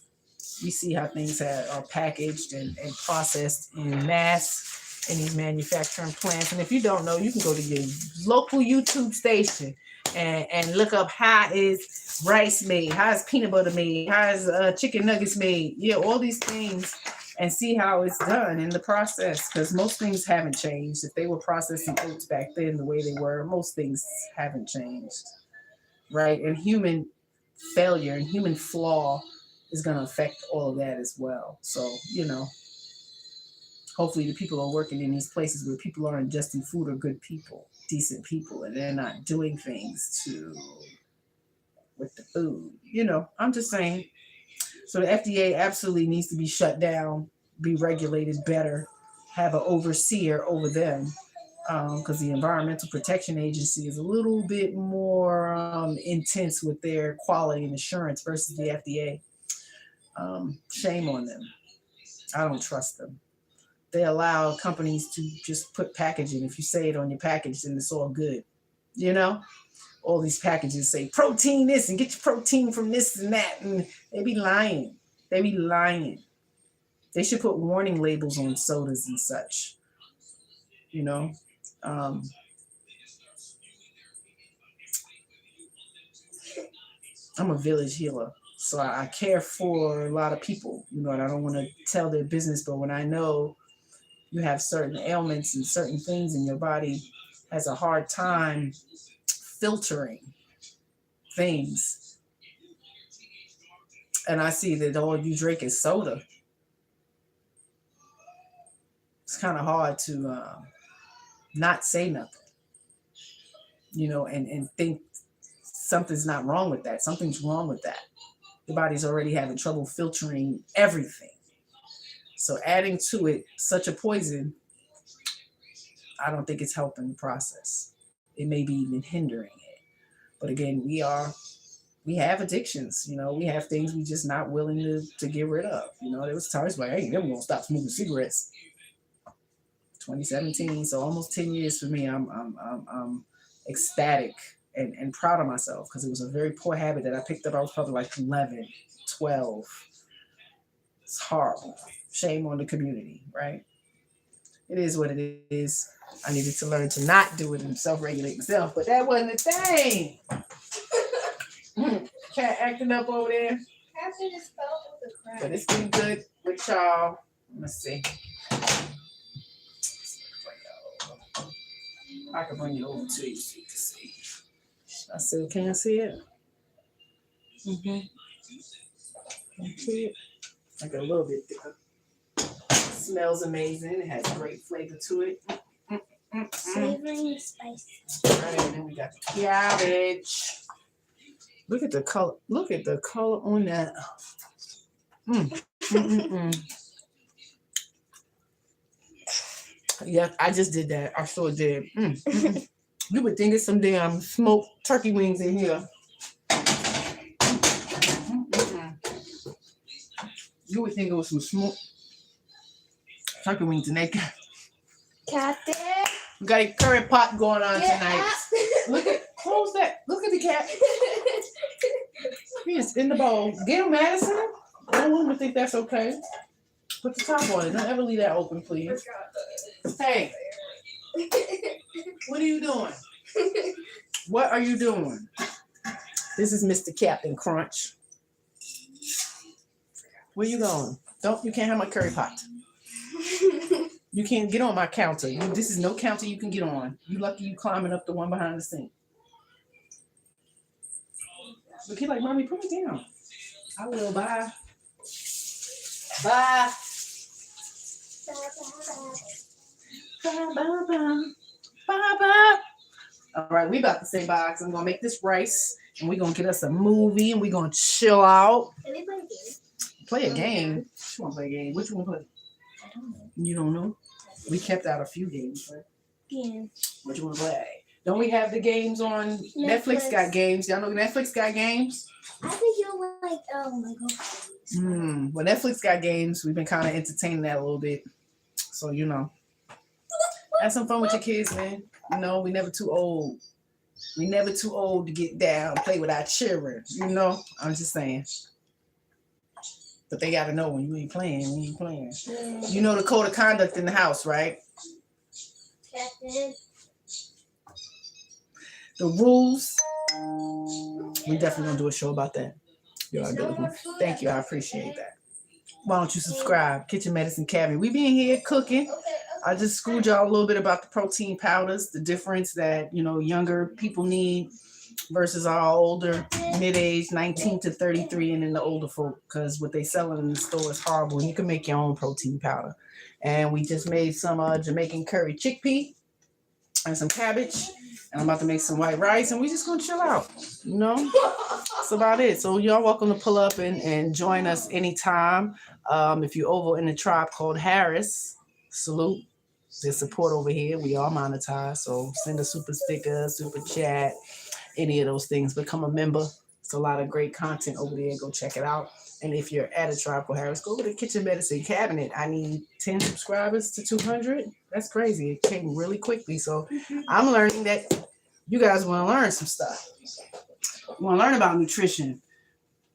We see how things are packaged and processed in mass in these manufacturing plants. And if you don't know, you can go to your local YouTube station and look up how is rice made, how is peanut butter made, how is chicken nuggets made. Yeah, all these things and see how it's done in the process, because most things haven't changed. If they were processing oats back then the way they were, most things haven't changed, right? And human failure and human flaw is going to affect all of that as well. So, hopefully the people who are working in these places where people are ingesting food are good people, decent people, and they're not doing things with the food. I'm just saying. So the FDA absolutely needs to be shut down, be regulated better, have an overseer over them, because the Environmental Protection Agency is a little bit more intense with their quality and assurance versus the FDA. Shame on them. I don't trust them. They allow companies to just put packaging. If you say it on your package, then it's all good. All these packages say protein this and get your protein from this and that, and they be lying. They should put warning labels on sodas and such. I'm a village healer, so I care for a lot of people, and I don't want to tell their business, but when I know you have certain ailments and certain things in your body has a hard time filtering things, and I see that all you drink is soda, it's kind of hard to not say nothing, and think something's not wrong with that. Something's wrong with that. Your body's already having trouble filtering everything. So adding to it such a poison, I don't think it's helping the process. It may be even hindering it. But again, we have addictions, we have things we just not willing to get rid of. There was times like, hey, never gonna stop smoking cigarettes. 2017, so almost 10 years for me. I'm ecstatic and proud of myself, because it was a very poor habit that I picked up. I was probably like 11, 12. It's horrible. Shame on the community, right? It is what it is. I needed to learn to not do it and self-regulate myself, but that wasn't a thing. Cat acting up over there. But it's been good with y'all. Let's see. I can bring it over to you so you can see. I said, can I see it? Can you see it? I got a little bit thicker. Smells amazing. It has great flavor to it. Savory and spicy. All right, and then we got the cabbage. Look at the color. Look at the color on that. Yeah, I just did that. I sure did. You would think it's some damn smoked turkey wings in here. You would think it was some smoked turkey wings in there. Captain. We got a curry pot going on tonight. Close that. Look at the cat. He's in the bowl. Get him, Madison. No one would think that's okay. Put the top on it. Don't ever leave that open, please. Hey. What are you doing? What are you doing? This is Mr. Captain Crunch. Where you going? You can't have my curry pot. You can't get on my counter. This is no counter you can get on. You lucky you climbing up the one behind the sink. But he's like, Mommy, put me down. I will. Bye. Bye. Bye. All right, we about to say bye, because I'm going to make this rice, and we're going to get us a movie, and we're going to chill out. Can we play a game? Play a game? She want to play a game. Which one play? I don't know. You don't know? We kept out a few games, right? Yeah. What you want to play? Don't we have the games on Netflix? Got games. Y'all know Netflix got games? I think you'll like Lego. Well, Netflix got games. We've been kind of entertaining that a little bit. So, have some fun with your kids, man. We never too old. We never too old to get down, play with our children. I'm just saying. But they got to know when you ain't playing, Yeah. You know the code of conduct in the house, right? Captain. The rules. We definitely gonna do a show about that. Thank you. I appreciate that. why don't you subscribe? Kitchen Medicine Cabinet. We be in here cooking. I just schooled y'all a little bit about the protein powders, the difference that, you know, younger people need versus our older, mid-age, 19 to 33, and then the older folk, because what they selling in the store is horrible, and you can make your own protein powder. And we just made some Jamaican curry chickpea and some cabbage, and I'm about to make some white rice, and we just gonna chill out, you know? That's about it. So y'all welcome to pull up and join us anytime. If you're over in the tribe called Harris, salute. Their support over here. We are monetized, so send a super sticker, super chat, any of those things. Become a member. It's a lot of great content over there. Go check it out. And if you're at a tribe called Harris, go to the Kitchen Medicine Cabinet. I need 10 subscribers to 200. That's crazy. It came really quickly. So I'm learning that you guys want to learn some stuff. You want to learn about nutrition.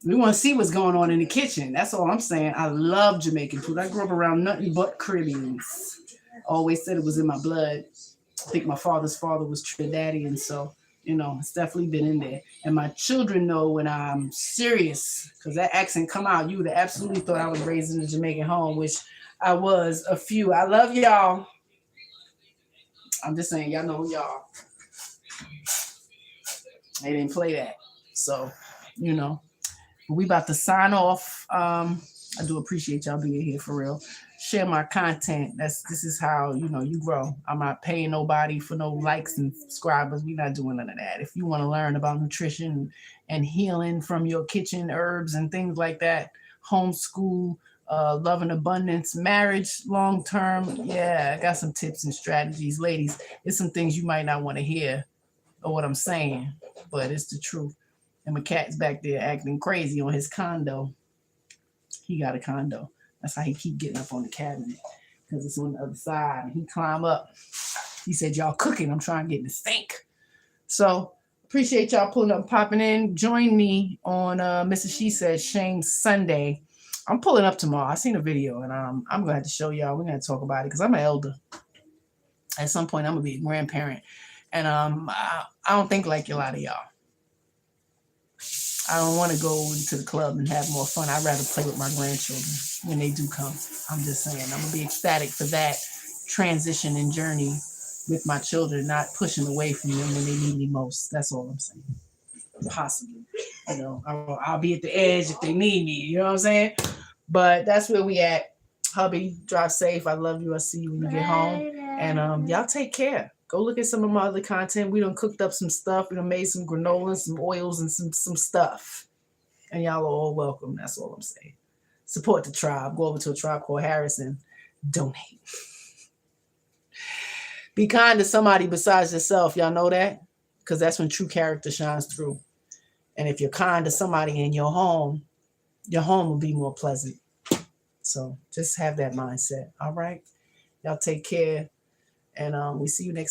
We want to see what's going on in the kitchen. That's all I'm saying. I love Jamaican food. I grew up around nothing but Caribbeans. Always said it was in my blood. I think my father's father was Trinidadian, so, you know, it's definitely been in there. And my children know when I'm serious, because that accent come out. You would have absolutely thought I was raised in a Jamaican home, which I was a few. I love y'all. I'm just saying, y'all know who y'all. They didn't play that. So, you know, we about to sign off. I do appreciate y'all being here for real. Share my content. This is how, you know, you grow. I'm not paying nobody for no likes and subscribers. We're not doing none of that. If you want to learn about nutrition and healing from your kitchen herbs and things like that, homeschool, love and abundance, marriage, long term, yeah, I got some tips and strategies. Ladies, it's some things you might not want to hear or what I'm saying, but it's the truth. And my cat's back there acting crazy on his condo. He got a condo. That's how he keep getting up on the cabinet, because it's on the other side. And he climb up. He said, y'all cooking. I'm trying to get in the stink. So appreciate y'all pulling up, popping in. Join me on Mrs. She Said Shane's Sunday. I'm pulling up tomorrow. I seen a video, and I'm going to have to show y'all. We're going to talk about it, because I'm an elder. At some point, I'm going to be a grandparent. And I don't think like a lot of y'all. I don't want to go into the club and have more fun. I'd rather play with my grandchildren when they do come. I'm just saying, I'm going to be ecstatic for that transition and journey with my children, not pushing away from them when they need me most. That's all I'm saying. Possibly. You know, I'll be at the edge if they need me. You know what I'm saying? But that's where we at. Hubby, drive safe. I love you. I'll see you when you get home. And y'all take care. Go look at some of my other content. We done cooked up some stuff. We done made some granola, some oils, and some stuff. And y'all are all welcome. That's all I'm saying. Support the tribe. Go over to a tribe called Harris and donate. Be kind to somebody besides yourself. Y'all know that? Because that's when true character shines through. And if you're kind to somebody in your home will be more pleasant. So just have that mindset. All right? Y'all take care. And we see you next time.